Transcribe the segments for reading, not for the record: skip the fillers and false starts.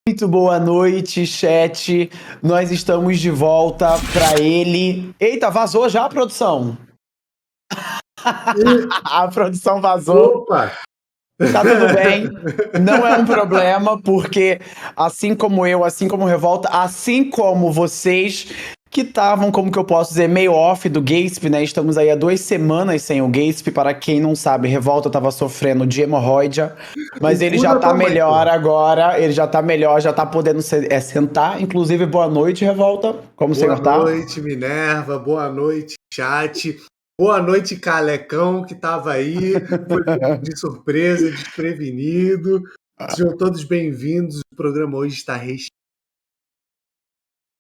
Muito boa noite, chat. Nós estamos de volta para ele. Eita, vazou já a produção? A produção vazou. Opa! Tá tudo bem, não é um problema, porque assim como eu, assim como o Revolta, assim como vocês que estavam, como que eu posso dizer, meio off do Gasp, né? Estamos aí há 2 semanas sem o Gasp. Para quem não sabe, Revolta estava sofrendo de hemorroida, mas O ele cu já da tá tua mãe, melhor porra. agora, ele já tá melhor, já tá podendo sentar. Inclusive, boa noite, Revolta. Como o Boa senhor tá? noite, Minerva. Boa noite, chat. Boa noite, Calecão, que tava aí. Foi de surpresa, desprevenido. Sejam todos bem-vindos. O programa hoje está recheado.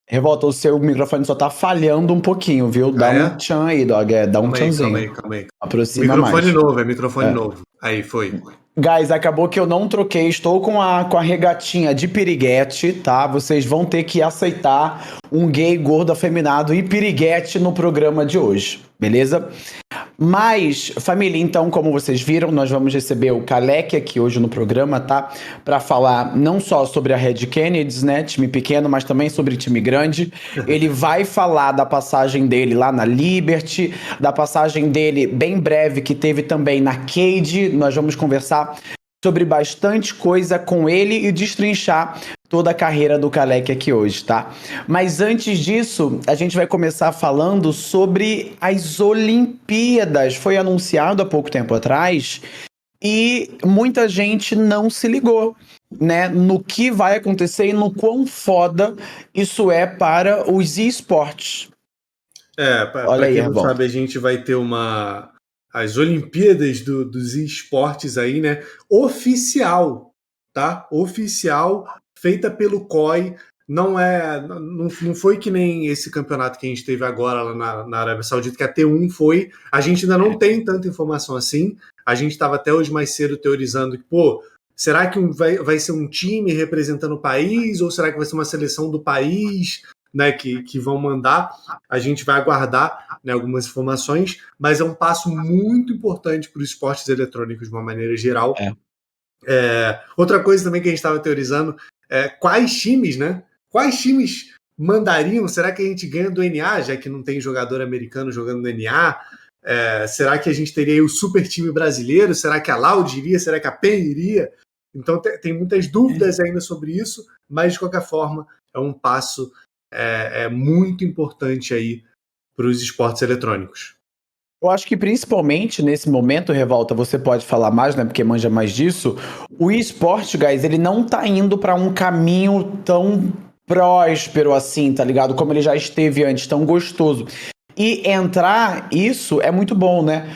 Revolta, o seu microfone só tá falhando um pouquinho, viu? Ah, Dá um é? tchan aí, dog. Dá um Calma aí, calma tchanzinho. aí, calma aí. Aproxima Microfone mais. novo, é microfone É. novo. Aí, foi. Guys, acabou que eu não troquei. Estou com a regatinha de piriguete, tá? Vocês vão ter que aceitar um gay gordo afeminado e piriguete no programa de hoje, beleza? Mas, família, então, como vocês viram, nós vamos receber o Kalec aqui hoje no programa, tá? Para falar não só sobre a Red Kennedys, né? Time pequeno, mas também sobre time grande. Ele vai falar da passagem dele lá na Liberty, da passagem dele bem breve que teve também na Cade. Nós vamos conversar sobre bastante coisa com ele e destrinchar toda a carreira do Kalec aqui hoje, tá? Mas antes disso, a gente vai começar falando sobre as Olimpíadas. Foi anunciado há pouco tempo atrás e muita gente não se ligou, né, no que vai acontecer e no quão foda isso é para os esportes. Olha Para aí, quem não Revolta. sabe, a gente vai ter as Olimpíadas dos esportes aí, né? Oficial, tá? Oficial, feita pelo COI. Não foi que nem esse campeonato que a gente teve agora lá na Arábia Saudita, que a T1 foi. A gente ainda não tem tanta informação assim. A gente estava até hoje mais cedo teorizando que, pô, será que vai ser um time representando o país ou será que vai ser uma seleção do país, né, que vão mandar? A gente vai aguardar, né, algumas informações, mas é um passo muito importante para os esportes eletrônicos de uma maneira geral. Outra coisa também que a gente estava teorizando é quais times, né? Quais times mandariam? Será que a gente ganha do NA, já que não tem jogador americano jogando no NA? Será que a gente teria o super time brasileiro? Será que a Loud iria? Será que a PEN iria? Então tem muitas dúvidas ainda sobre isso, mas de qualquer forma é um passo muito importante aí para os esportes eletrônicos. Eu acho que principalmente nesse momento, Revolta, você pode falar mais, né, porque manja mais disso. O esporte, guys, ele não tá indo para um caminho tão próspero assim, tá ligado? Como ele já esteve antes, tão gostoso. E entrar isso é muito bom, né?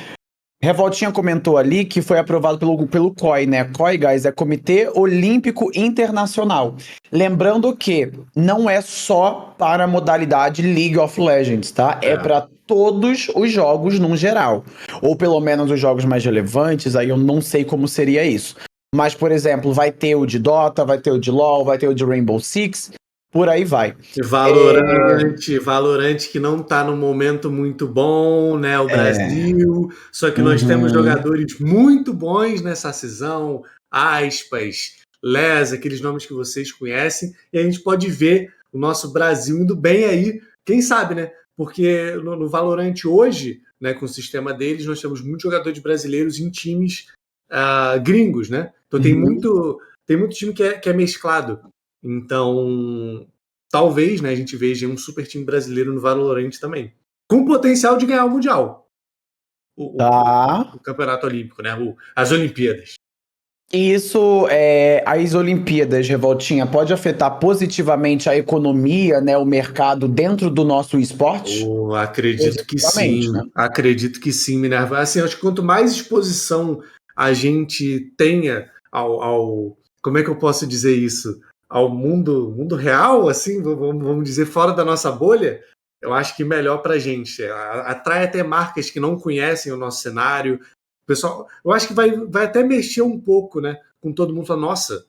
Revoltinha comentou ali que foi aprovado pelo COI, né? COI, guys, é Comitê Olímpico Internacional. Lembrando que não é só para a modalidade League of Legends, tá? É para todos os jogos num geral. Ou pelo menos os jogos mais relevantes, aí eu não sei como seria isso. Mas, por exemplo, vai ter o de Dota, vai ter o de LoL, vai ter o de Rainbow Six, por aí vai. Valorant que não está num momento muito bom, né? O Brasil. Só que nós temos jogadores muito bons nessa season, Aspas, Les, aqueles nomes que vocês conhecem, e a gente pode ver o nosso Brasil indo bem aí, quem sabe, né? Porque no Valorant hoje, né, com o sistema deles, nós temos muitos jogadores brasileiros em times gringos, né? Então tem muito time que é mesclado. Então, talvez, né, a gente veja um super time brasileiro no Valorant também. Com potencial de ganhar o Mundial. O Campeonato Olímpico, né? As Olimpíadas. Isso, as Olimpíadas, Revoltinha, pode afetar positivamente a economia, né, o mercado dentro do nosso esporte? Acredito que sim. Né? Acredito que sim, Minerva. Assim, acho que quanto mais exposição a gente tenha como é que eu posso dizer isso? Ao mundo real, assim, vamos dizer, fora da nossa bolha, eu acho que melhor pra gente. Atrai até marcas que não conhecem o nosso cenário. O pessoal, eu acho que vai até mexer um pouco, né? Com todo mundo falando, nossa,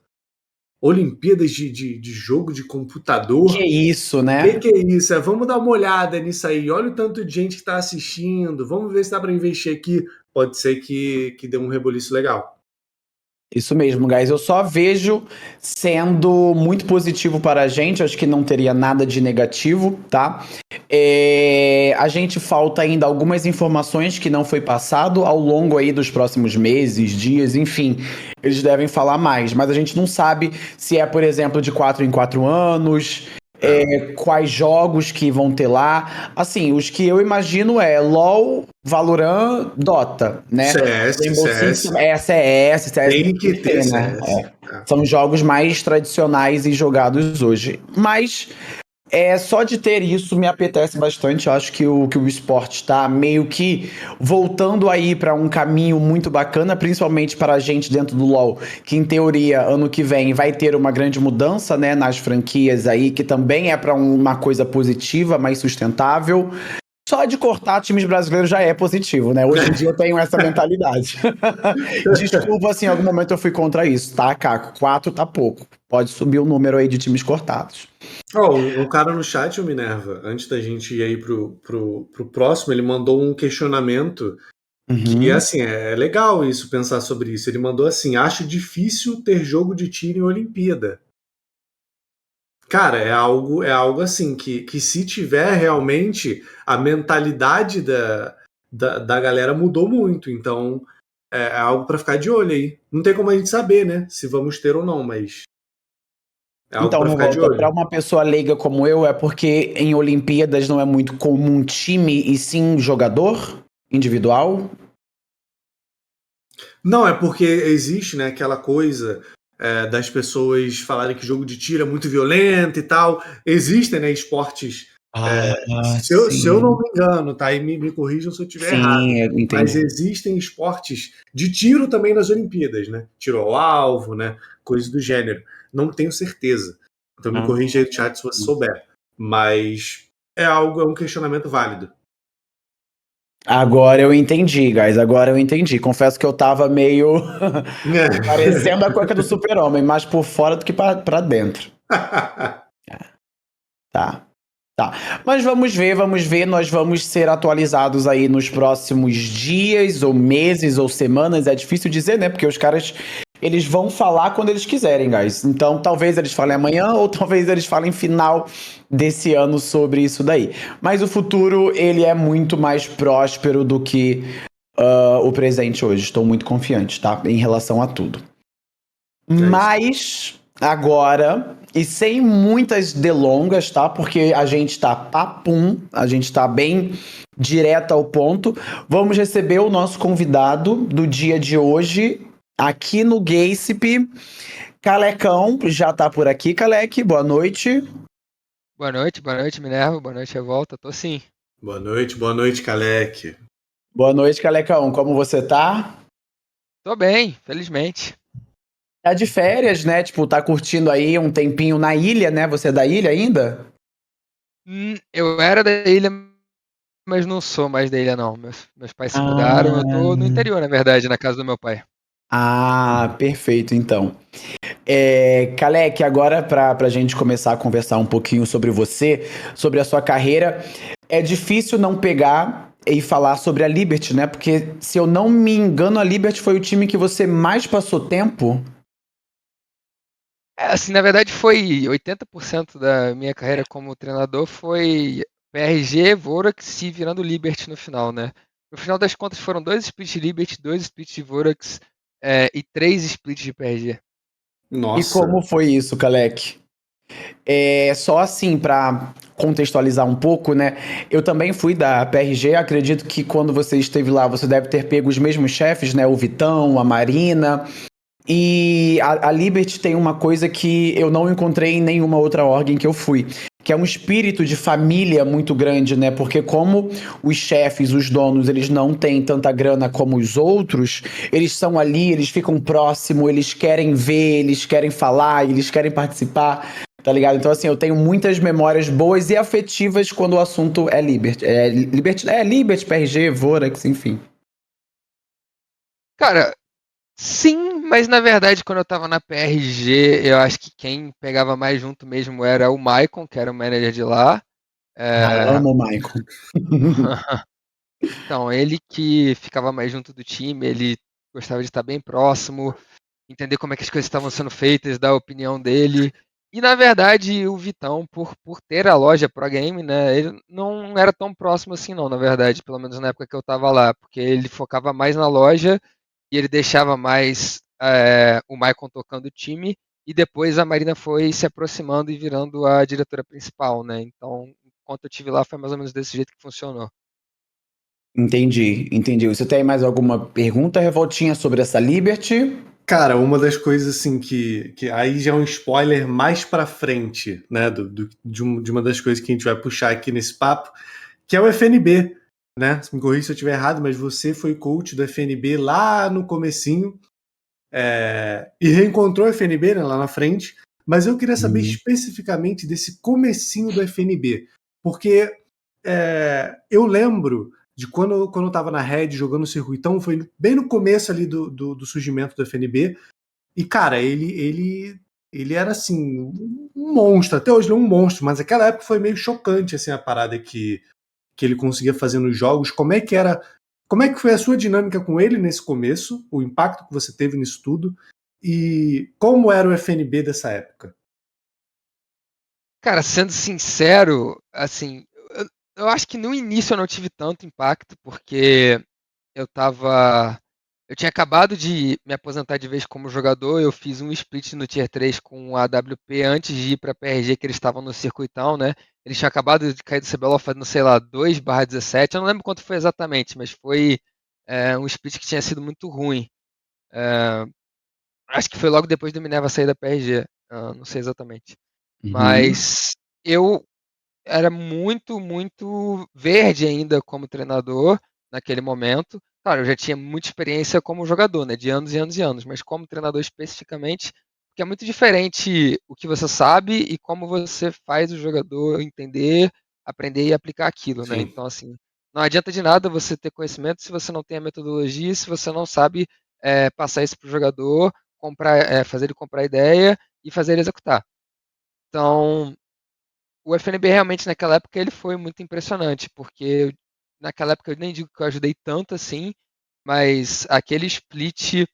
Olimpíadas de jogo de computador. Que isso, né? Que é isso? Vamos dar uma olhada nisso aí. Olha o tanto de gente que está assistindo. Vamos ver se dá para investir aqui. Pode ser que dê um reboliço legal. Isso mesmo, guys. Eu só vejo sendo muito positivo para a gente. Acho que não teria nada de negativo, tá? A gente falta ainda algumas informações que não foi passado ao longo aí dos próximos meses, dias, enfim. Eles devem falar mais, mas a gente não sabe se é, por exemplo, de 4 em 4 anos. Quais jogos que vão ter lá. Assim, os que eu imagino é LoL, Valorant, Dota, né? CS, Rainbow Six CS. CS Tem tem que que ter ter, né? CS. É. São jogos mais tradicionais e jogados hoje. Mas só de ter isso me apetece bastante. Eu acho que o esporte está meio que voltando aí para um caminho muito bacana, principalmente para a gente dentro do LoL, que em teoria ano que vem vai ter uma grande mudança, né, nas franquias aí, que também é para uma coisa positiva, mais sustentável. Só de cortar times brasileiros já é positivo, né? Hoje em dia eu tenho essa mentalidade. Desculpa se em algum momento eu fui contra isso, tá, Caco? 4 tá pouco. Pode subir o número aí de times cortados. Ó, um cara no chat, o Minerva, antes da gente ir aí pro próximo, ele mandou um questionamento que, Uhum. assim, é legal isso, pensar sobre isso. Ele mandou assim: acho difícil ter jogo de tiro em Olimpíada. Cara, é algo assim, que se tiver realmente, a mentalidade da galera mudou muito. Então, é algo para ficar de olho aí. Não tem como a gente saber, né, se vamos ter ou não, mas é algo Então, para ficar de Revolta, para olho. uma pessoa leiga como eu, é porque em Olimpíadas não é muito comum time e sim jogador individual? Não, é porque existe, né, aquela coisa das pessoas falarem que jogo de tiro é muito violento e tal. Existem, né, esportes. Ah, Se eu não sim. me engano, tá? E me corrijam se eu estiver errado. Sim, eu Mas entendi. existem esportes de tiro também nas Olimpíadas, né? Tiro ao alvo, né? Coisas do gênero. Não tenho certeza. Então me Ah. corrija aí no chat se você souber. Mas é um questionamento válido. Agora eu entendi, guys. Agora eu entendi. Confesso que eu tava meio parecendo a cueca do super-homem, mais por fora do que pra dentro. Tá. Tá. Mas vamos ver, vamos ver. Nós vamos ser atualizados aí nos próximos dias, ou meses, ou semanas. É difícil dizer, né? Porque os caras, eles vão falar quando eles quiserem, guys. Então, talvez eles falem amanhã, ou talvez eles falem final desse ano sobre isso daí. Mas o futuro, ele é muito mais próspero do que o presente hoje. Estou muito confiante, tá? Em relação a tudo. É isso. Mas agora, e sem muitas delongas, tá? Porque a gente tá papum, a gente tá bem direto ao ponto. Vamos receber o nosso convidado do dia de hoje aqui no Gaysip. Calecão já tá por aqui, Calec. Boa noite. Boa noite, Minerva, boa noite, Revolta. Tô sim. Boa noite, Kalec. Boa noite, Calecão. Como você tá? Tô bem, felizmente. Tá de férias, né? Tipo, tá curtindo aí um tempinho na ilha, né? Você é da ilha ainda? Eu era da ilha, mas não sou mais da ilha, não. Meus pais se mudaram, eu tô no Ah. interior, na verdade, na casa do meu pai. Ah, perfeito, então. Kalec, agora para a gente começar a conversar um pouquinho sobre você, sobre a sua carreira, é difícil não pegar e falar sobre a Liberty, né? Porque, se eu não me engano, a Liberty foi o time que você mais passou tempo. Assim, na verdade, foi 80% da minha carreira como treinador foi PRG, Vorax e virando Liberty no final, né? No final das contas, foram 2 splits de Liberty, 2 splits de Vorax e 3 splits de PRG. E como Nossa. foi isso, Kalec? Só assim, para contextualizar um pouco, né? Eu também fui da PRG, acredito que quando você esteve lá, você deve ter pego os mesmos chefes, né? O Vitão, a Marina. E a Liberty tem uma coisa que eu não encontrei em nenhuma outra org que eu fui, que é um espírito de família muito grande, né? Porque como os chefes, os donos, eles não têm tanta grana como os outros, eles são ali, eles ficam próximos, eles querem ver, eles querem falar, eles querem participar, tá ligado? Então, assim, eu tenho muitas memórias boas e afetivas quando o assunto é Liberty. Liberty, PRG, Vorax, enfim. Cara, sim, mas na verdade, quando eu tava na PRG, eu acho que quem pegava mais junto mesmo era o Maicon, que era o manager de lá. É, Amo o Michael. Então, ele que ficava mais junto do time, ele gostava de estar bem próximo. entender como é que as coisas estavam sendo feitas, dar a opinião dele. E na verdade, o Vitão, por ter a loja Pro Game, né, ele não era tão próximo assim não, na verdade, pelo menos na época que eu tava lá, porque ele focava mais na loja e ele deixava mais o Maicon tocando o time, e depois a Marina foi se aproximando e virando a diretora principal, né? Então, enquanto eu tive lá, foi mais ou menos desse jeito que funcionou. Entendi. Você tem mais alguma pergunta, Revoltinha, sobre essa Liberty? Cara, uma das coisas assim que aí já é um spoiler mais pra frente, né, de uma das coisas que a gente vai puxar aqui nesse papo, que é o FNB, né? Me corrija se eu estiver errado, mas você foi coach do FNB lá no comecinho, e reencontrou o FNB, né, lá na frente, mas eu queria saber especificamente desse comecinho do FNB, porque eu lembro de quando eu tava na Red jogando o circuitão, foi bem no começo ali do surgimento do FNB, e cara, ele era assim, um monstro, até hoje ele é um monstro, mas naquela época foi meio chocante assim, a parada que ele conseguia fazer nos jogos. Como é que foi a sua dinâmica com ele nesse começo, o impacto que você teve nisso tudo, e como era o FNB dessa época? Cara, sendo sincero, assim, eu acho que no início eu não tive tanto impacto, porque eu tava. Eu tinha acabado de me aposentar de vez como jogador, eu fiz um split no Tier 3 com a AWP antes de ir pra PRG, que eles estavam no circuitão, né? Eles tinham acabado de cair do CBLOL fazendo, sei lá, 2/17, eu não lembro quanto foi exatamente, mas foi um split que tinha sido muito ruim. É, acho que foi logo depois do Minerva sair da PRG, não sei exatamente. Uhum. Mas eu era muito, muito verde ainda como treinador naquele momento. Claro, eu já tinha muita experiência como jogador, né, de anos e anos e anos, mas como treinador especificamente, porque é muito diferente o que você sabe e como você faz o jogador entender, aprender e aplicar aquilo, né? Sim, Então, assim, não adianta de nada você ter conhecimento se você não tem a metodologia, se você não sabe passar isso para o jogador, fazer ele comprar ideia e fazer ele executar. Então, o FNB realmente naquela época ele foi muito impressionante, porque naquela época eu nem digo que eu ajudei tanto assim, mas aquele split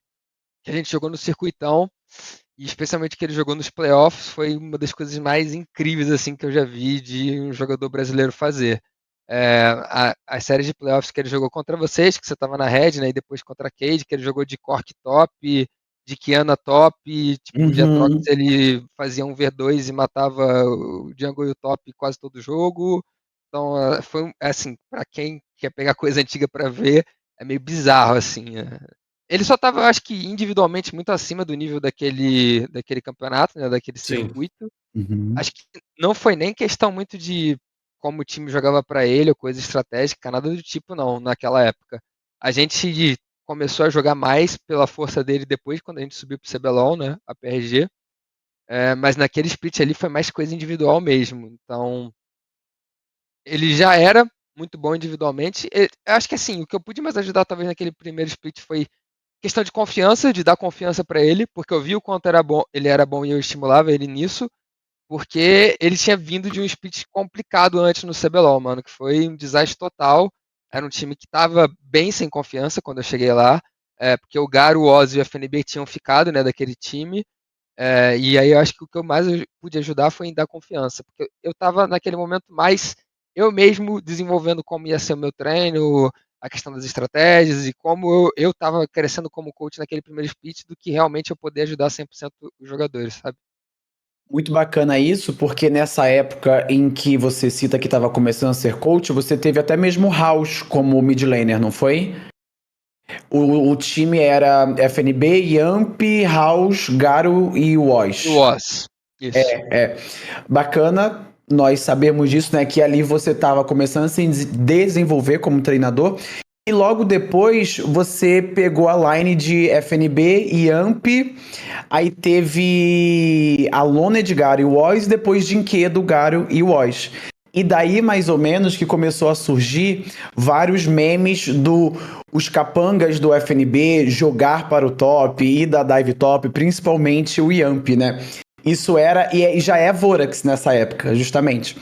que a gente jogou no circuitão, e especialmente que ele jogou nos playoffs, foi uma das coisas mais incríveis assim que eu já vi de um jogador brasileiro fazer. As séries de playoffs que ele jogou contra vocês, que você estava na Red, né, e depois contra a Cade, que ele jogou de Cork top, de Kiana top, tipo, de Atrox Uhum. ele fazia um V2 e matava o Jungle e o top quase todo jogo. Então, assim, para quem quer pegar coisa antiga para ver, é meio bizarro assim. Ele só estava, acho que individualmente muito acima do nível daquele campeonato, né, daquele sim, circuito. Uhum. Acho que não foi nem questão muito de como o time jogava para ele ou coisa estratégica, nada do tipo não, naquela época. A gente começou a jogar mais pela força dele depois, quando a gente subiu pro CBLOL, né, a PRG. Mas naquele split ali foi mais coisa individual mesmo. Então, ele já era muito bom individualmente. Acho que assim, o que eu pude mais ajudar talvez naquele primeiro split foi questão de confiança, de dar confiança para ele, porque eu vi o quanto era bom, ele era bom e eu estimulava ele nisso. Porque ele tinha vindo de um split complicado antes no CBLOL, mano, que foi um desastre total. Era um time que tava bem sem confiança quando eu cheguei lá, porque o Garo, o Ozzy e o FNB tinham ficado, né, daquele time. E aí eu acho que o que eu mais pude ajudar foi em dar confiança, porque eu tava naquele momento mais eu mesmo desenvolvendo como ia ser o meu treino, a questão das estratégias e como eu tava crescendo como coach naquele primeiro split do que realmente eu poder ajudar 100% os jogadores, sabe? Muito bacana isso, porque nessa época em que você cita que estava começando a ser coach, você teve até mesmo o House como mid laner, não foi? O time era FNB, Yamp, House, Garo e E o Wash. Oz, isso. Bacana nós sabemos disso, né? Que ali você estava começando a se desenvolver como treinador. E logo depois você pegou a line de FNB e AMP, aí teve a Lona de Garo e Woz, depois Dinquedo, Garo e Woz. E daí, mais ou menos, que começou a surgir vários memes do os capangas do FNB jogar para o top e da dive top, principalmente o Yamp, né? Isso era, e já é Vorax nessa época, justamente.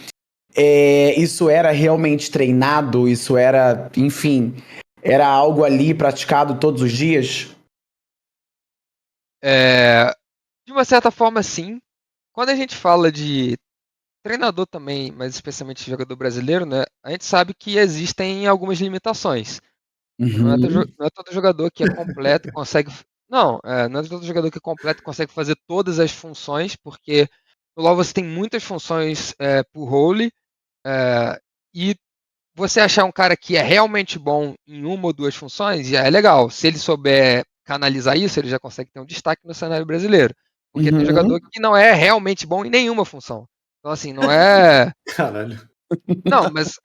Isso era realmente treinado, isso era, enfim, era algo ali praticado todos os dias? De uma certa forma, sim. Quando a gente fala de treinador também, mas especialmente jogador brasileiro, né? A gente sabe que existem algumas limitações. Uhum. Não é todo jogador que é completo e consegue. Não, não é todo jogador que é completo e consegue fazer todas as funções, porque no LoL você tem muitas funções por role, e você achar um cara que é realmente bom em uma ou duas funções, já é legal. Se ele souber canalizar isso, ele já consegue ter um destaque no cenário brasileiro. Porque tem jogador Uhum. que não é realmente bom em nenhuma função. Então, assim, não é. Caralho. Não, mas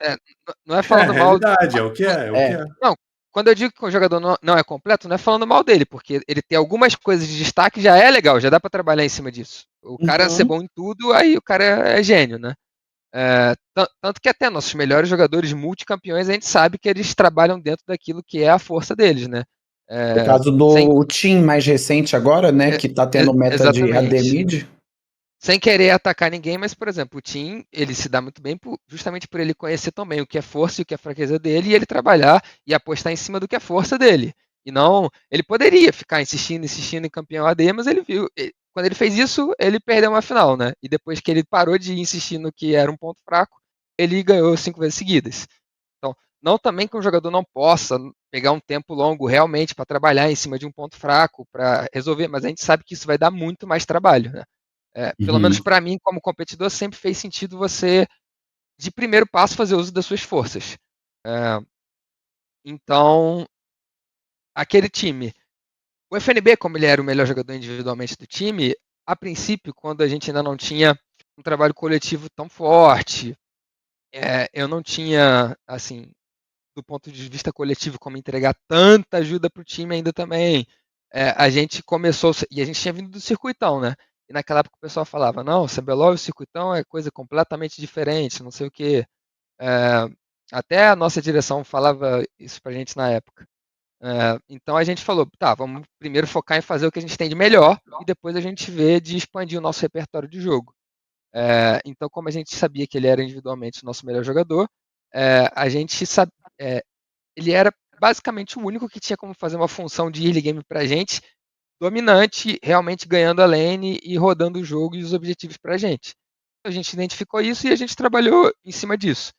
não é É a falando mal. realidade, é o que é, é o que É. é. Não, quando eu digo que o jogador não é completo, não é falando mal dele, porque ele tem algumas coisas de destaque, já é legal, já dá pra trabalhar em cima disso. O cara ser Uhum. bom em tudo, aí o cara é gênio, né? Tanto que até nossos melhores jogadores multicampeões, a gente sabe que eles trabalham dentro daquilo que é a força deles, né? O É, caso sem, do Team mais recente agora, né, é, que tá tendo meta de AD exatamente. Mid. Sem querer atacar ninguém, mas, por exemplo, o Tim, ele se dá muito bem justamente por ele conhecer também o que é força e o que é fraqueza dele, e ele trabalhar e apostar em cima do que é força dele. E não, ele poderia ficar insistindo em campeão AD, mas ele viu, quando ele fez isso, ele perdeu uma final, né? E depois que ele parou de insistir no que era um ponto fraco, ele ganhou 5 vezes seguidas. Então, não também que um jogador não possa pegar um tempo longo realmente para trabalhar em cima de um ponto fraco, para resolver, mas a gente sabe que isso vai dar muito mais trabalho, né? Pelo menos Uhum. para mim, como competidor, sempre fez sentido você, de primeiro passo, fazer uso das suas forças. É, então, aquele time. O FNB, como ele era o melhor jogador individualmente do time, a princípio, quando a gente ainda não tinha um trabalho coletivo tão forte, eu não tinha, assim, do ponto de vista coletivo, como entregar tanta ajuda para o time ainda também. A gente começou, e a gente tinha vindo do circuitão, né? E naquela época o pessoal falava, não, o CBLOL e o circuitão é coisa completamente diferente, não sei o quê. É, até a nossa direção falava isso pra gente na época. Então a gente falou, tá, vamos primeiro focar em fazer o que a gente tem de melhor e depois a gente vê de expandir o nosso repertório de jogo. Então, como a gente sabia que ele era individualmente o nosso melhor jogador, a gente sabia, ele era basicamente o único que tinha como fazer uma função de early game pra gente, dominante, realmente ganhando a lane e rodando o jogo e os objetivos pra gente. A gente identificou isso e a gente trabalhou em cima disso.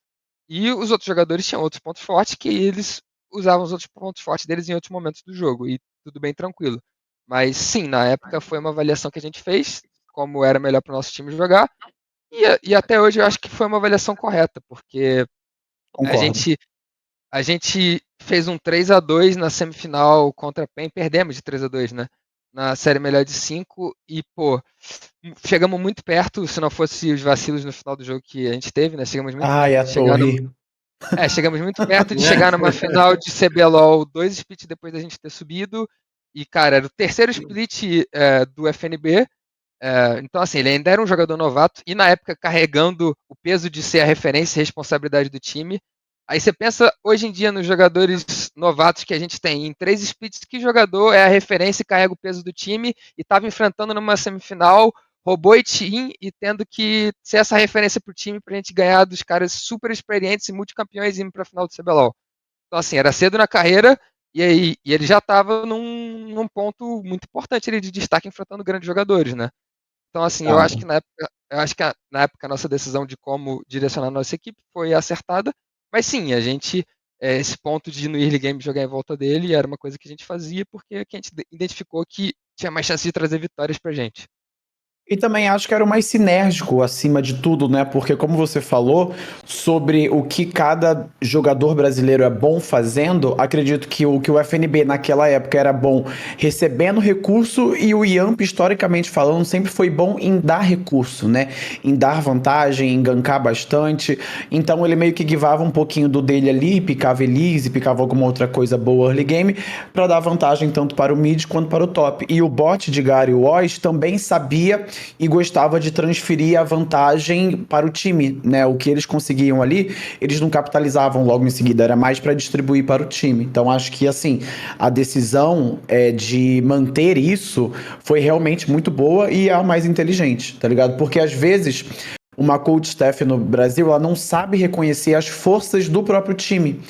E os outros jogadores tinham outros pontos fortes que eles usavam os outros pontos fortes deles em outros momentos do jogo e tudo bem tranquilo. Mas sim, na época foi uma avaliação que a gente fez, como era melhor para o nosso time jogar, e até hoje eu acho que foi uma avaliação correta, porque a Concordo. gente a gente fez um 3-2 na semifinal contra a PEN, perdemos de 3-2, né? Na série melhor de 5 e, pô, chegamos muito perto, se não fosse os vacilos no final do jogo que a gente teve, né? Chegamos muito Ai, perto a de chegar no, torre. chegamos muito perto de chegar numa É. final de CBLOL, 2 splits depois da gente ter subido. E, cara, era o terceiro split do FNB. Então, assim, ele ainda era um jogador novato e na época carregando o peso de ser a referência e responsabilidade do time. Aí você pensa hoje em dia nos jogadores novatos que a gente tem. Em 3 splits, que jogador é a referência e carrega o peso do time e estava enfrentando numa semifinal robô e team e tendo que ser essa referência pro time pra gente ganhar dos caras super experientes e multicampeões indo pra final do CBLOL. Então, assim, era cedo na carreira e ele já estava num ponto muito importante ali de destaque enfrentando grandes jogadores, né? Então, assim, eu acho Tava. que na época a nossa decisão de como direcionar a nossa equipe foi acertada. Mas sim, a gente, esse ponto de ir no early game jogar em volta dele era uma coisa que a gente fazia porque a gente identificou que tinha mais chance de trazer vitórias pra gente. E também acho que era o mais sinérgico acima de tudo, né? Porque, como você falou sobre o que cada jogador brasileiro é bom fazendo, acredito que o FNB naquela época era bom recebendo recurso e o Yamp, historicamente falando, sempre foi bom em dar recurso, né? Em dar vantagem, em gankar bastante. Então ele meio que givava um pouquinho do dele ali, picava Elise, picava alguma outra coisa boa early game, para dar vantagem tanto para o mid quanto para o top. E o bot de Gary Oz também sabia e gostava de transferir a vantagem para o time, né? O que eles conseguiam ali, eles não capitalizavam logo em seguida, era mais para distribuir para o time. Então acho que assim, a decisão de manter isso foi realmente muito boa e é a mais inteligente, tá ligado? Porque às vezes uma coach staff no Brasil, ela não sabe reconhecer as forças do próprio time.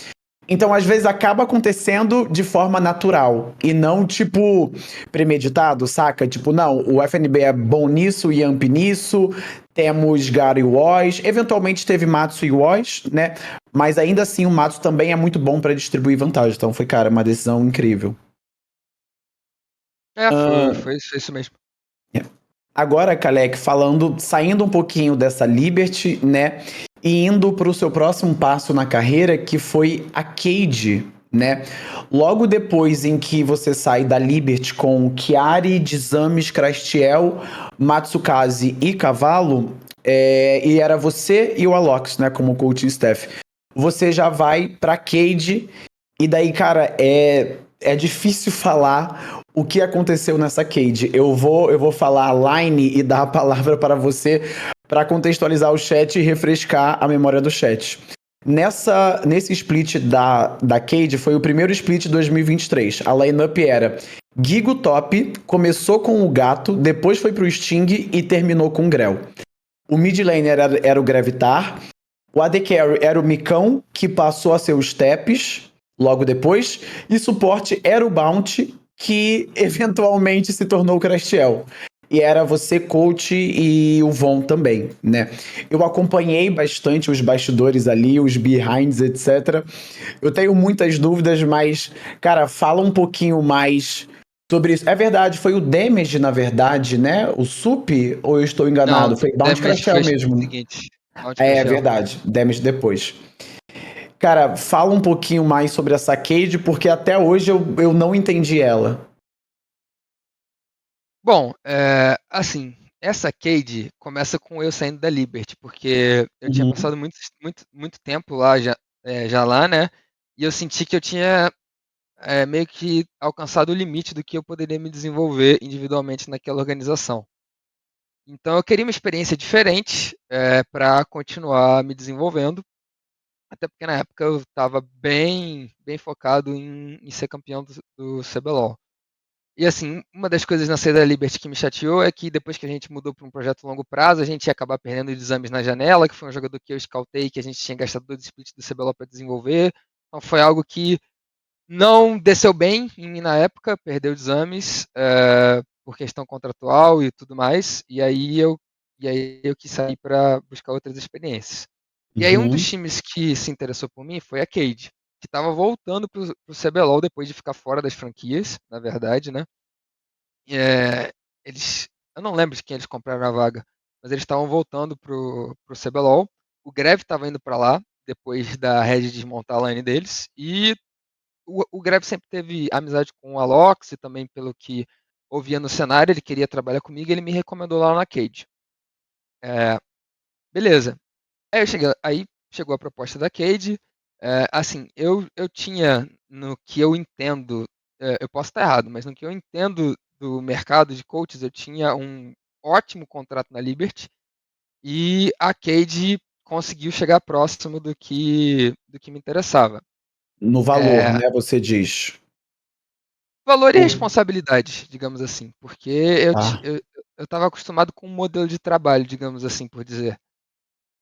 Então, às vezes, acaba acontecendo de forma natural e não, tipo, premeditado, saca? Tipo, não, o FNB é bom nisso, o Yamp nisso, temos Garo e Woz, eventualmente teve Matsu e Woz, né? Mas ainda assim, o Matsu também é muito bom pra distribuir vantagem. Então, foi, cara, uma decisão incrível. Foi isso mesmo. Agora, Kalec, saindo um pouquinho dessa Liberty, né? E indo para o seu próximo passo na carreira, que foi a Cade, né? Logo depois em que você sai da Liberty com Chiari, Dizames, Crastiel, Matsukaze e Cavalo, e era você e o Alox, né? Como coaching staff. Você já vai para Cade, e daí, cara, é difícil falar o que aconteceu nessa Cade. Eu vou falar a line e dar a palavra para você para contextualizar o chat e refrescar a memória do chat. Nesse split da Cade, foi o primeiro split de 2023. A lineup era Gigo Top, começou com o Gato, depois foi pro Sting e terminou com o Grell. O mid lane era o Gravitar, o AD Carry era o Micão, que passou a ser o Steps logo depois, e suporte era o Bounty, que eventualmente se tornou o Crastiel. E era você, coach, e o Von também, né? Eu acompanhei bastante os bastidores ali, os behinds, etc. Eu tenho muitas dúvidas, mas, cara, fala um pouquinho mais sobre isso. É verdade, foi o Damage, na verdade, né? O Sup, ou eu estou Não, enganado? Foi Bounty Damage Crastiel foi o mesmo. seguinte. Mount É Crastiel. verdade, Damage depois. Cara, fala um pouquinho mais sobre essa Cade, porque até hoje eu não entendi ela. Bom, assim, essa Cade começa com eu saindo da Liberty, porque eu tinha Uhum. passado muito tempo lá já lá, né? E eu senti que eu tinha meio que alcançado o limite do que eu poderia me desenvolver individualmente naquela organização. Então eu queria uma experiência diferente para continuar me desenvolvendo, até porque na época eu estava bem focado em ser campeão do CBLOL. E assim, uma das coisas na saída da Liberty que me chateou é que depois que a gente mudou para um projeto a longo prazo, a gente ia acabar perdendo os exames na janela, que foi um jogador que eu scoutei, que a gente tinha gastado 2 splits do CBLOL para desenvolver. Então foi algo que não desceu bem em mim na época, perdeu exames por questão contratual e tudo mais. E aí eu quis sair para buscar outras experiências. E aí um dos Uhum. times que se interessou por mim foi a Cade, que estava voltando para o CBLOL depois de ficar fora das franquias, na verdade, né? É, eu não lembro de quem eles compraram a vaga, mas eles estavam voltando pro CBLOL. O Greve estava indo para lá depois da Red desmontar a line deles e o Greve sempre teve amizade com o Alox e também pelo que ouvia no cenário, ele queria trabalhar comigo e ele me recomendou lá na Cade. É, beleza. Aí chegou a proposta da Cade. Assim, eu tinha, no que eu entendo, eu posso estar errado, mas no que eu entendo do mercado de coaches, eu tinha um ótimo contrato na Liberty e a Cade conseguiu chegar próximo do que me interessava. No valor, É, né? Você diz. valor e Por- responsabilidade, digamos assim, porque eu Tá. estava acostumado com um modelo de trabalho, digamos assim, por dizer,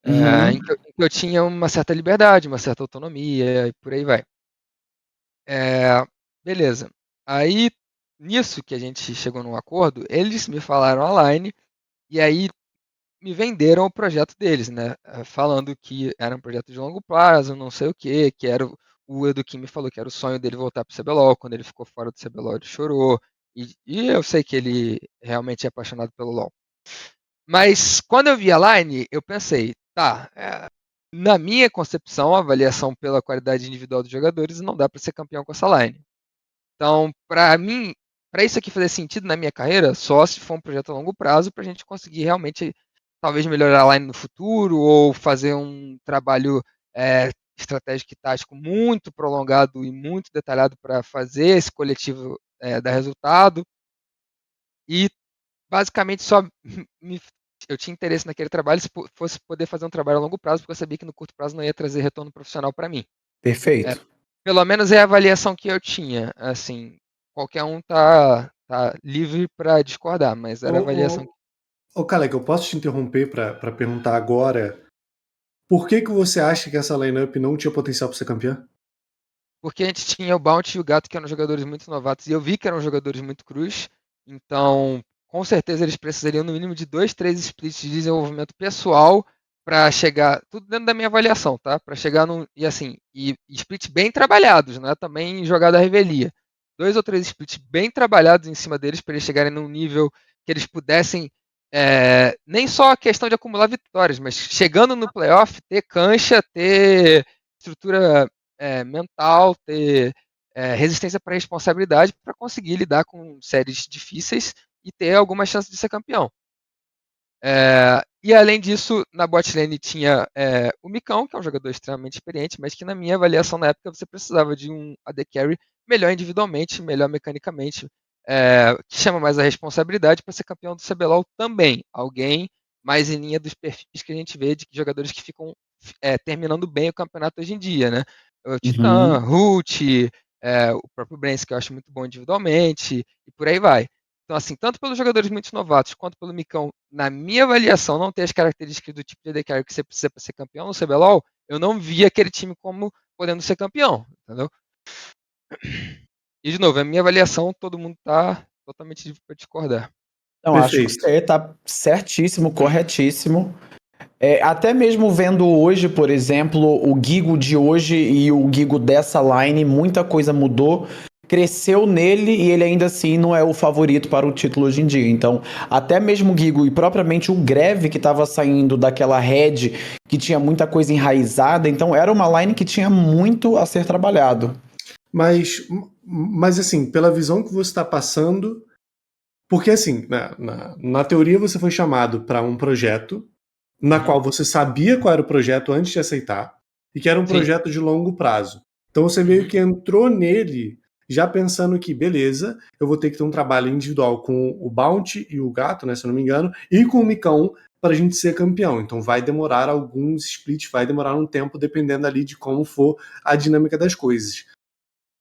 Uhum. em que eu tinha uma certa liberdade, uma certa autonomia e por aí vai. É, beleza. Aí, nisso que a gente chegou num acordo, eles me falaram online e aí me venderam o projeto deles, né? Falando que era um projeto de longo prazo, não sei o quê, que era o Edu Kim me falou que era o sonho dele voltar pro CBLOL, quando ele ficou fora do CBLOL ele chorou, e eu sei que ele realmente é apaixonado pelo LoL. Mas quando eu vi a line, eu pensei, tá, na minha concepção, a avaliação pela qualidade individual dos jogadores não dá para ser campeão com essa line. Então, para mim, para isso aqui fazer sentido na minha carreira, só se for um projeto a longo prazo, para a gente conseguir realmente, talvez melhorar a line no futuro, ou fazer um trabalho estratégico e tático muito prolongado e muito detalhado para fazer esse coletivo dar resultado. E basicamente só me- eu tinha interesse naquele trabalho se fosse poder fazer um trabalho a longo prazo, porque eu sabia que no curto prazo não ia trazer retorno profissional para mim. É, Perfeito. pelo menos é a avaliação que eu tinha. Assim, qualquer um tá livre para discordar, mas Ô, era a avaliação. Kaleck, eu posso te interromper para perguntar agora por que você acha que essa lineup não tinha potencial para ser campeã? porque a gente tinha o Bounty e o Gato, que eram jogadores muito novatos, e eu vi que eram jogadores muito crus, então com certeza eles precisariam no mínimo de 2, 3 splits de desenvolvimento pessoal para chegar, tudo dentro da minha avaliação, tá? Para chegar num, e assim, e splits bem trabalhados, não é também jogada à revelia. 2 ou 3 splits bem trabalhados em cima deles para eles chegarem num nível que eles pudessem, nem só a questão de acumular vitórias, mas chegando no playoff, ter cancha, ter estrutura mental, ter resistência para responsabilidade para conseguir lidar com séries difíceis e ter alguma chance de ser campeão. E além disso, na bot lane tinha o Micão, que é um jogador extremamente experiente, mas que na minha avaliação na época você precisava de um AD Carry melhor individualmente, melhor mecanicamente, que chama mais a responsabilidade para ser campeão do CBLOL também. Alguém mais em linha dos perfis que a gente vê de jogadores que ficam terminando bem o campeonato hoje em dia, né? O Titã, Uhum. Root, o próprio Brance, que eu acho muito bom individualmente, e por aí vai. Então, assim, tanto pelos jogadores muito novatos quanto pelo Micão, na minha avaliação, não ter as características do tipo de AD Carry que você precisa para ser campeão no CBLOL, eu não vi aquele time como podendo ser campeão, entendeu? E, de novo, a minha avaliação, todo mundo tá totalmente livre para discordar. Então, acho que Perfeito. você tá certíssimo, corretíssimo. Até mesmo vendo hoje, por exemplo, o Gigo de hoje e o Gigo dessa line, muita coisa mudou. Cresceu nele e ele ainda assim não é o favorito para o título hoje em dia. Então, até mesmo o Gigo e propriamente o Greve que estava saindo daquela red que tinha muita coisa enraizada, então era uma line que tinha muito a ser trabalhado. Mas assim, pela visão que você está passando, porque assim, na teoria você foi chamado para um projeto na qual você sabia qual era o projeto antes de aceitar e que era um Sim. projeto de longo prazo. Então você meio que entrou nele já pensando que, beleza, eu vou ter que ter um trabalho individual com o Bounty e o Gato, né, se eu não me engano, e com o Micão para a gente ser campeão. Então vai demorar alguns splits, vai demorar um tempo, dependendo ali de como for a dinâmica das coisas.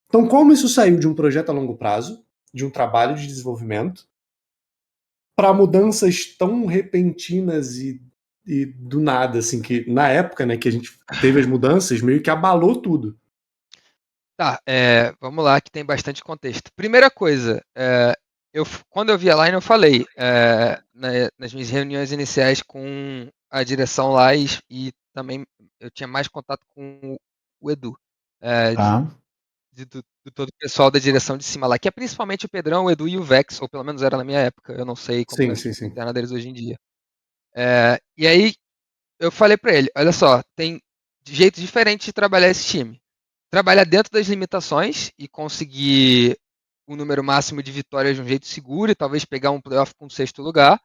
Então, como isso saiu de um projeto a longo prazo, de um trabalho de desenvolvimento, para mudanças tão repentinas e do nada, assim, que na época, né, que a gente teve as mudanças, meio que abalou tudo. Tá, vamos lá, que tem bastante contexto. Primeira coisa, quando eu vi a line, eu falei nas minhas reuniões iniciais com a direção lá e também eu tinha mais contato com o Edu, Tá? do todo o pessoal da direção de cima lá, que é principalmente o Pedrão, o Edu e o Vex, ou pelo menos era na minha época, eu não sei como é a Sim, sim, estrutura sim. interna deles hoje em dia. E aí eu falei pra ele, olha só, tem jeitos diferentes de trabalhar esse time. Trabalhar dentro das limitações e conseguir o número máximo de vitórias de um jeito seguro e talvez pegar um playoff com o sexto lugar,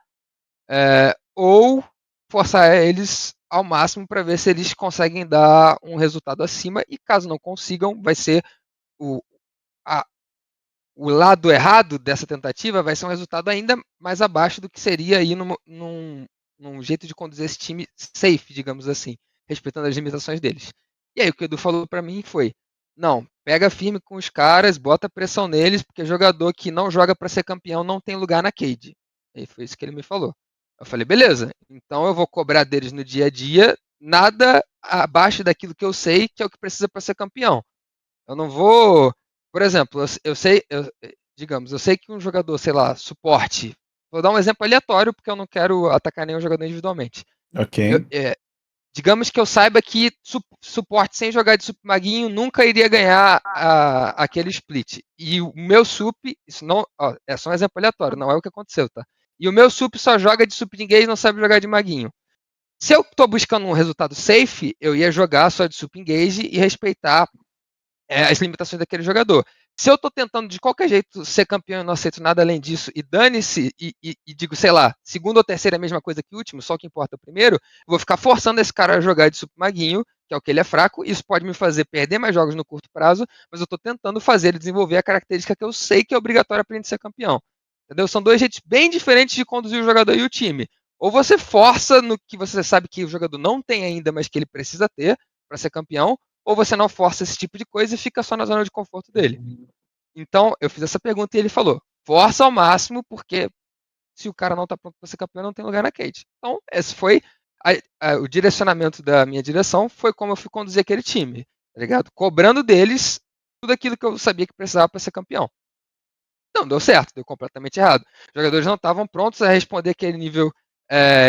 ou forçar eles ao máximo para ver se eles conseguem dar um resultado acima e caso não consigam, vai ser o, a, o lado errado dessa tentativa vai ser um resultado ainda mais abaixo do que seria aí num jeito de conduzir esse time safe, digamos assim, respeitando as limitações deles. E aí o que o Edu falou para mim foi: não, pega firme com os caras, bota pressão neles, porque jogador que não joga para ser campeão não tem lugar na cage. E foi isso que ele me falou. Eu falei, beleza, então eu vou cobrar deles no dia a dia, nada abaixo daquilo que eu sei que é o que precisa para ser campeão. Eu não vou, por exemplo, eu sei, digamos, eu sei que um jogador, sei lá, suporte. Vou dar um exemplo aleatório porque eu não quero atacar nenhum jogador individualmente. Ok. Digamos que eu saiba que suporte sem jogar de sup maguinho nunca iria ganhar aquele split. E o meu sup, isso não, ó, é só um exemplo aleatório, não é o que aconteceu, tá? E o meu sup só joga de sup de engage e não sabe jogar de maguinho. Se eu tô buscando um resultado safe, eu ia jogar só de sup engage e respeitar as limitações daquele jogador. Se eu tô tentando de qualquer jeito ser campeão e não aceito nada além disso, e dane-se, e digo, sei lá, segundo ou terceiro é a mesma coisa que o último, só o que importa é o primeiro, eu vou ficar forçando esse cara a jogar de Super Maguinho, que é o que ele é fraco, isso pode me fazer perder mais jogos no curto prazo, mas eu tô tentando fazer ele desenvolver a característica que eu sei que é obrigatória para ele ser campeão. Entendeu? São dois jeitos bem diferentes de conduzir o jogador e o time. Ou você força no que você sabe que o jogador não tem ainda, mas que ele precisa ter para ser campeão, ou você não força esse tipo de coisa e fica só na zona de conforto dele. Então, eu fiz essa pergunta e ele falou: força ao máximo, porque se o cara não tá pronto para ser campeão, não tem lugar na cage. Então, esse foi o direcionamento da minha direção, foi como eu fui conduzir aquele time, tá ligado? Cobrando deles tudo aquilo que eu sabia que precisava para ser campeão. Não, deu certo, deu completamente errado. Os jogadores não estavam prontos a responder aquele nível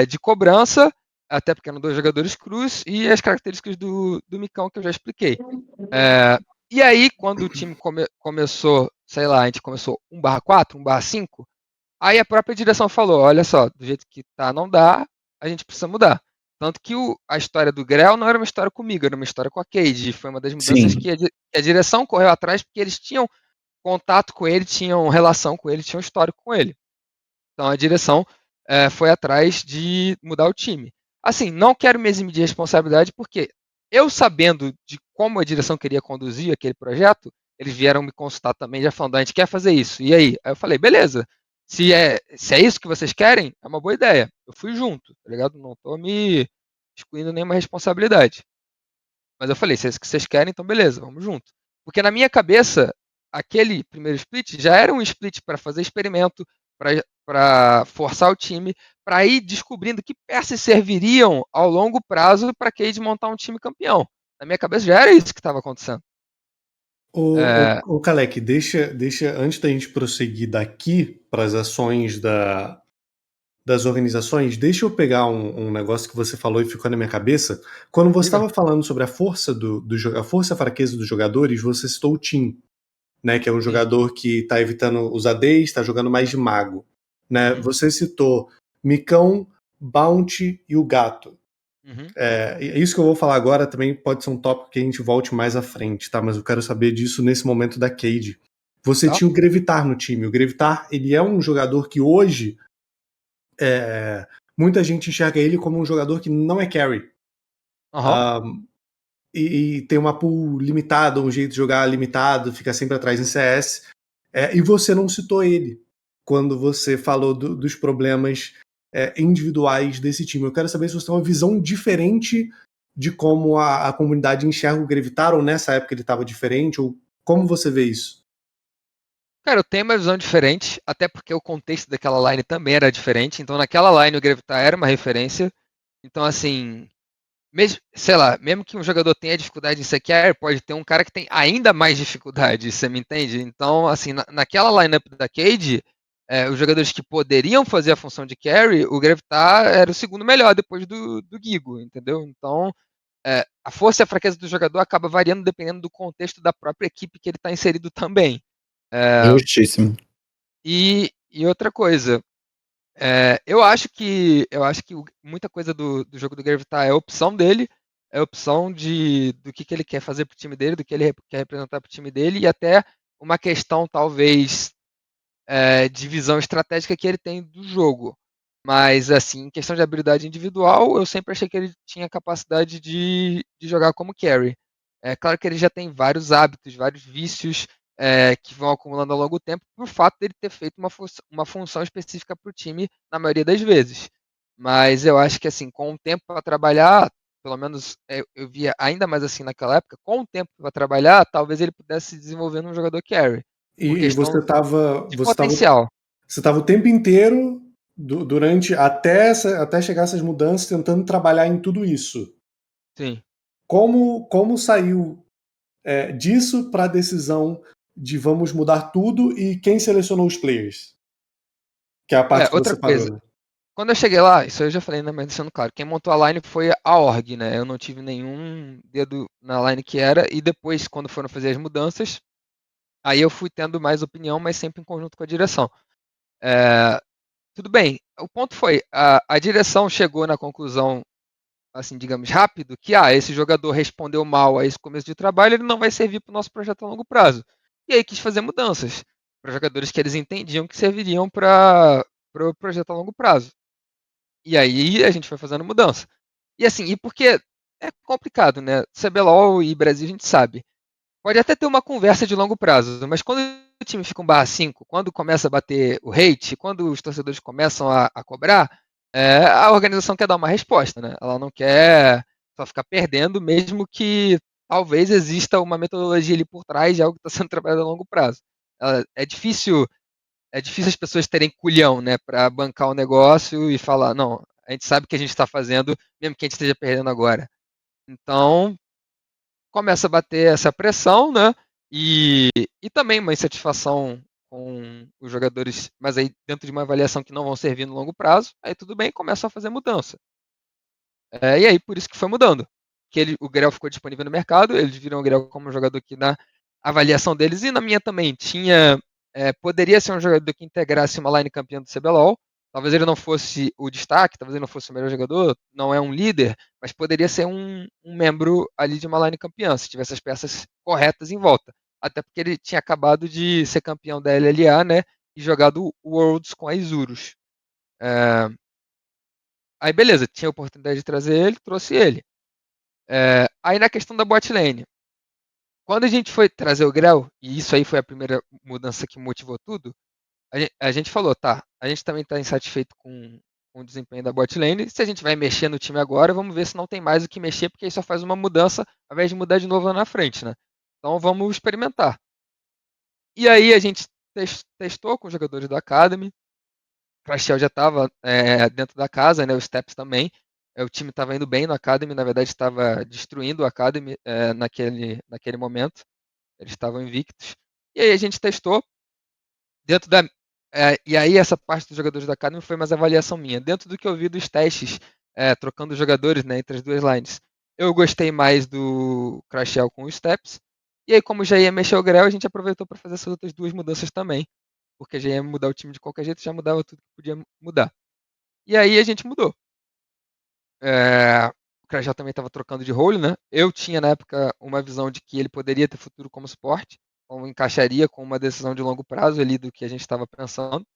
de cobrança, até porque eram 2 jogadores crus, e as características do Micão que eu já expliquei. E aí, quando o time começou, sei lá, a gente começou 1/4, 1/5, aí a própria direção falou: olha só, do jeito que tá, não dá, a gente precisa mudar. Tanto que a história do Grell não era uma história comigo, era uma história com a Cade. Foi uma das mudanças Sim. que a direção correu atrás, porque eles tinham contato com ele, tinham relação com ele, tinham histórico com ele. Então a direção foi atrás de mudar o time. Assim, não quero me eximir de responsabilidade, porque eu sabendo de como a direção queria conduzir aquele projeto, eles vieram me consultar também, já falando: a gente quer fazer isso. E aí? Aí eu falei: beleza. Se é isso que vocês querem, é uma boa ideia. Eu fui junto, tá ligado? Não tô me excluindo nenhuma responsabilidade. Mas eu falei: se é isso que vocês querem, então beleza, vamos junto. Porque na minha cabeça, aquele primeiro split já era um split para fazer experimento, para forçar o time, para ir descobrindo que peças serviriam ao longo prazo para Cade montar um time campeão. Na minha cabeça já era isso que estava acontecendo. O Kalec, deixa, antes da gente prosseguir daqui para as ações das organizações, deixa eu pegar um negócio que você falou e ficou na minha cabeça. Quando você estava falando sobre a força a força e a fraqueza dos jogadores, você citou o Tim, né, que é um jogador que está evitando os ADs, está jogando mais de mago. Né? Uhum. Você citou Micão, Bounty e o Gato. Uhum. Isso que eu vou falar agora também pode ser um tópico que a gente volte mais à frente, tá? Mas eu quero saber disso nesse momento da Cade. Você tinha o Grevitar no time. O Grevitar, ele é um jogador que hoje muita gente enxerga ele como um jogador que não é carry. E tem uma pool limitada, um jeito de jogar limitado, fica sempre atrás em CS. E você não citou ele quando você falou dos problemas individuais desse time. Eu quero saber se você tem uma visão diferente de como a comunidade enxerga o Grevitar, ou nessa época ele estava diferente, ou como você vê isso? Cara, eu tenho uma visão diferente, até porque o contexto daquela line também era diferente. Então, naquela line, o Gravitar era uma referência. Então, assim, mesmo, sei lá, mesmo que um jogador tenha dificuldade em ser carry, pode ter um cara que tem ainda mais dificuldade, você me entende? Então, assim, naquela lineup da Cade, os jogadores que poderiam fazer a função de carry, o Gravitar era o segundo melhor depois do Gigo, entendeu? Então, a força e a fraqueza do jogador acaba variando dependendo do contexto da própria equipe que ele está inserido também. Justíssimo. E outra coisa, eu acho que muita coisa do jogo do Gravitar é a opção dele, é a opção do que ele quer fazer pro time dele, do que ele quer representar pro time dele, e até uma questão, talvez, de visão estratégica que ele tem do jogo. Mas, assim, em questão de habilidade individual, eu sempre achei que ele tinha capacidade de jogar como carry. É claro que ele já tem vários hábitos, vários vícios que vão acumulando ao longo do tempo, por fato dele ter feito uma função específica para o time na maioria das vezes. Mas eu acho que, assim, com o tempo para trabalhar, pelo menos eu via ainda mais assim naquela época, com o tempo para trabalhar, talvez ele pudesse se desenvolver num jogador carry, por E você questão estava de potencial. você tava o tempo inteiro durante até chegar essas mudanças tentando trabalhar em tudo isso. Sim. Como saiu disso para a decisão de vamos mudar tudo, e quem selecionou os players? Que é a parte que Outra você parou, coisa, né? quando eu cheguei lá, isso eu já falei, né, mas deixando claro, quem montou a line foi a org, né? Eu não tive nenhum dedo na line que era, e depois, quando foram fazer as mudanças, aí eu fui tendo mais opinião, mas sempre em conjunto com a direção. Tudo bem, o ponto foi, a direção chegou na conclusão, assim, digamos, rápido, que esse jogador respondeu mal a esse começo de trabalho, ele não vai servir para o nosso projeto a longo prazo. E aí quis fazer mudanças para jogadores que eles entendiam que serviriam para o projeto a longo prazo. E aí a gente foi fazendo mudança. E assim, e porque é complicado, né? CBLOL e Brasil a gente sabe. Pode até ter uma conversa de longo prazo, mas quando o time fica 1/5, quando começa a bater o hate, quando os torcedores começam a cobrar, a organização quer dar uma resposta, né? Ela não quer só ficar perdendo, mesmo que talvez exista uma metodologia ali por trás de algo que está sendo trabalhado a longo prazo. É difícil as pessoas terem culhão, né, para bancar o negócio e falar: não, a gente sabe o que a gente está fazendo, mesmo que a gente esteja perdendo agora. Então, começa a bater essa pressão, né? E também uma insatisfação com os jogadores, mas aí dentro de uma avaliação que não vão servir no longo prazo, aí tudo bem, começam a fazer mudança. E aí por isso que foi mudando. Que o Grell ficou disponível no mercado, eles viram o Grell como um jogador que na avaliação deles e na minha também poderia ser um jogador que integrasse uma line campeã do CBLOL. Talvez ele não fosse o destaque, talvez ele não fosse o melhor jogador, não é um líder, mas poderia ser um membro ali de uma line campeã, se tivesse as peças corretas em volta. Até porque ele tinha acabado de ser campeão da LLA, né? E jogado Worlds com a Isurus. Aí beleza, tinha a oportunidade de trazer ele, trouxe ele. Aí na questão da bot lane, quando a gente foi trazer o Grell, e isso aí foi a primeira mudança que motivou tudo, a gente falou, tá, a gente também está insatisfeito com o desempenho da bot lane, se a gente vai mexer no time agora, vamos ver se não tem mais o que mexer, porque aí só faz uma mudança, ao invés de mudar de novo lá na frente, né? Então vamos experimentar. E aí a gente testou com os jogadores da Academy, o Crashel já estava dentro da casa, né? O Steps também. O time estava indo bem no Academy, na verdade estava destruindo o Academy naquele momento. Eles estavam invictos. E aí a gente testou dentro da. E aí essa parte dos jogadores da Academy foi mais avaliação minha. Dentro do que eu vi dos testes, trocando os jogadores, né, entre as duas lines, eu gostei mais do Crashel com os Steps. E aí, como já ia mexer o Grell, a gente aproveitou para fazer essas outras duas mudanças também. Porque já ia mudar o time de qualquer jeito, já mudava tudo que podia mudar. E aí a gente mudou. O Crashel também estava trocando de role, né? Eu tinha na época uma visão de que ele poderia ter futuro como suporte, ou encaixaria com uma decisão de longo prazo ali do que a gente estava pensando.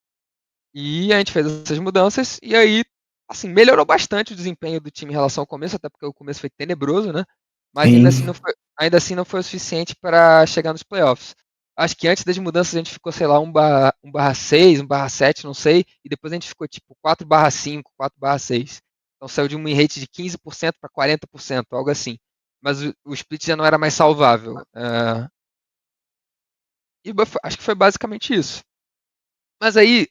E a gente fez essas mudanças e aí, assim, melhorou bastante o desempenho do time em relação ao começo, até porque o começo foi tenebroso, né? Mas Sim. ainda assim não foi o suficiente para chegar nos playoffs. Acho que antes das mudanças a gente ficou, sei lá, 1/6, 1/7, não sei, e depois a gente ficou tipo 4/5, 4/6. Então saiu de um win rate de 15% para 40%, algo assim. Mas o split já não era mais salvável. Acho que foi basicamente isso. Mas aí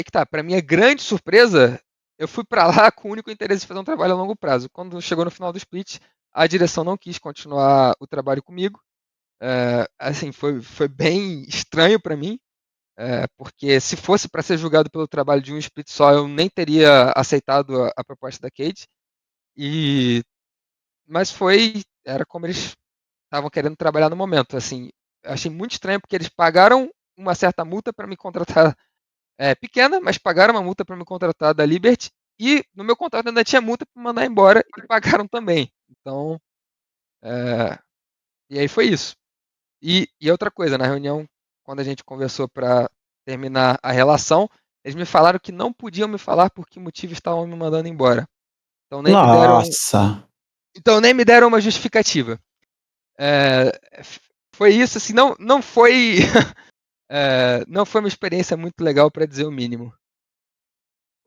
que tá, pra minha grande surpresa, eu fui pra lá com o único interesse de fazer um trabalho a longo prazo. Quando chegou no final do split, a direção não quis continuar o trabalho comigo. Assim, foi bem estranho pra mim, porque se fosse pra ser julgado pelo trabalho de um split só, eu nem teria aceitado a proposta da Cade. Mas era como eles estavam querendo trabalhar no momento. Assim, eu achei muito estranho porque eles pagaram uma certa multa para me contratar pequena, mas pagaram uma multa para me contratar da Liberty e no meu contrato ainda tinha multa para me mandar embora e pagaram também. Então, e aí foi isso. E outra coisa, na reunião, quando a gente conversou para terminar a relação, eles me falaram que não podiam me falar por que motivo estavam me mandando embora. Então Nossa. nem me deram uma justificativa. É, foi isso, assim, não foi não foi uma experiência muito legal para dizer o mínimo.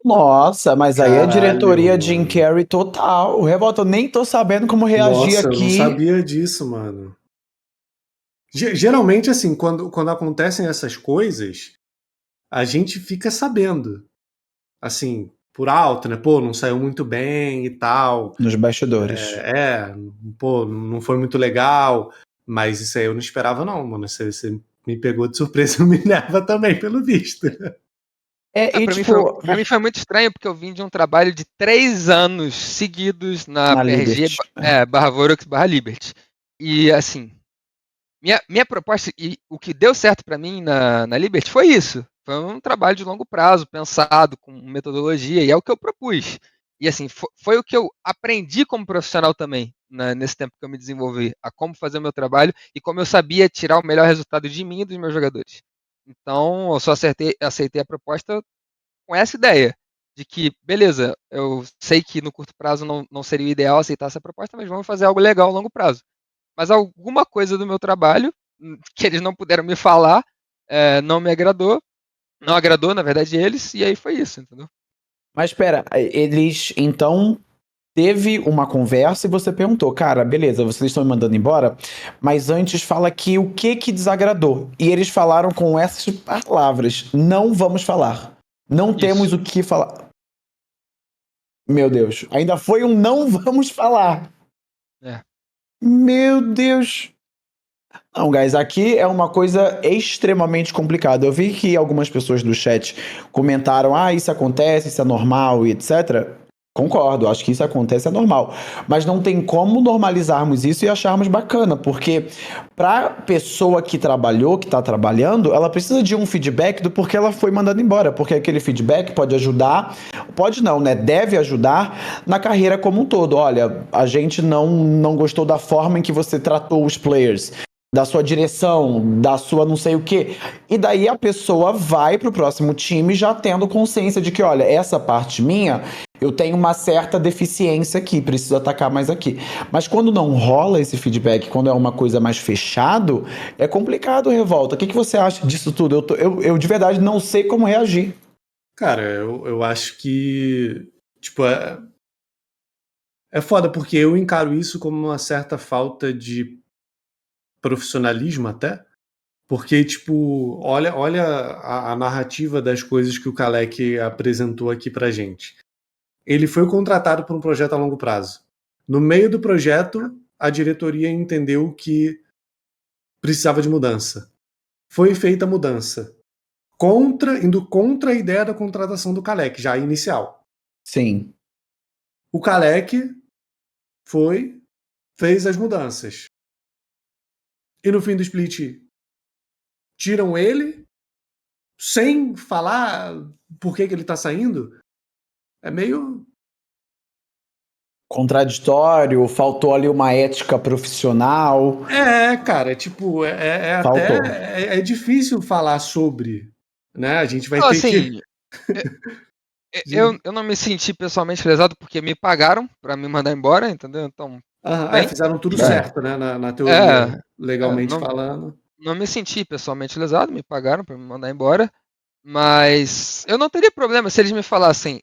Nossa, mas aí é Caralho, diretoria Jim mano. Carrey total. Revolta, eu nem tô sabendo como reagir Nossa, eu não aqui. sabia disso, mano. Geralmente, assim, quando acontecem essas coisas, a gente fica sabendo. Assim, por alto, né? Pô, não saiu muito bem e tal. Nos bastidores. Pô, não foi muito legal. Mas isso aí eu não esperava, não, mano. Você me pegou de surpresa e me leva também, pelo visto. E Pra mim, foi, tipo, pra mim foi muito estranho, porque eu vim de um trabalho de 3 anos seguidos na na PRG Liberty. barra Vorax barra Liberty. E assim, minha proposta, e o que deu certo pra mim na Liberty foi isso. Foi um trabalho de longo prazo, pensado, com metodologia, e é o que eu propus. E assim, foi o que eu aprendi como profissional também, nesse tempo que eu me desenvolvi, a como fazer o meu trabalho e como eu sabia tirar o melhor resultado de mim e dos meus jogadores. Então, eu só aceitei a proposta com essa ideia de que, beleza, eu sei que no curto prazo não seria o ideal aceitar essa proposta, mas vamos fazer algo legal a longo prazo. Mas alguma coisa do meu trabalho, que eles não puderam me falar, não me agradou, não agradou, na verdade, eles, e aí foi isso, entendeu? Mas espera, eles então teve uma conversa e você perguntou, cara, beleza, vocês estão me mandando embora, mas antes fala aqui o que desagradou. E eles falaram com essas palavras: não vamos falar. Não temos Isso. o que falar. Meu Deus, ainda foi um não vamos falar. É. Meu Deus. Não, guys, aqui é uma coisa extremamente complicada. Eu vi que algumas pessoas do chat comentaram: isso acontece, isso é normal e etc. Concordo, acho que isso acontece, é normal. Mas não tem como normalizarmos isso e acharmos bacana, porque para pessoa que trabalhou, que está trabalhando, ela precisa de um feedback do porquê ela foi mandada embora, porque aquele feedback pode ajudar, pode não, né? Deve ajudar na carreira como um todo. Olha, a gente não gostou da forma em que você tratou os players, da sua direção, da sua não sei o quê. E daí a pessoa vai pro próximo time já tendo consciência de que, olha, essa parte minha, eu tenho uma certa deficiência aqui, preciso atacar mais aqui. Mas quando não rola esse feedback, quando é uma coisa mais fechado, é complicado, Revolta. O que você acha disso tudo? Eu de verdade não sei como reagir. Cara, eu acho que, tipo, é foda, porque eu encaro isso como uma certa falta de profissionalismo até, porque, tipo, olha a narrativa das coisas que o Kalec apresentou aqui pra gente. Ele foi contratado por um projeto a longo prazo. No meio do projeto, a diretoria entendeu que precisava de mudança. Foi feita a mudança. Indo contra a ideia da contratação do Kalec, já inicial. Sim. O Kalec fez as mudanças. E no fim do split, tiram ele, sem falar por que ele tá saindo. É meio Contraditório, faltou ali uma ética profissional. cara, tipo, Faltou. até difícil falar sobre, né? A gente vai Não, ter que. assim, eu não me senti pessoalmente lesado porque me pagaram pra me mandar embora, entendeu? Então, tudo bem. Fizeram tudo É. certo, né? Na teoria, É, legalmente não, falando. não me senti pessoalmente lesado, me pagaram pra me mandar embora. Mas eu não teria problema se eles me falassem,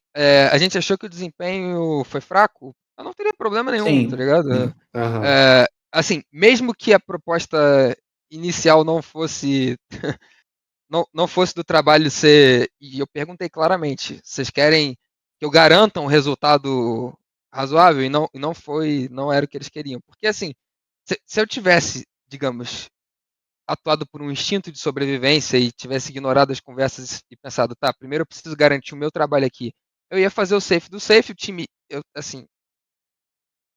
a gente achou que o desempenho foi fraco. Eu não teria problema nenhum, tá Sim. ligado? Aham. Assim, mesmo que a proposta inicial não fosse do trabalho ser. E eu perguntei claramente, vocês querem que eu garanta um resultado razoável? Não era o que eles queriam. Porque assim, se eu tivesse, digamos, atuado por um instinto de sobrevivência e tivesse ignorado as conversas e pensado, tá, primeiro eu preciso garantir o meu trabalho aqui, eu ia fazer o safe do safe, o time, assim,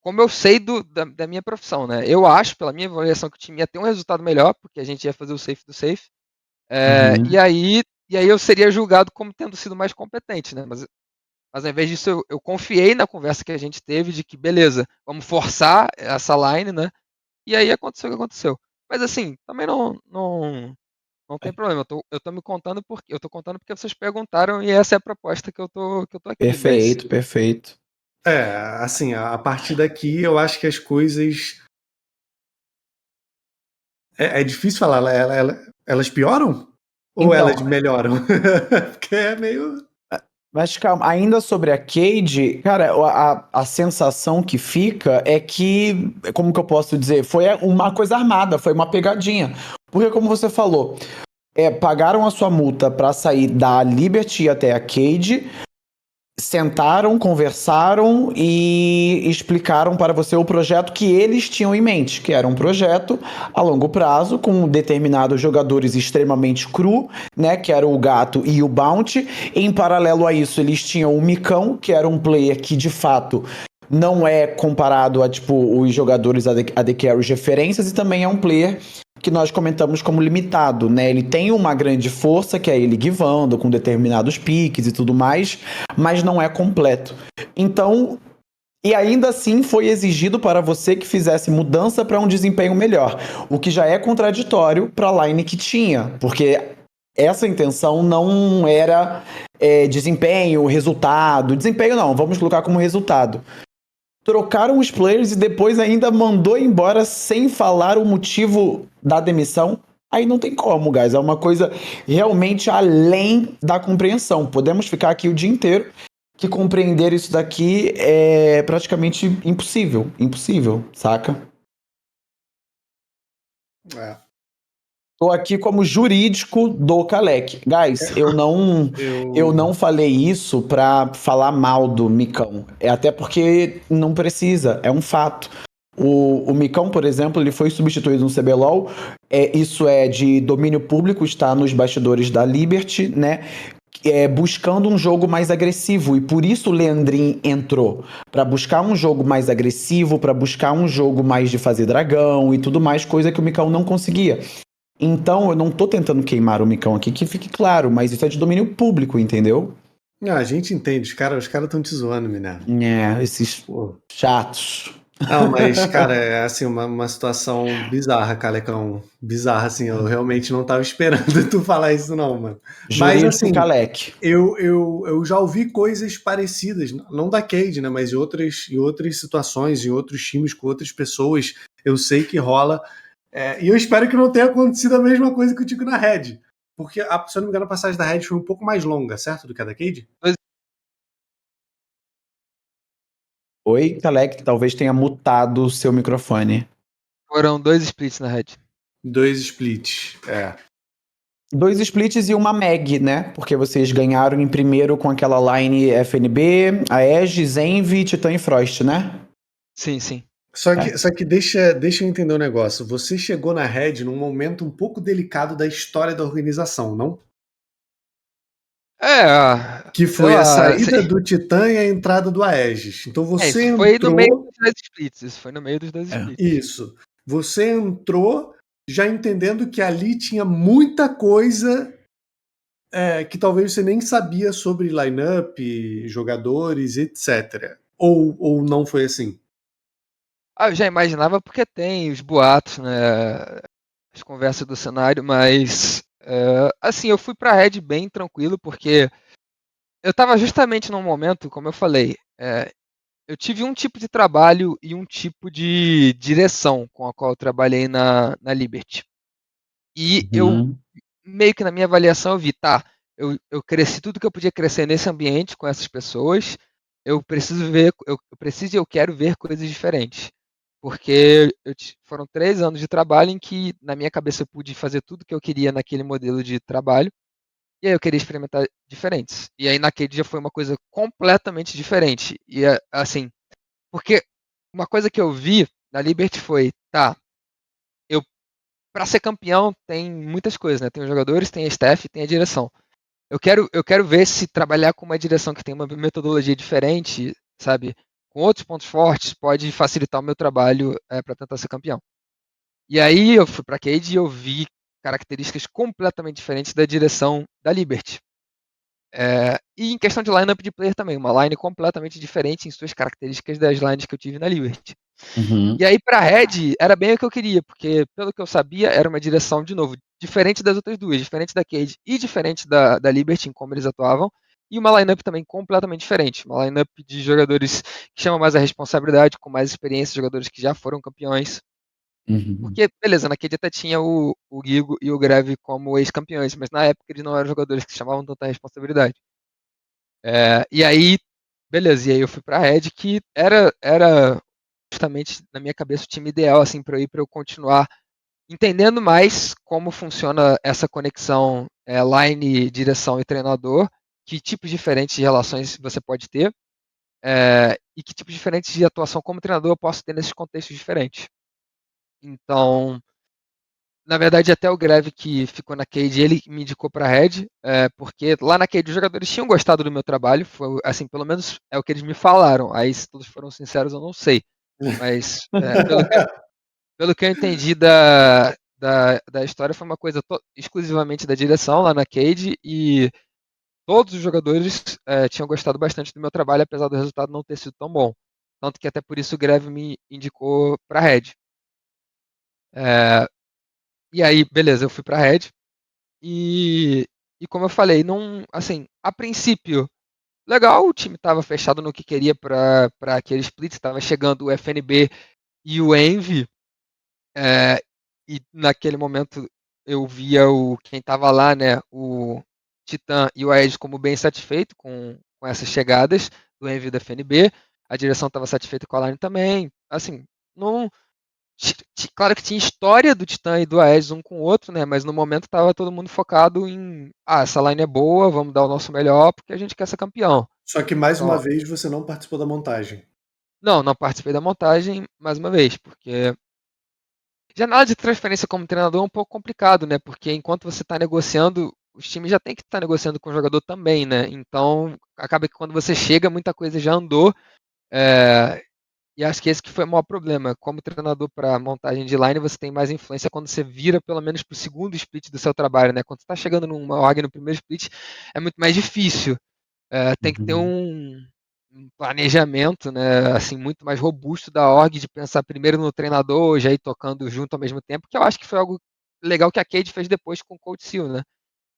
como eu sei da minha profissão, né? Eu acho, pela minha avaliação, que o time ia ter um resultado melhor, porque a gente ia fazer o safe do safe, Uhum. e aí eu seria julgado como tendo sido mais competente, né? Mas ao invés disso, eu confiei na conversa que a gente teve de que, beleza, vamos forçar essa line, né? E aí aconteceu o que aconteceu. Mas assim, também não tem problema. Eu tô me contando porque eu tô contando porque vocês perguntaram e essa é a proposta que eu tô aqui, mas Perfeito, perfeito. Assim, a partir daqui eu acho que as coisas. É difícil falar, elas pioram? Ou elas Então, melhoram? Porque é meio. mas calma, ainda sobre a Cade, cara, a sensação que fica é que, como que eu posso dizer, foi uma coisa armada, foi uma pegadinha. Porque, como você falou, pagaram a sua multa pra sair da Liberty até a Cade, sentaram, conversaram e explicaram para você o projeto que eles tinham em mente, que era um projeto a longo prazo, com determinados jogadores extremamente cru, né, que era o Gato e o Bounty. Em paralelo a isso, eles tinham o Micão, que era um player que, de fato, não é comparado a, tipo, os jogadores AD Carry referências, e também é um player que nós comentamos como limitado, né? Ele tem uma grande força, que é ele givando, com determinados piques e tudo mais, mas não é completo. Então, e ainda assim foi exigido para você que fizesse mudança para um desempenho melhor, o que já é contraditório para a line que tinha, porque essa intenção não era desempenho, resultado. Desempenho não, vamos colocar como resultado. Trocaram os players e depois ainda mandou embora sem falar o motivo da demissão. Aí não tem como, guys. É uma coisa realmente além da compreensão. Podemos ficar aqui o dia inteiro, que compreender isso daqui é praticamente impossível. Impossível, saca? É. Tô aqui como jurídico do Kalec. Guys, eu não falei isso pra falar mal do Micão. É até porque não precisa, é um fato. O Micão, por exemplo, ele foi substituído no CBLOL. Isso é de domínio público, está nos bastidores da Liberty, né? Buscando um jogo mais agressivo. E por isso o Leandrin entrou. Para buscar um jogo mais agressivo, para buscar um jogo mais de fazer dragão e tudo mais, coisa que o Micão não conseguia. Então, eu não tô tentando queimar o Micão aqui, que fique claro, mas isso é de domínio público, entendeu? A gente entende, os caras estão te zoando, Minerva. Esses chatos. Não, mas, cara, é assim, uma situação bizarra, Calecão. Bizarra, assim, eu realmente não tava esperando tu falar isso, não, mano. Mas, Jurídico assim, Calec. eu já ouvi coisas parecidas, não da Cade, né, mas em outras situações, em outros times, com outras pessoas, eu sei que rola. E eu espero que não tenha acontecido a mesma coisa contigo na Red. Porque, se eu não me engano, a passagem da Red foi um pouco mais longa, certo? Do que a da Cade? Oi, Calec, talvez tenha mutado o seu microfone. Foram 2 splits na Red. 2 splits, 2 splits e uma Meg, né? Porque vocês ganharam em primeiro com aquela line FNB, Aegis, Envy, Titã e Frost, né? Sim, sim. Só que deixa eu entender um negócio. Você chegou na Red num momento um pouco delicado da história da organização, não? Que sei foi a lá. saída do Titã e a entrada do Aegis. Então você Isso foi no meio entrou. dos 2 splits. Isso foi no meio dos 2 splits. Isso. Você entrou já entendendo que ali tinha muita coisa que talvez você nem sabia sobre lineup, jogadores, etc. Ou não foi assim? Eu já imaginava porque tem os boatos, né? As conversas do cenário, mas assim, eu fui pra Red bem tranquilo, porque eu tava justamente num momento, como eu falei, eu tive um tipo de trabalho e um tipo de direção com a qual eu trabalhei na Liberty. E eu, meio que na minha avaliação, eu vi, tá, eu cresci tudo que eu podia crescer nesse ambiente com essas pessoas, eu preciso ver, eu preciso e eu quero ver coisas diferentes. Porque foram 3 anos de trabalho em que, na minha cabeça, eu pude fazer tudo que eu queria naquele modelo de trabalho, e aí eu queria experimentar diferentes. E aí naquele dia foi uma coisa completamente diferente. E assim, porque uma coisa que eu vi na Liberty foi, tá, eu para ser campeão tem muitas coisas, né? Tem os jogadores, tem a staff, tem a direção. Eu quero ver se trabalhar com uma direção que tem uma metodologia diferente, sabe, com outros pontos fortes, pode facilitar o meu trabalho para tentar ser campeão. E aí eu fui para Cade e eu vi características completamente diferentes da direção da Liberty. E em questão de lineup de player também, uma line completamente diferente em suas características das lines que eu tive na Liberty. Uhum. E aí pra Red era bem o que eu queria, porque pelo que eu sabia era uma direção, de novo, diferente das outras duas, diferente da Cade e diferente da Liberty em como eles atuavam, e uma lineup também completamente diferente, uma lineup de jogadores que chamam mais a responsabilidade, com mais experiência, jogadores que já foram campeões. Uhum. Porque, beleza, na Cade até tinha o Gigo e o Greve como ex-campeões, mas na época eles não eram jogadores que chamavam tanta responsabilidade. E aí, beleza, e aí eu fui pra Red, que era justamente na minha cabeça o time ideal assim para eu continuar entendendo mais como funciona essa conexão line, direção e treinador, que tipos diferentes de relações você pode ter e que tipos diferentes de atuação como treinador eu posso ter nesses contextos diferentes. Então, na verdade, até o Greve que ficou na Cade, ele me indicou para Red, porque lá na Cade os jogadores tinham gostado do meu trabalho, foi, assim, pelo menos é o que eles me falaram. Aí, se todos foram sinceros, eu não sei. Mas pelo que eu entendi da história, foi uma coisa exclusivamente da direção lá na Cade e todos os jogadores tinham gostado bastante do meu trabalho, apesar do resultado não ter sido tão bom. Tanto que até por isso o Greve me indicou para Red. E aí, beleza, eu fui para Red e, como eu falei, não, assim, a princípio, legal, o time estava fechado no que queria para aquele split, estava chegando o FNB e o Envy. E naquele momento eu via quem estava lá, né, o Titã e o Aegis como bem satisfeito com essas chegadas do Envy da FNB. A direção estava satisfeita com a line também. Assim, não, claro que tinha história do Titã e do Aegis um com o outro, né, mas no momento estava todo mundo focado em, essa line é boa, vamos dar o nosso melhor porque a gente quer ser campeão. Só que mais uma Então, vez você não participou da montagem. Não participei da montagem, mais uma vez, porque janela de transferência como treinador é um pouco complicado, né? Porque enquanto você está negociando, os times já têm que estar negociando com o jogador também, né? Então, acaba que quando você chega, muita coisa já andou. é, E acho que esse que foi o maior problema. Como treinador para montagem de line, você tem mais influência quando você vira pelo menos para o segundo split do seu trabalho, né? Quando você está chegando numa org no primeiro split, é muito mais difícil. Tem que ter Uhum. um planejamento, né? Assim, muito mais robusto da org, de pensar primeiro no treinador, já ir tocando junto ao mesmo tempo, que eu acho que foi algo legal que a Cade fez depois com o Coach Seal, né?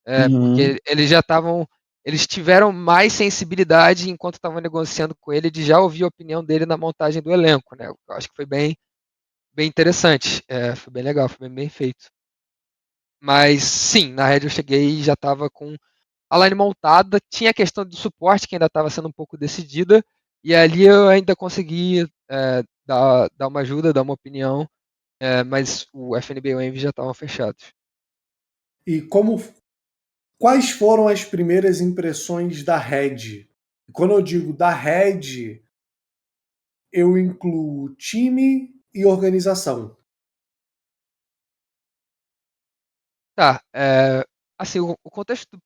Uhum. Porque eles já estavam. Eles tiveram mais sensibilidade enquanto estavam negociando com ele de já ouvir a opinião dele na montagem do elenco, né? Eu acho que foi bem interessante. Foi bem legal, foi bem feito. Mas sim, na Red eu cheguei e já estava com a line montada, tinha a questão do suporte que ainda estava sendo um pouco decidida, e ali eu ainda consegui dar uma ajuda, dar uma opinião, mas o FNB e o Envy já estavam fechados. E quais foram as primeiras impressões da Red? Quando eu digo da Red, eu incluo time e organização. Tá, assim, o contexto.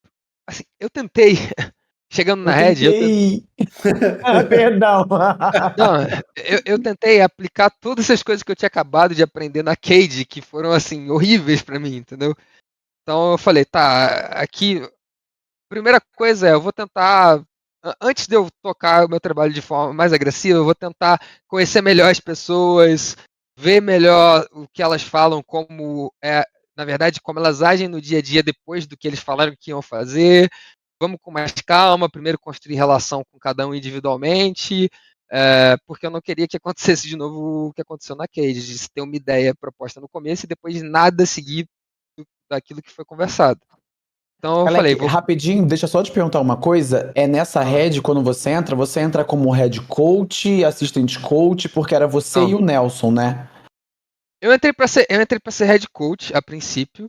Assim, eu tentei, chegando na Eu Red, tentei. Ah, perdão. não, eu tentei aplicar todas essas coisas que eu tinha acabado de aprender na Cade, que foram, assim, horríveis pra mim, entendeu? Então eu falei, tá, aqui, primeira coisa eu vou tentar, antes de eu tocar o meu trabalho de forma mais agressiva, eu vou tentar conhecer melhor as pessoas, ver melhor o que elas falam, na verdade, como elas agem no dia a dia depois do que eles falaram que iam fazer. Vamos com mais calma, primeiro construir relação com cada um individualmente, porque eu não queria que acontecesse de novo o que aconteceu na Cage, de ter uma ideia proposta no começo e depois nada seguir daquilo que foi conversado. Então eu falei, Alec, rapidinho, deixa eu só te perguntar uma coisa. É nessa Ah, head, quando você entra como head coach, assistant coach, porque era você e não, o Nelson, né? eu entrei para ser head coach a princípio,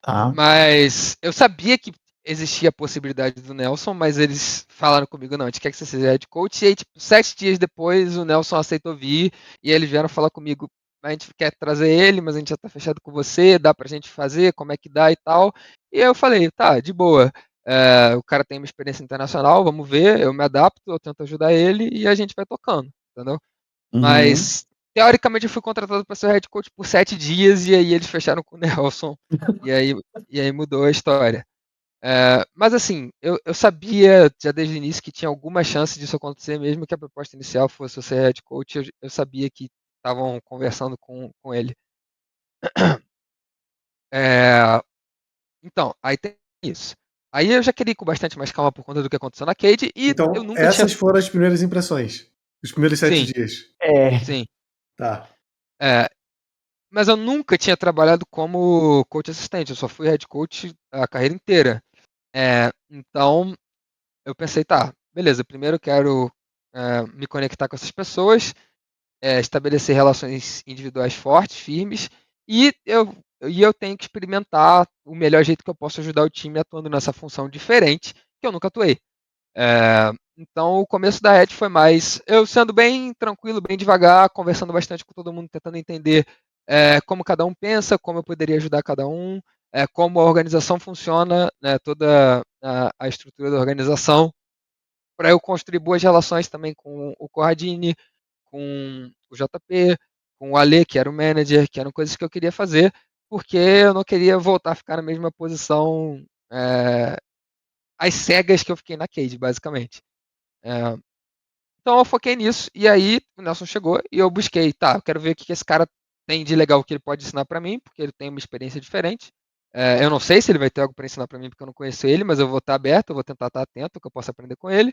Tá. mas eu sabia que existia a possibilidade do Nelson, mas eles falaram comigo, não, a gente quer que você seja head coach, e aí, tipo, 7 dias depois, o Nelson aceitou vir, e eles vieram falar comigo, a gente quer trazer ele, mas a gente já tá fechado com você, dá pra gente fazer, como é que dá e tal, e aí eu falei, tá, de boa, o cara tem uma experiência internacional, vamos ver, eu me adapto, eu tento ajudar ele, e a gente vai tocando, entendeu? Uhum. Mas, teoricamente, eu fui contratado para ser head coach por 7 dias e aí eles fecharam com o Nelson. E aí, e aí mudou a história. Mas, assim, eu sabia já desde o início que tinha alguma chance disso acontecer, mesmo que a proposta inicial fosse eu ser head coach. Eu sabia que estavam conversando com ele. É, então, aí tem isso. Aí eu já queria ir com bastante mais calma por conta do que aconteceu na Cade e eu então, nunca tinha. essas foram as primeiras impressões. Os primeiros 7 Sim, dias. É. sim. Tá. É, Mas eu nunca tinha trabalhado como coach assistente, eu só fui head coach a carreira inteira. Então, eu pensei, tá, beleza, primeiro eu quero me conectar com essas pessoas, estabelecer relações individuais fortes, firmes, e eu tenho que experimentar o melhor jeito que eu posso ajudar o time atuando nessa função diferente, que eu nunca atuei. Então, o começo da Red foi mais eu sendo bem tranquilo, bem devagar, conversando bastante com todo mundo, tentando entender como cada um pensa, como eu poderia ajudar cada um, como a organização funciona, né, toda a estrutura da organização, para eu construir boas relações também com o Corradini, com o JP, com o Ale, que era o manager, que eram coisas que eu queria fazer, porque eu não queria voltar a ficar na mesma posição às cegas que eu fiquei na Cade, basicamente. É, então eu foquei nisso, e aí o Nelson chegou e eu busquei, tá, eu quero ver o que esse cara tem de legal que ele pode ensinar pra mim, porque ele tem uma experiência diferente. Eu não sei se ele vai ter algo pra ensinar pra mim, porque eu não conheço ele, mas eu vou estar aberto, eu vou tentar estar atento, que eu possa aprender com ele,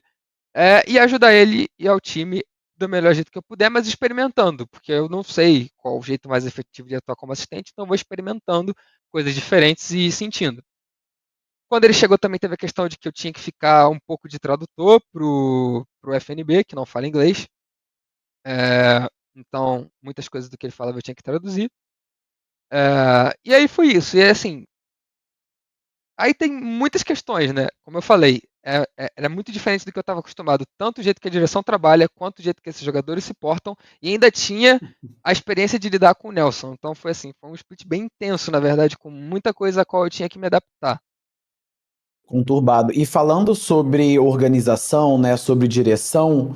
e ajudar ele e ao time do melhor jeito que eu puder, mas experimentando, porque eu não sei qual o jeito mais efetivo de atuar como assistente, então eu vou experimentando coisas diferentes e sentindo. Quando ele chegou também teve a questão de que eu tinha que ficar um pouco de tradutor pro FNB, que não fala inglês. Então, muitas coisas do que ele falava eu tinha que traduzir. E aí foi isso. E aí, assim, aí tem muitas questões, né? Como eu falei, era muito diferente do que eu estava acostumado, tanto o jeito que a direção trabalha, quanto o jeito que esses jogadores se portam, e ainda tinha a experiência de lidar com o Nelson. Então foi assim, foi um split bem intenso, na verdade, com muita coisa a qual eu tinha que me adaptar. Conturbado. E falando sobre organização, né, sobre direção,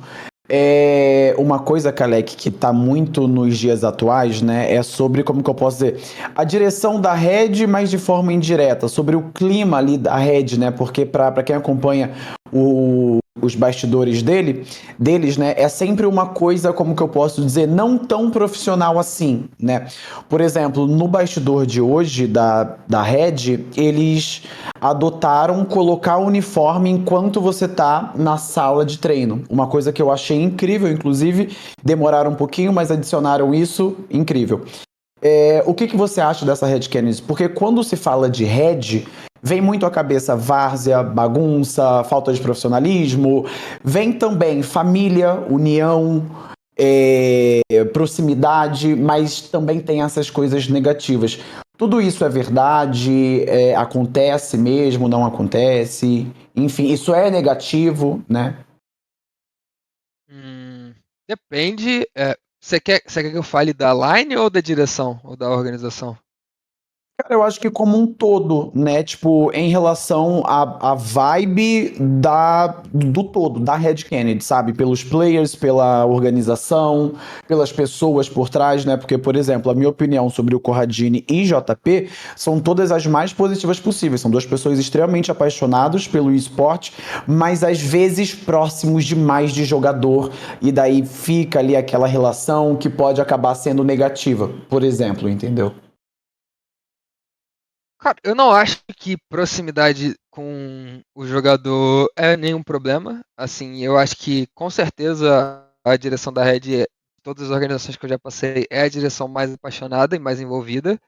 uma coisa, Kalec, que tá muito nos dias atuais, né, é sobre, como que eu posso dizer, a direção da Red, mas de forma indireta, sobre o clima ali da Red, né, porque para quem acompanha os bastidores deles, né, é sempre uma coisa, como que eu posso dizer, não tão profissional assim, né. Por exemplo, no bastidor de hoje da Red, eles adotaram colocar o uniforme enquanto você tá na sala de treino. Uma coisa que eu achei incrível, inclusive, demoraram um pouquinho, mas adicionaram isso, incrível. O que você acha dessa Red Kennedy? Porque quando se fala de Red, vem muito à cabeça várzea, bagunça, falta de profissionalismo, vem também família, união, proximidade, mas também tem essas coisas negativas. Tudo isso é verdade? Acontece mesmo? Não acontece? Enfim, isso é negativo, né? Depende. Você quer que eu fale da line ou da direção? Ou da organização? Cara, eu acho que como um todo, né? Tipo, em relação à vibe do todo, da Red Kennedy, sabe? Pelos players, pela organização, pelas pessoas por trás, né? Porque, por exemplo, a minha opinião sobre o Corradini e JP são todas as mais positivas possíveis. São duas pessoas extremamente apaixonadas pelo esporte, mas às vezes próximos demais de jogador, e daí fica ali aquela relação que pode acabar sendo negativa, por exemplo, entendeu? Cara, eu não acho que proximidade com o jogador é nenhum problema. Assim, eu acho que com certeza a direção da Red, todas as organizações que eu já passei, é a direção mais apaixonada e mais envolvida.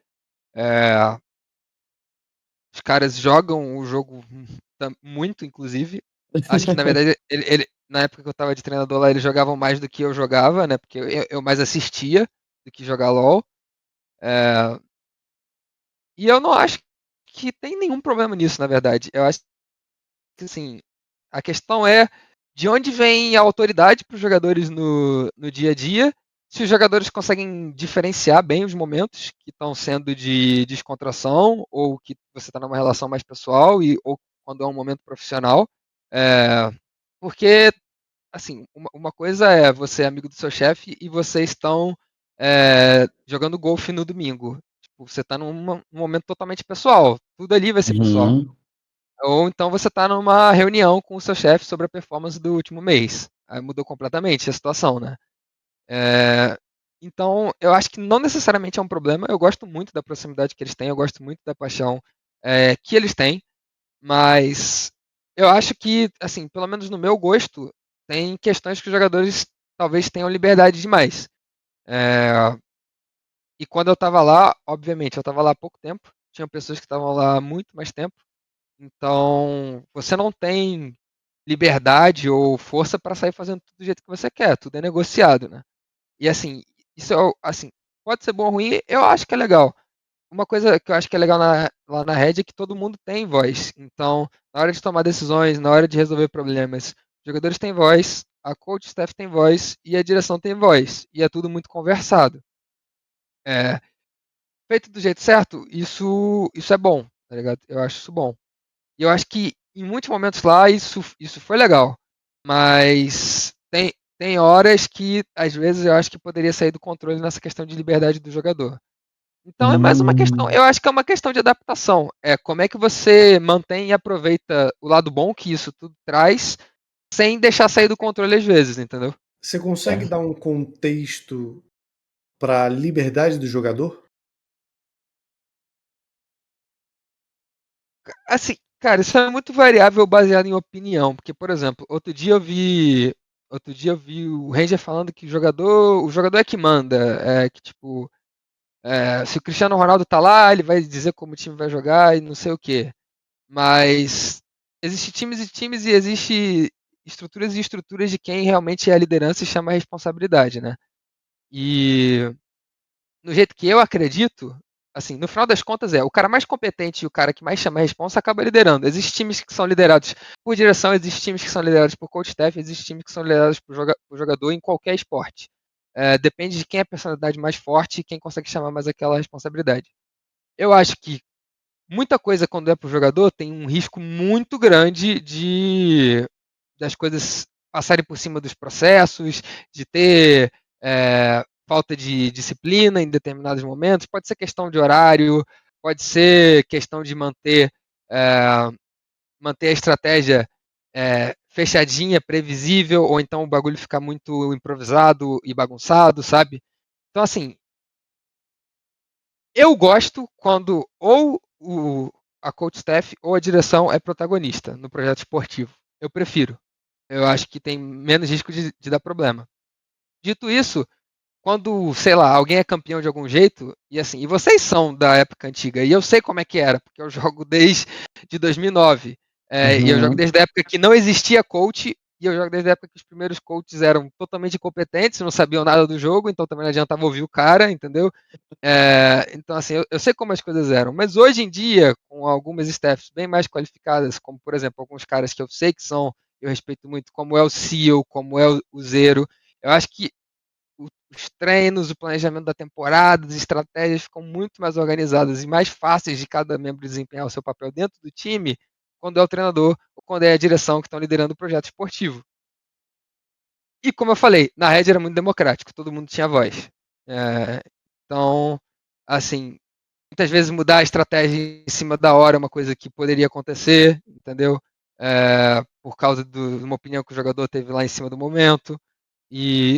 É, os caras jogam o jogo muito, inclusive. Acho que na verdade na época que eu tava de treinador lá, eles jogavam mais do que eu jogava, né? Porque eu mais assistia do que jogar LOL. É, e eu não acho que tem nenhum problema nisso, na verdade. Eu acho que, assim, a questão é de onde vem a autoridade para os jogadores no dia a dia, se os jogadores conseguem diferenciar bem os momentos que estão sendo de descontração ou que você está numa relação mais pessoal ou quando é um momento profissional. É, porque, assim, uma coisa é você é amigo do seu chefe e vocês estão jogando golfe no domingo. Tipo, você está num momento totalmente pessoal. Tudo ali vai ser pessoal. Uhum. Ou então você está numa reunião com o seu chefe sobre a performance do último mês. Aí mudou completamente a situação, né? É, então, eu acho que não necessariamente é um problema. Eu gosto muito da proximidade que eles têm, eu gosto muito da paixão que eles têm, mas eu acho que, assim, pelo menos no meu gosto, tem questões que os jogadores talvez tenham liberdade demais. É, e quando eu estava lá, obviamente, eu estava lá há pouco tempo, tinha pessoas que estavam lá há muito mais tempo. Então, você não tem liberdade ou força para sair fazendo tudo do jeito que você quer, tudo é negociado, né? E assim, isso assim, pode ser bom ou ruim, eu acho que é legal. Uma coisa que eu acho que é legal lá na Red é que todo mundo tem voz. Então, na hora de tomar decisões, na hora de resolver problemas, os jogadores têm voz, a coach staff tem voz e a direção tem voz. E é tudo muito conversado. É, feito do jeito certo, isso é bom, tá ligado? Eu acho isso bom. E eu acho que em muitos momentos lá isso foi legal. Mas tem horas que, às vezes, eu acho que poderia sair do controle nessa questão de liberdade do jogador. Então é mais uma questão, Hum. eu acho que é uma questão de adaptação. É como é que você mantém e aproveita o lado bom que isso tudo traz, sem deixar sair do controle às vezes, entendeu? Você consegue É. dar um contexto para a liberdade do jogador? Assim, cara, isso é muito variável baseado em opinião, porque, por exemplo, outro dia eu vi o Ranger falando que o jogador é que manda, que tipo, se o Cristiano Ronaldo tá lá, ele vai dizer como o time vai jogar e não sei o quê. Mas existe times e times e existe estruturas e estruturas de quem realmente é a liderança e chama a responsabilidade, né? E no jeito que eu acredito, assim, no final das contas o cara mais competente e o cara que mais chama a responsa acaba liderando. Existem times que são liderados por direção, existem times que são liderados por coach staff, existem times que são liderados por jogador em qualquer esporte. Depende de quem é a personalidade mais forte e quem consegue chamar mais aquela responsabilidade. Eu acho que muita coisa quando é pro jogador tem um risco muito grande das coisas passarem por cima dos processos, de ter falta de disciplina em determinados momentos. Pode ser questão de horário, pode ser questão de manter a estratégia fechadinha, previsível, ou então o bagulho ficar muito improvisado e bagunçado, sabe? Então, assim, eu gosto quando a coach staff ou a direção é protagonista no projeto esportivo. Eu prefiro. Eu acho que tem menos risco de dar problema. Dito isso, quando, sei lá, alguém é campeão de algum jeito, e assim, e vocês são da época antiga, e eu sei como é que era, porque eu jogo desde de 2009, e eu jogo Uhum. desde a época que não existia coach, e eu jogo desde a época que os primeiros coaches eram totalmente incompetentes, não sabiam nada do jogo, então também não adiantava ouvir o cara, entendeu? Então, assim, eu sei como as coisas eram, mas hoje em dia, com algumas staffs bem mais qualificadas, como por exemplo, alguns caras que eu sei que eu respeito muito, como é o Seal, como é o Zero, eu acho que os treinos, o planejamento da temporada, as estratégias ficam muito mais organizadas e mais fáceis de cada membro desempenhar o seu papel dentro do time quando é o treinador ou quando é a direção que estão liderando o projeto esportivo. E como eu falei, na rede era muito democrático, todo mundo tinha voz. Então, assim, muitas vezes mudar a estratégia em cima da hora é uma coisa que poderia acontecer, entendeu? Por causa de uma opinião que o jogador teve lá em cima do momento.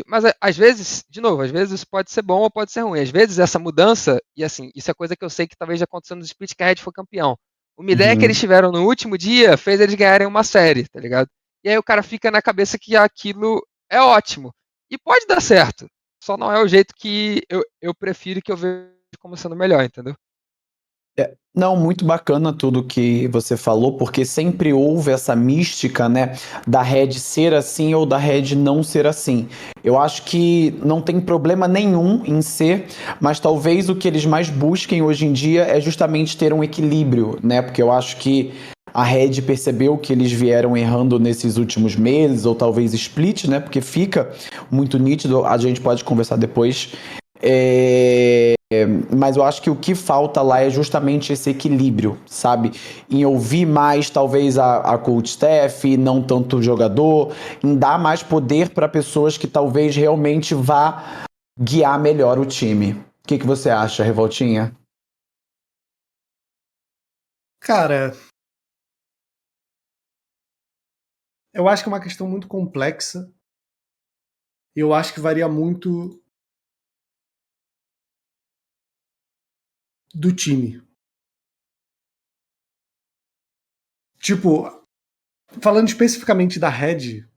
Mas às vezes, de novo, às vezes isso pode ser bom ou pode ser ruim. Às vezes essa mudança, e assim, isso é coisa que eu sei que talvez já aconteceu nos splits que a Red foi campeão. Uma ideia que eles Uhum. tiveram no último dia fez eles ganharem uma série, tá ligado? E aí o cara fica na cabeça que aquilo é ótimo. E pode dar certo. Só não é o jeito que eu prefiro que eu vejo como sendo melhor, entendeu? Não, muito bacana tudo que você falou, porque sempre houve essa mística, né, da Red ser assim ou da Red não ser assim. Eu acho que não tem problema nenhum em ser, mas talvez o que eles mais busquem hoje em dia é justamente ter um equilíbrio, né? Porque eu acho que a Red percebeu que eles vieram errando nesses últimos meses, ou talvez split, né? Porque fica muito nítido, a gente pode conversar depois. Mas eu acho que o que falta lá é justamente esse equilíbrio, sabe? Em ouvir mais, talvez, a coach staff, não tanto o jogador, em dar mais poder para pessoas que talvez realmente vá guiar melhor o time. O que você acha, Revoltinha? Cara, eu acho que é uma questão muito complexa. Eu acho que varia muito do time. Tipo, falando especificamente da Red,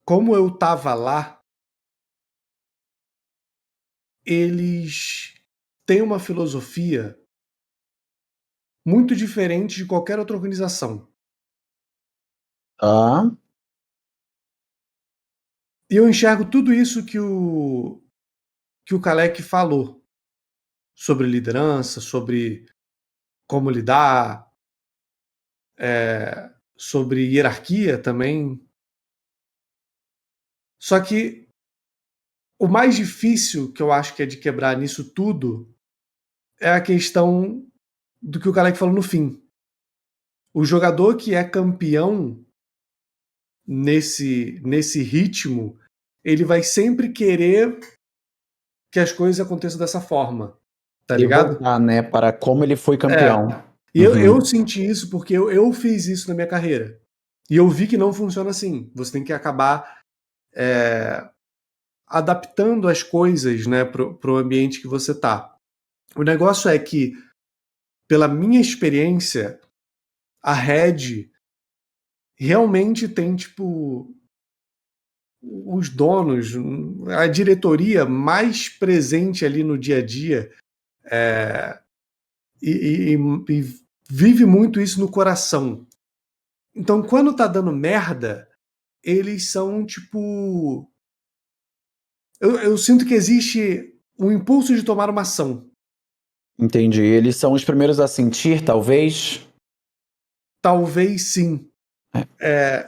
como eu tava lá, eles têm uma filosofia muito diferente de qualquer outra organização. Ah, E eu enxergo tudo isso que o Kalec falou sobre liderança, sobre como lidar, sobre hierarquia também. Só que o mais difícil que eu acho que é de quebrar nisso tudo é a questão do que o Kalec falou no fim. O jogador que é campeão nesse ritmo, ele vai sempre querer que as coisas aconteçam dessa forma, tá e ligado? voltar, né, para como ele foi É. campeão. E eu Uhum. senti isso porque eu fiz isso na minha carreira. E eu vi que não funciona assim. Você tem que acabar adaptando as coisas, né, pro ambiente que você tá. O negócio é que, pela minha experiência, a Red realmente tem, tipo, os donos, a diretoria mais presente ali no dia a dia, e vive muito isso no coração. Então, quando tá dando merda, eles são tipo. Eu sinto que existe um impulso de tomar uma ação. Entendi. Eles são os primeiros a sentir, talvez? Talvez sim.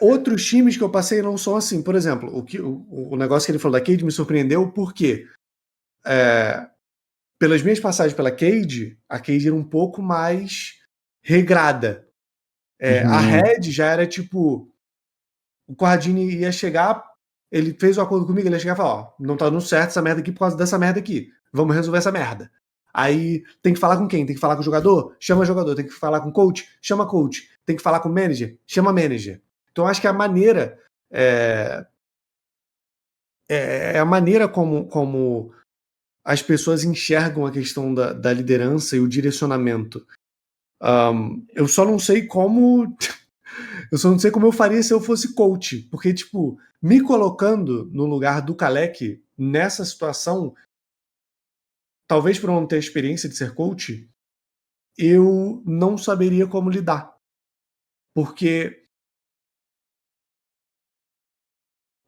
Outros times que eu passei não são assim. Por exemplo, o negócio que ele falou da Cade me surpreendeu porque pelas minhas passagens pela Cade, a Cade era um pouco mais regrada. A Red já era tipo, o Corradini ia chegar, ele fez o acordo comigo, ele ia chegar e falar, ó, não tá dando certo essa merda aqui por causa dessa merda aqui. Vamos resolver essa merda. Aí tem que falar com quem? Tem que falar com o jogador? Chama jogador. Tem que falar com o coach? Chama coach. Tem que falar com o manager? Chama manager. Então acho que a maneira a maneira como as pessoas enxergam a questão da liderança e o direcionamento. Eu só não sei como eu faria se eu fosse coach, porque tipo, me colocando no lugar do Kalec nessa situação, talvez por não ter a experiência de ser coach, eu não saberia como lidar. Porque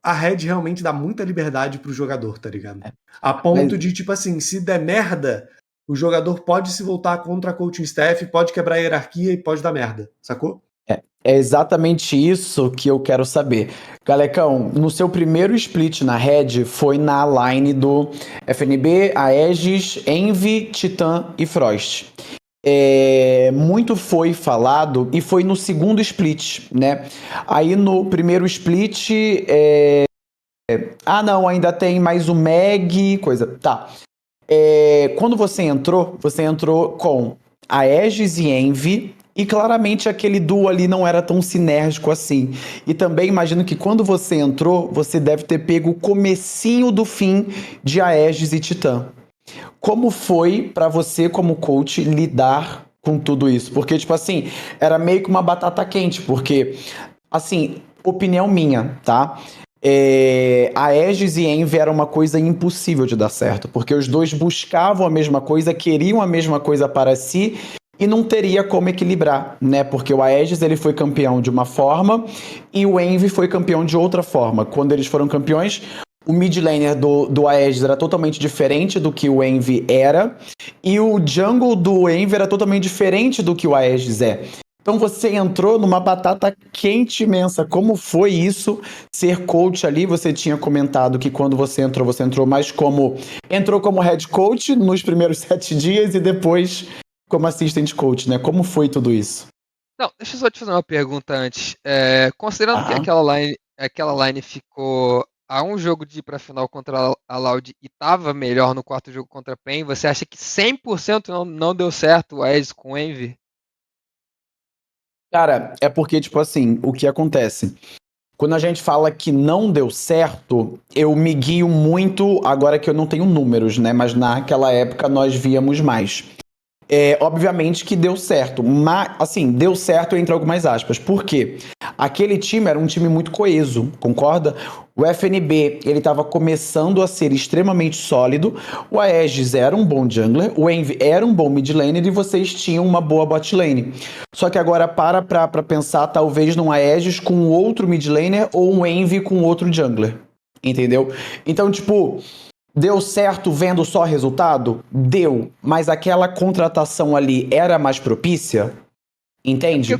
a Red realmente dá muita liberdade pro jogador, tá ligado? A ponto de, tipo assim, se der merda, o jogador pode se voltar contra a coaching staff, pode quebrar a hierarquia e pode dar merda, sacou? É exatamente isso que eu quero saber. Galecão, no seu primeiro split na Red foi na line do FNB, Aegis, Envy, Titan e Frost. Muito foi falado e foi no segundo split, né? Aí no primeiro split, não, ainda tem mais o Meg, coisa. Tá. Quando você entrou com Aegis e Envy, e claramente aquele duo ali não era tão sinérgico assim. E também imagino que quando você entrou, você deve ter pego o comecinho do fim de Aegis e Titã. Como foi pra você, como coach, lidar com tudo isso? Porque, tipo assim, era meio que uma batata quente, porque, assim, opinião minha, tá? A Aegis e Envy era uma coisa impossível de dar certo, porque os dois buscavam a mesma coisa, queriam a mesma coisa para si e não teria como equilibrar, né? Porque o Aegis ele foi campeão de uma forma e o Envy foi campeão de outra forma. Quando eles foram campeões, o mid laner do Aegis era totalmente diferente do que o Envy era e o jungle do Envy era totalmente diferente do que o Aegis é. Então você entrou numa batata quente imensa. Como foi isso, ser coach ali? Você tinha comentado que quando você entrou mais como... Entrou como head coach nos primeiros 7 dias e depois como assistant coach, né? Como foi tudo isso? Não, deixa eu só te fazer uma pergunta antes. Considerando que Aham. aquela line ficou a um jogo de ir pra final contra a Loud e tava melhor no quarto jogo contra a PEN, você acha que 100% não deu certo o Aegis com o Envy? Cara, é porque, tipo assim, o que acontece? Quando a gente fala que não deu certo, eu me guio muito, agora que eu não tenho números, né? Mas naquela época nós víamos mais. Obviamente que deu certo, mas, assim, deu certo entre algumas aspas. Por quê? Aquele time era um time muito coeso, concorda? O FNB, ele estava começando a ser extremamente sólido, o Aegis era um bom jungler, o Envy era um bom mid laner e vocês tinham uma boa bot lane. Só que agora pra pensar, talvez num Aegis com outro mid laner ou um Envy com outro jungler, entendeu? Então, tipo... Deu certo vendo só resultado? Deu, mas aquela contratação ali era mais propícia? Porque Entende?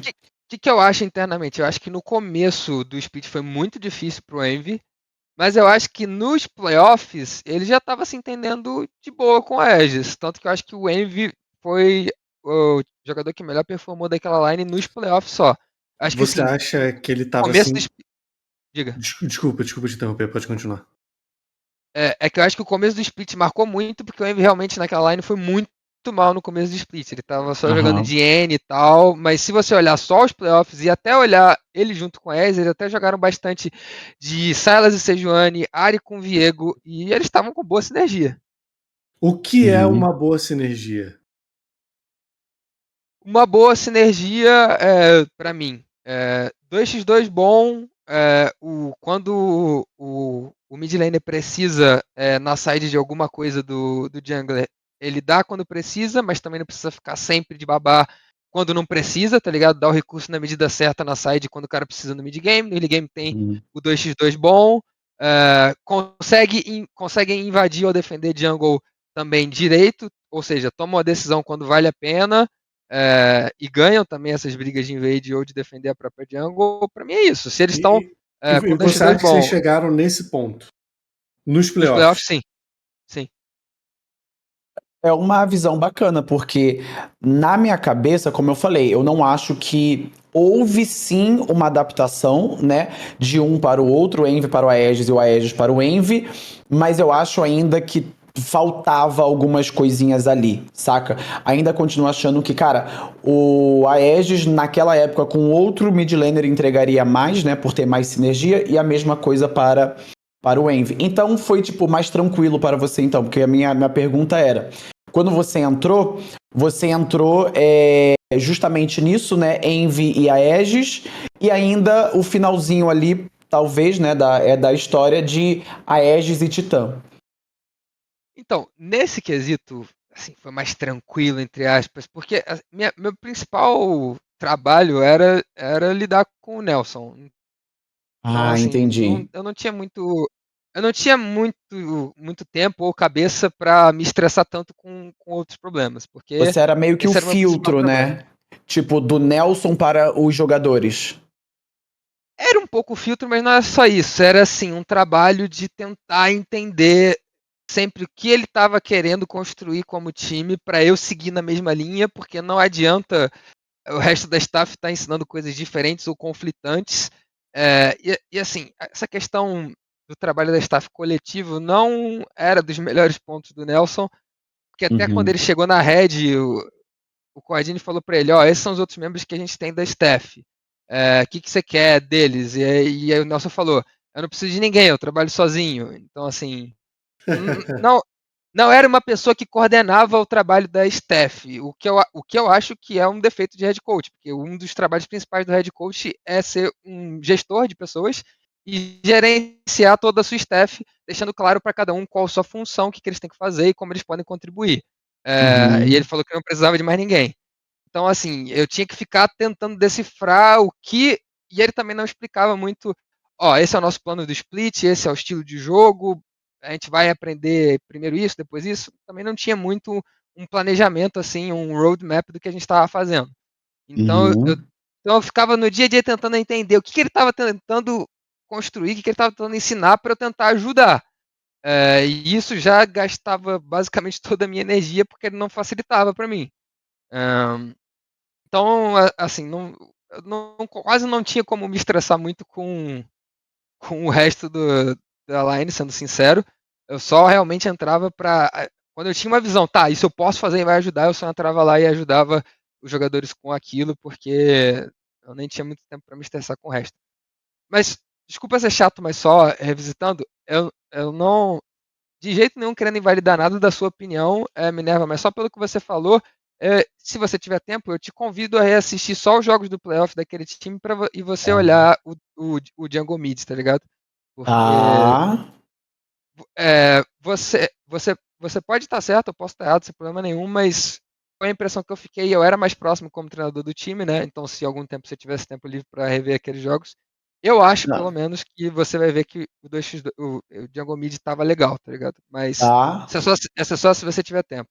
que eu acho internamente? Eu acho que no começo do split foi muito difícil pro Envy, mas eu acho que nos playoffs ele já estava se entendendo de boa com a Aegis. Tanto que eu acho que o Envy foi o jogador que melhor performou daquela line nos playoffs só. Acho que Você assim, acha que ele tava começo do assim... split. Diga. Desculpa te interromper, pode continuar. É que eu acho que o começo do split marcou muito, porque o Envy realmente naquela line foi muito mal no começo do split. Ele tava só jogando Aham. de N e tal, mas se você olhar só os playoffs e até olhar ele junto com a Aegis, eles até jogaram bastante de Sylas e Sejuani, Ari com Viego, e eles estavam com boa sinergia. O que é Uhum. uma boa sinergia? Uma boa sinergia, para mim. 2x2 bom, quando o mid laner precisa na side de alguma coisa do jungler, ele dá quando precisa, mas também não precisa ficar sempre de babá quando não precisa, tá ligado? Dá o recurso na medida certa na side quando o cara precisa no mid game. No early game tem Uhum. o 2x2 bom, consegue invadir ou defender jungle também direito, ou seja, tomam a decisão quando vale a pena, e ganham também essas brigas de invade ou de defender a própria jungle. Pra mim é isso. Se eles estão com E o Dust você 2 acha que vocês bom chegaram nesse ponto? Nos nos playoffs, playoffs? sim. Sim. É uma visão bacana, porque na minha cabeça, como eu falei, eu não acho que houve sim uma adaptação, né, de um para o outro, o Envy para o Aegis e o Aegis para o Envy, mas eu acho ainda que faltava algumas coisinhas ali, saca? Ainda continuo achando que, cara, o Aegis naquela época com outro mid laner entregaria mais, né, por ter mais sinergia, e a mesma coisa para o Envy. Então foi tipo mais tranquilo para você então, porque a minha pergunta era, quando você entrou justamente nisso, né? Envy e Aegis, e ainda o finalzinho ali, talvez, né, da história de Aegis e Titã. Então, nesse quesito, assim, foi mais tranquilo, entre aspas, porque meu principal trabalho era lidar com o Nelson. Então, Ah, assim, entendi. eu não tinha muito tempo ou cabeça para me estressar tanto com outros problemas, porque Você era meio que o esse era o meu principal filtro, trabalho. né? Tipo, do Nelson para os jogadores. Era um pouco filtro, mas não era só isso. Era assim, um trabalho de tentar entender sempre o que ele estava querendo construir como time para eu seguir na mesma linha, porque não adianta o resto da staff estar ensinando coisas diferentes ou conflitantes. Assim, essa questão do trabalho da staff coletivo não era dos melhores pontos do Nelson, porque até quando Uhum. ele chegou na Red, o Cordini falou para ele, ó, esses são os outros membros que a gente tem da staff. O que você quer deles? E aí o Nelson falou, eu não preciso de ninguém, eu trabalho sozinho. Então, assim, não, não era uma pessoa que coordenava o trabalho da staff, o que eu acho que é um defeito de head coach, porque um dos trabalhos principais do head coach é ser um gestor de pessoas e gerenciar toda a sua staff, deixando claro para cada um qual a sua função, o que eles têm que fazer e como eles podem contribuir. E ele Uhum. falou que não precisava de mais ninguém. Então, assim, eu tinha que ficar tentando decifrar o que. E ele também não explicava muito. Ó, esse é o nosso plano do split, esse é o estilo de jogo, a gente vai aprender primeiro isso, depois isso. Também não tinha muito um planejamento, assim, um roadmap do que a gente estava fazendo. Então Uhum. então eu ficava no dia a dia tentando entender o que ele estava tentando construir, o que ele estava tentando ensinar para eu tentar ajudar. E isso já gastava basicamente toda a minha energia porque ele não facilitava para mim. Então, assim, quase não tinha como me estressar muito com o resto da line, sendo sincero. Eu só realmente entrava pra. Quando eu tinha uma visão, tá, isso eu posso fazer e vai ajudar, eu só entrava lá e ajudava os jogadores com aquilo, porque eu nem tinha muito tempo pra me estressar com o resto. Mas, desculpa ser chato, mas só revisitando, eu não de jeito nenhum querendo invalidar nada da sua opinião, Minerva, mas só pelo que você falou, se você tiver tempo, eu te convido a reassistir só os jogos do playoff daquele time e você olhar o Jungle Mid, tá ligado? Porque Tá. você pode estar certo, eu posso estar errado, sem problema nenhum, mas foi a impressão que eu fiquei. Eu era mais próximo como treinador do time, né? Então, se algum tempo você tivesse tempo livre para rever aqueles jogos, eu acho, pelo Não. menos, que você vai ver que o 2x2, o Jungle Mid estava legal, tá ligado? Mas Tá. essa é só se você tiver tempo.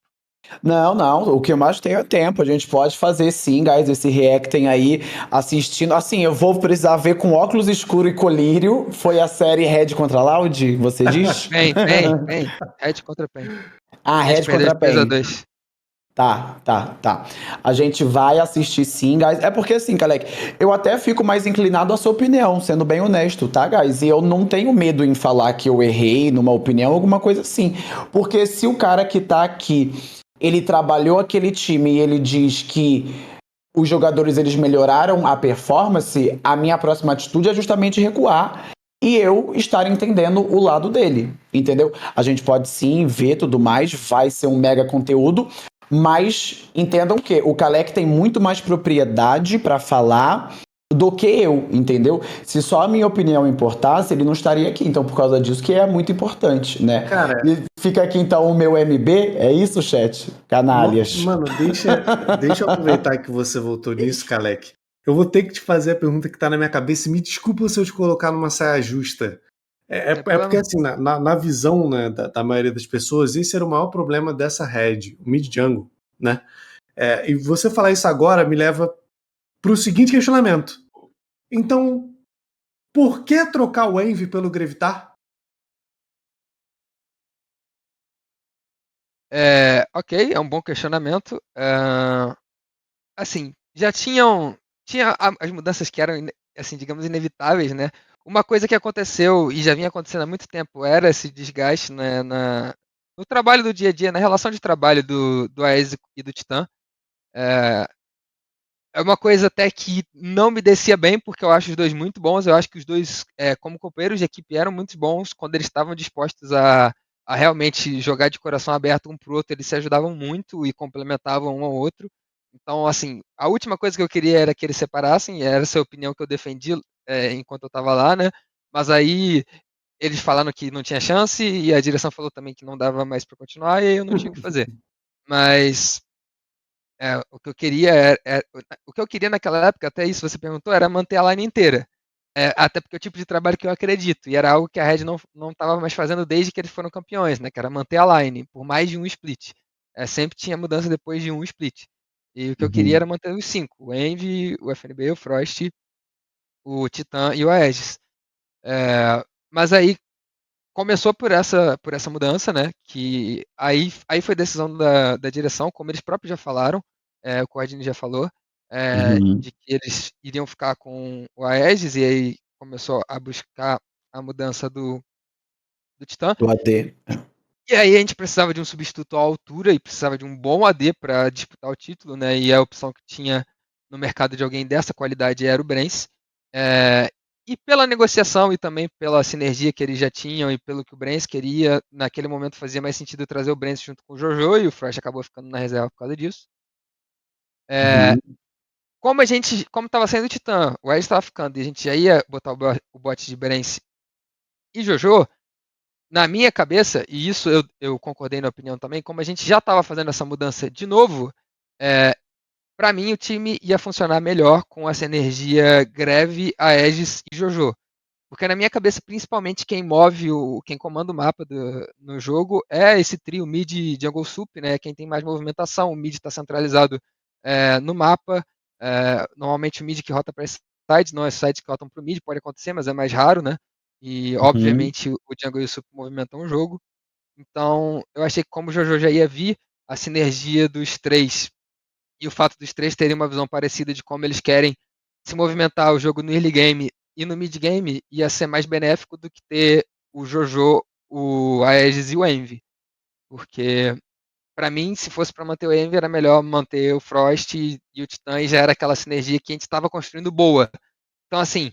Não, não, o que eu mais tenho é tempo. A gente pode fazer sim, guys, esse reacting aí, assistindo. Assim, eu vou precisar ver com óculos escuro e colírio. Foi a série Red contra Loud, você diz? Bem. Red contra Pen. Ah, A gente Red perdeu de contra 3 a PEN. 2 Tá. A gente vai assistir sim, guys. É porque assim, Kalec, eu até fico mais inclinado à sua opinião, sendo bem honesto, tá, guys? E eu não tenho medo em falar que eu errei numa opinião, alguma coisa assim. Porque se o cara que tá aqui, ele trabalhou aquele time e ele diz que os jogadores eles melhoraram a performance, a minha próxima atitude é justamente recuar e eu estar entendendo o lado dele, entendeu? A gente pode sim ver tudo mais, vai ser um mega conteúdo, mas entendam que o Kalec tem muito mais propriedade para falar do que eu, entendeu? Se só a minha opinião importasse, ele não estaria aqui. Então, por causa disso, que é muito importante, né? Cara, E fica aqui então o meu MB, é isso, chat? Canalhas. mano, deixa eu aproveitar que você voltou nisso, Kalec. Eu vou ter que te fazer a pergunta que tá na minha cabeça. Me desculpa se eu te colocar numa saia justa. É porque, assim, na visão, né, da maioria das pessoas, esse era o maior problema dessa Red, o mid jungle, né? E você falar isso agora me leva para o seguinte questionamento. Então, por que trocar o Envy pelo Gravitar? Ok, é um bom questionamento. Assim, já tinha as mudanças que eram, assim, digamos, inevitáveis, né? Uma coisa que aconteceu e já vinha acontecendo há muito tempo era esse desgaste, né, no trabalho do dia a dia, na relação de trabalho do Aes e do Titã. É uma coisa até que não me descia bem, porque eu acho os dois muito bons. Eu acho que os dois, como companheiros de equipe, eram muito bons quando eles estavam dispostos a realmente jogar de coração aberto um pro outro. Eles se ajudavam muito e complementavam um ao outro. Então, assim, a última coisa que eu queria era que eles separassem, e era essa a opinião que eu defendi enquanto eu estava lá, né? Mas aí eles falaram que não tinha chance e a direção falou também que não dava mais para continuar e aí eu não tinha o que fazer. Mas o que eu queria o que eu queria naquela época, até isso você perguntou, era manter a line inteira. Até porque é o tipo de trabalho que eu acredito, e era algo que a Red não estava mais fazendo desde que eles foram campeões, né? Que era manter a line por mais de um split. Sempre tinha mudança depois de um split. E o que eu queria era manter os cinco: o Envy, o FNB, o Frost, o Titan e o Aegis. Mas aí começou por essa mudança, né? Que aí foi decisão da direção, como eles próprios já falaram, o Cordini já falou, de que eles iriam ficar com o Aegis, e aí começou a buscar a mudança do Titã. Do AD. E aí a gente precisava de um substituto à altura e precisava de um bom AD para disputar o título, né? E a opção que tinha no mercado de alguém dessa qualidade era o Brence. E pela negociação e também pela sinergia que eles já tinham e pelo que o Brence queria, naquele momento fazia mais sentido trazer o Brence junto com o Jojo e o Frost acabou ficando na reserva por causa disso. Como estava saindo o Titã, o Edge estava ficando e a gente já ia botar o bot de Brence e Jojo, na minha cabeça, e isso eu concordei na opinião também, como a gente já estava fazendo essa mudança de novo, para mim o time ia funcionar melhor com essa energia Greve, Aegis e Jojo. Porque na minha cabeça, principalmente, quem comanda o mapa no jogo é esse trio mid jungle sup, né? Quem tem mais movimentação, o mid está centralizado no mapa. Normalmente o mid que rota para as sides, não as sides que rotam para o mid, pode acontecer, mas é mais raro, né? E obviamente o jungle e o sup movimentam o jogo. Então eu achei que como o Jojo já ia vir, a sinergia dos três e o fato dos três terem uma visão parecida de como eles querem se movimentar o jogo no early game e no mid game ia ser mais benéfico do que ter o Jojo, o Aegis e o Envy. Porque, para mim, se fosse para manter o Envy, era melhor manter o Frost e o Titã e já era aquela sinergia que a gente estava construindo boa. Então, assim,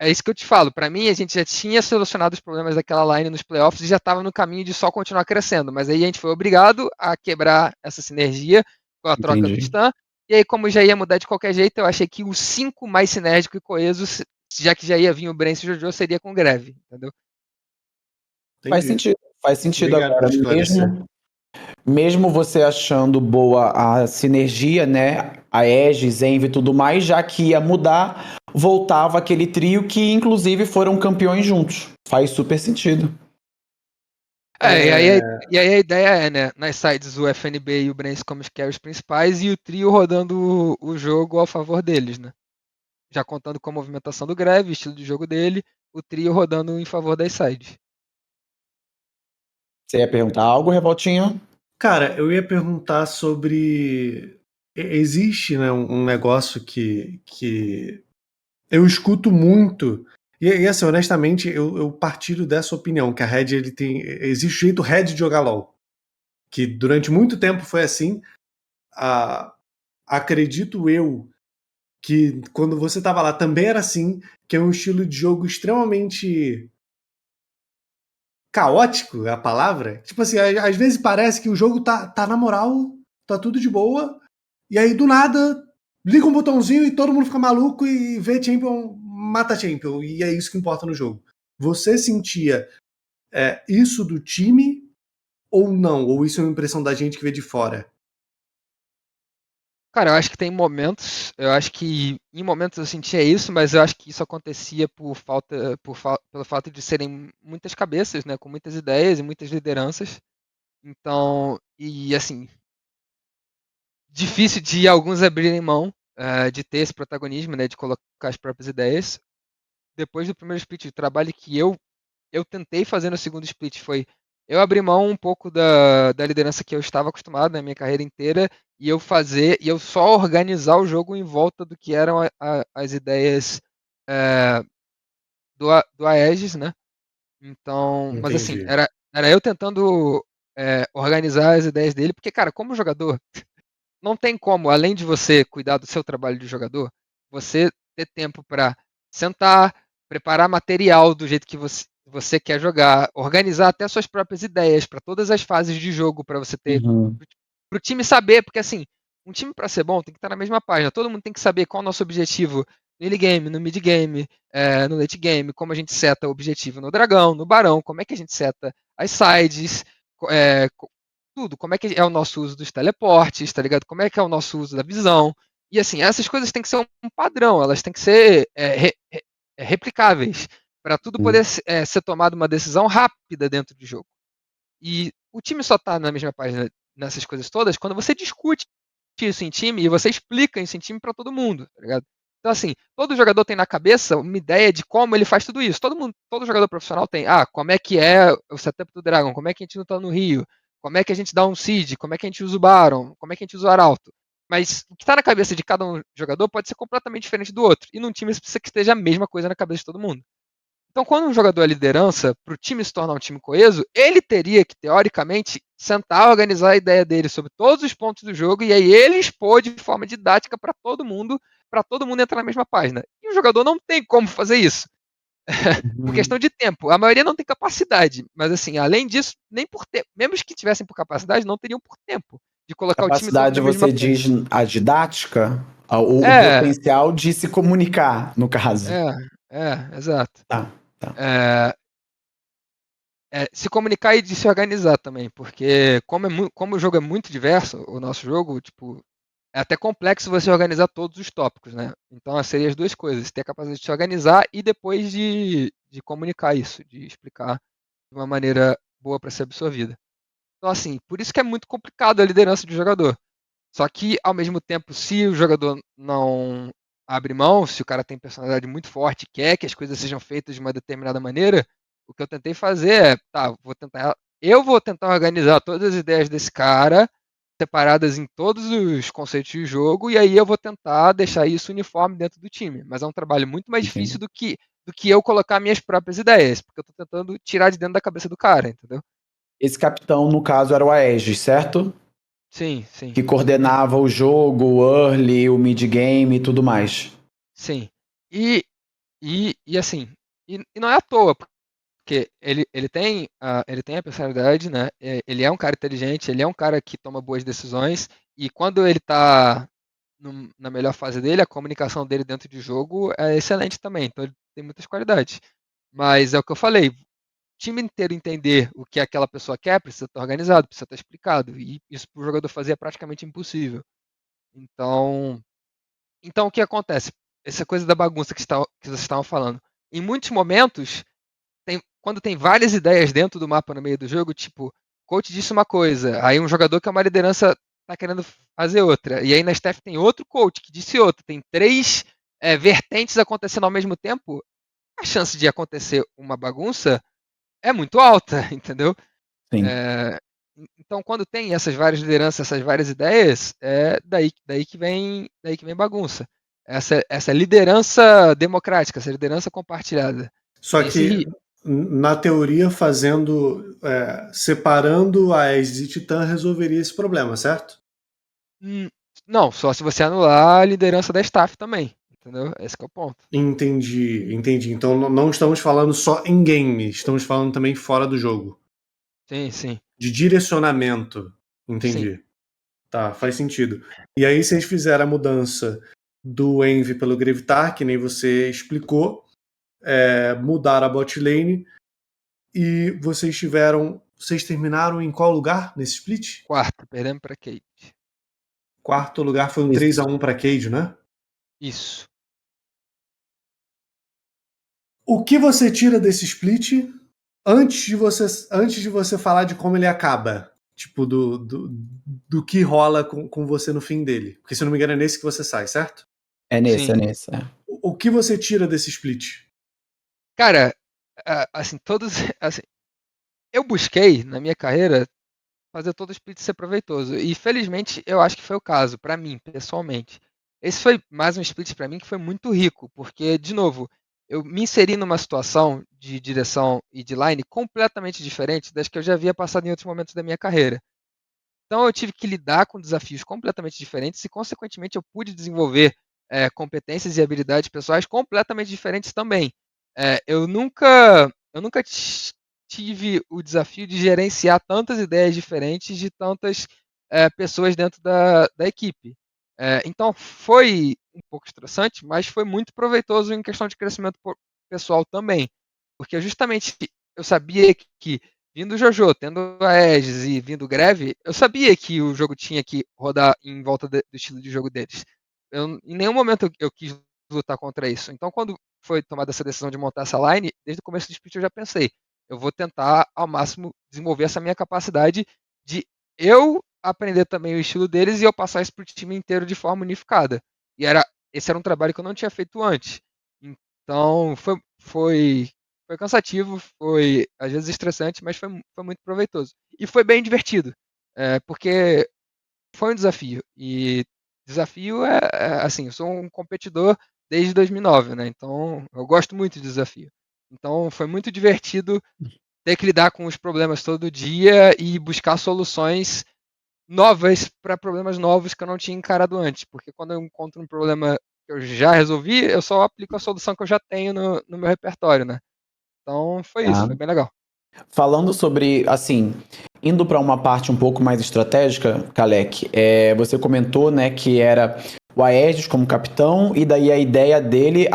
é isso que eu te falo. Para mim, a gente já tinha solucionado os problemas daquela line nos playoffs e já estava no caminho de só continuar crescendo. Mas aí a gente foi obrigado a quebrar essa sinergia com a troca do Entendi. Titã. E aí, como já ia mudar de qualquer jeito, eu achei que os 5 mais sinérgico e coeso, já que já ia vir o Brence e o Jojo, seria com greve, entendeu? Faz Entendi. sentido. Faz sentido Obrigado por agora. esclarecer. Mesmo você achando boa a sinergia, né? A Aegis, Envy e tudo mais, já que ia mudar, voltava aquele trio que inclusive foram campeões juntos. Faz super sentido. E aí a ideia é, né, nas sides o FNB e o Brence como os carries principais e o trio rodando o jogo ao favor deles, né? Já contando com a movimentação do Greve, estilo de jogo dele, o trio rodando em favor das sides. Você ia perguntar algo, Revoltinha? Cara, eu ia perguntar sobre. Existe, né, um negócio que eu escuto muito. E assim, honestamente, eu partilho dessa opinião, que a Red ele tem. Existe o jeito Red de jogar LOL. Que durante muito tempo foi assim. Acredito eu que quando você tava lá também era assim, que é um estilo de jogo extremamente caótico, é a palavra. Tipo assim, às vezes parece que o jogo tá na moral, tá tudo de boa, e aí do nada liga um botãozinho e todo mundo fica maluco e vê Champion, mata Champion, e é isso que importa no jogo. Você sentia isso do time ou não? Ou isso é uma impressão da gente que vê de fora? Cara, eu acho que tem momentos, eu acho que em momentos eu sentia isso, mas eu acho que isso acontecia pelo fato de serem muitas cabeças, né, com muitas ideias e muitas lideranças. Então, e assim, difícil de alguns abrirem mão de ter esse protagonismo, né, de colocar as próprias ideias. Depois do primeiro split, o trabalho que eu tentei fazer no segundo split foi eu abrir mão um pouco da liderança que eu estava acostumado na minha carreira inteira e eu só organizar o jogo em volta do que eram as ideias é, do Aegis, né? Então, mas assim, Entendi. era eu tentando organizar as ideias dele, porque, cara, como jogador, não tem como, além de você cuidar do seu trabalho de jogador, você ter tempo para sentar, preparar material do jeito que você quer jogar, organizar até suas próprias ideias para todas as fases de jogo, para você ter Uhum. para o time saber, porque assim, um time para ser bom tem que estar na mesma página. Todo mundo tem que saber qual é o nosso objetivo no early game, no mid game, no late game, como a gente seta o objetivo no dragão, no barão, como é que a gente seta as sides, é, tudo, como é que é o nosso uso dos teleportes, tá ligado? Como é que é o nosso uso da visão. E assim, essas coisas têm que ser um padrão, elas têm que ser replicáveis para tudo poder ser tomado uma decisão rápida dentro do jogo. E o time só tá na mesma página nessas coisas todas quando você discute isso em time e você explica isso em time para todo mundo, tá ligado? Então, assim, todo jogador tem na cabeça uma ideia de como ele faz tudo isso. Todo jogador profissional tem, como é que é o setup do Dragon, como é que a gente luta no Rio, como é que a gente dá um seed, como é que a gente usa o Baron, como é que a gente usa o Arauto. Mas o que está na cabeça de cada um jogador pode ser completamente diferente do outro. E num time você precisa que esteja a mesma coisa na cabeça de todo mundo. Então, quando um jogador é liderança, para o time se tornar um time coeso, ele teria que, teoricamente, sentar, organizar a ideia dele sobre todos os pontos do jogo e aí ele expor de forma didática para todo mundo entrar na mesma página. E o jogador não tem como fazer isso, por questão Uhum. de tempo. A maioria não tem capacidade, mas assim, além disso, nem por tempo, mesmo que tivessem por capacidade, não teriam por tempo de colocar o time todo Capacidade, na mesma você página. diz a didática? O É, potencial de se comunicar, no caso. exato. Tá, tá. É, se comunicar e de se organizar também, porque como o jogo é muito diverso, o nosso jogo, tipo, é até complexo você organizar todos os tópicos, né? Então, seria as duas coisas, ter a capacidade de se organizar e depois de comunicar isso, de explicar de uma maneira boa para ser absorvida. Então, assim, por isso que é muito complicado a liderança de jogador. Só que, ao mesmo tempo, se o jogador não abre mão, se o cara tem personalidade muito forte, quer que as coisas sejam feitas de uma determinada maneira, o que eu tentei fazer eu vou tentar organizar todas as ideias desse cara, separadas em todos os conceitos de jogo, e aí eu vou tentar deixar isso uniforme dentro do time. Mas é um trabalho muito mais difícil Entendi. do que eu colocar minhas próprias ideias, porque eu tô tentando tirar de dentro da cabeça do cara, entendeu? Esse capitão, no caso, era o Aegis, certo? Sim, sim. Que coordenava o jogo, o early, o mid game e tudo mais. Sim. E, e assim, e não é à toa, porque ele tem a personalidade, né? Ele é um cara inteligente, ele é um cara que toma boas decisões, e quando ele tá na melhor fase dele, a comunicação dele dentro de jogo é excelente também, então ele tem muitas qualidades. Mas é o que eu falei, o time inteiro entender o que aquela pessoa quer, precisa estar organizado, precisa estar explicado, e isso para o jogador fazer é praticamente impossível. Então, então o que acontece? Essa coisa da bagunça que vocês estavam falando. Em muitos momentos, quando tem várias ideias dentro do mapa no meio do jogo, tipo, coach disse uma coisa, aí um jogador que é uma liderança tá querendo fazer outra, e aí na staff tem outro coach que disse outra, tem três vertentes acontecendo ao mesmo tempo, a chance de acontecer uma bagunça é muito alta, entendeu? Sim. É, então, quando tem essas várias lideranças, essas várias ideias, é daí que vem bagunça. Essa liderança democrática, essa liderança compartilhada. Só que, Esse, na teoria, separando a Aegis e Titã resolveria esse problema, certo? hum, não, só se você anular a liderança da staff também, entendeu? Esse que é o ponto. Entendi, entendi. Então não estamos falando só em game, estamos falando também fora do jogo. Sim, sim, De direcionamento. sim. Entendi. Tá, faz sentido. E aí vocês fizeram a mudança do Envy pelo Gravitar, que nem você explicou, mudaram a bot lane e vocês terminaram em qual lugar nesse split? Quarto, perdemos para Kate. Quarto lugar foi um Isso. 3-1 para Cade, né? Isso. O que você tira desse split antes de você falar de como ele acaba? Tipo, do que rola com você no fim dele. Porque, se eu não me engano, é nesse que você sai, certo? É nesse, Sim. é nesse. É. O que você tira desse split? Cara, assim, assim, eu busquei na minha carreira fazer todo o split ser proveitoso. E felizmente eu acho que foi o caso, pra mim, pessoalmente. Esse foi mais um split pra mim que foi muito rico, porque, de novo, eu me inseri numa situação de direção e de line completamente diferente das que eu já havia passado em outros momentos da minha carreira. Então eu tive que lidar com desafios completamente diferentes e, consequentemente, eu pude desenvolver competências e habilidades pessoais completamente diferentes também. Eu nunca tive o desafio de gerenciar tantas ideias diferentes de tantas pessoas dentro da equipe. Então foi um pouco estressante, mas foi muito proveitoso em questão de crescimento pessoal também, porque justamente eu sabia que vindo o Jojo, tendo a Aegis e vindo o Greve, eu sabia que o jogo tinha que rodar em volta do estilo de jogo deles. Em nenhum momento eu quis lutar contra isso. Então, quando foi tomada essa decisão de montar essa line, desde o começo do split eu já pensei, eu vou tentar ao máximo desenvolver essa minha capacidade de eu aprender também o estilo deles e eu passar isso pro time inteiro de forma unificada. Esse era um trabalho que eu não tinha feito antes. Então, foi cansativo, foi às vezes estressante, mas foi muito proveitoso. E foi bem divertido, porque foi um desafio. E desafio assim, eu sou um competidor desde 2009, né? Então eu gosto muito de desafio. Então foi muito divertido ter que lidar com os problemas todo dia e buscar soluções novas para problemas novos que eu não tinha encarado antes. Porque quando eu encontro um problema que eu já resolvi, eu só aplico a solução que eu já tenho no meu repertório, né? Então foi isso, Tá. foi bem legal. Falando sobre, assim, indo para uma parte um pouco mais estratégica, Kalec, você comentou, né, que era o Aegis como capitão, e daí a ideia dele,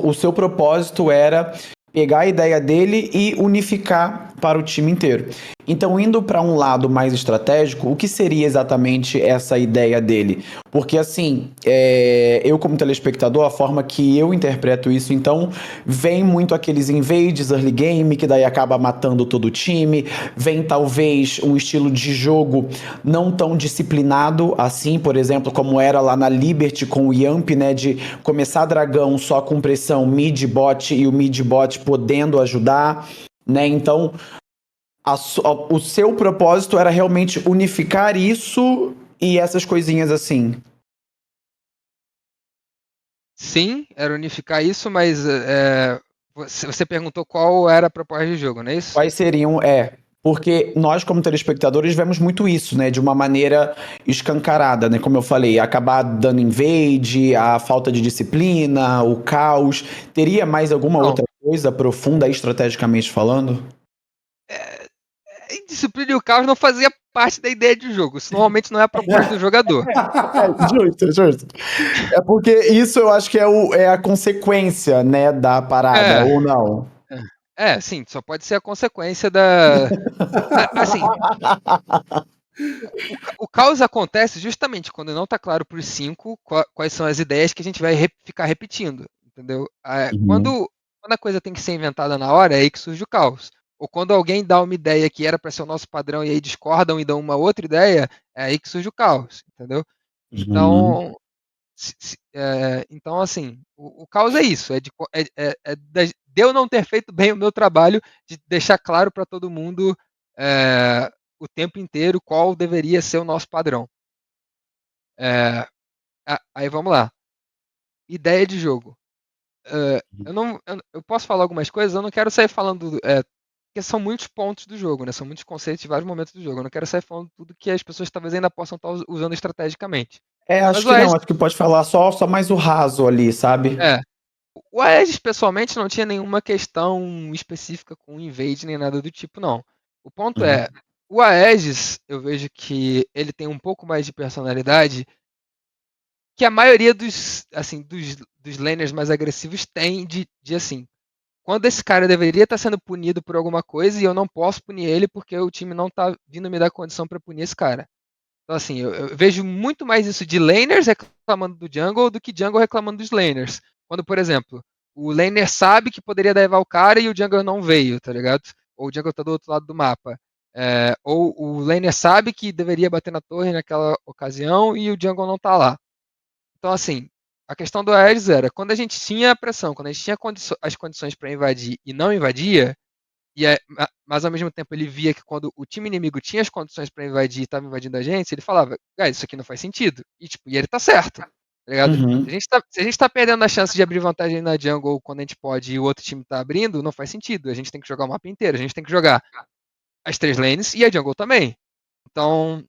o seu propósito era pegar a ideia dele e unificar para o time inteiro. Então, indo para um lado mais estratégico, o que seria exatamente essa ideia dele? Porque, assim, eu como telespectador, a forma que eu interpreto isso, então, vem muito aqueles invades early game, que daí acaba matando todo o time, vem talvez um estilo de jogo não tão disciplinado assim, por exemplo, como era lá na Liberty com o Yamp, né, de começar dragão só com pressão mid-bot e o mid-bot podendo ajudar, né, então o seu propósito era realmente unificar isso e essas coisinhas assim. Sim, era unificar isso, mas você perguntou qual era a proposta de jogo, não é isso? Quais seriam, porque nós como telespectadores vemos muito isso, né, de uma maneira escancarada, né, como eu falei, acabar dando invade, a falta de disciplina, o caos. Teria mais alguma Não, outra coisa profunda estrategicamente falando? indisciplina e o caos não fazia parte da ideia de jogo. Isso normalmente não é a proposta do jogador. Justo, justo. É porque isso eu acho que é a consequência, né, da parada, É, ou não? sim, só pode ser a consequência da. Assim, o caos acontece justamente quando não está claro para os cinco quais são as ideias que a gente vai ficar repetindo, entendeu? Uhum, Quando a coisa tem que ser inventada na hora, é aí que surge o caos. Ou quando alguém dá uma ideia que era para ser o nosso padrão e aí discordam e dão uma outra ideia, é aí que surge o caos, entendeu? uhum. Então, então assim, o caos é isso, de eu não ter feito bem o meu trabalho, de deixar claro para todo mundo o tempo inteiro qual deveria ser o nosso padrão. É, aí vamos lá. Ideia de jogo. Eu posso falar algumas coisas, eu não quero sair falando. Porque são muitos pontos do jogo, né? São muitos conceitos de vários momentos do jogo. Eu não quero sair falando tudo que as pessoas talvez ainda possam estar usando estrategicamente. Acho Mas o que não, Aegis, acho que pode falar só mais o raso ali, sabe? é, o Aegis, pessoalmente, não tinha nenhuma questão específica com o Invade nem nada do tipo, não. O ponto Uhum, é, o Aegis, eu vejo que ele tem um pouco mais de personalidade que a maioria dos laners mais agressivos tem de assim, quando esse cara deveria estar sendo punido por alguma coisa e eu não posso punir ele porque o time não tá vindo me dar condição para punir esse cara. Então, assim, eu vejo muito mais isso de laners reclamando do jungle do que jungle reclamando dos laners. Quando, por exemplo, o laner sabe que poderia levar o cara e o jungle não veio, tá ligado? Ou o jungle tá do outro lado do mapa. Ou o laner sabe que deveria bater na torre naquela ocasião e o jungle não tá lá. Então, assim, a questão do Ares era, quando a gente tinha a pressão, quando a gente tinha as condições para invadir e não invadia, mas ao mesmo tempo ele via que quando o time inimigo tinha as condições para invadir e estava invadindo a gente, ele falava, guys, isso aqui não faz sentido. E ele tá certo, tá ligado? Uhum. Se a gente tá perdendo a chance de abrir vantagem na jungle quando a gente pode e o outro time tá abrindo, não faz sentido. A gente tem que jogar o mapa inteiro, a gente tem que jogar as 3 lanes e a jungle também. Então,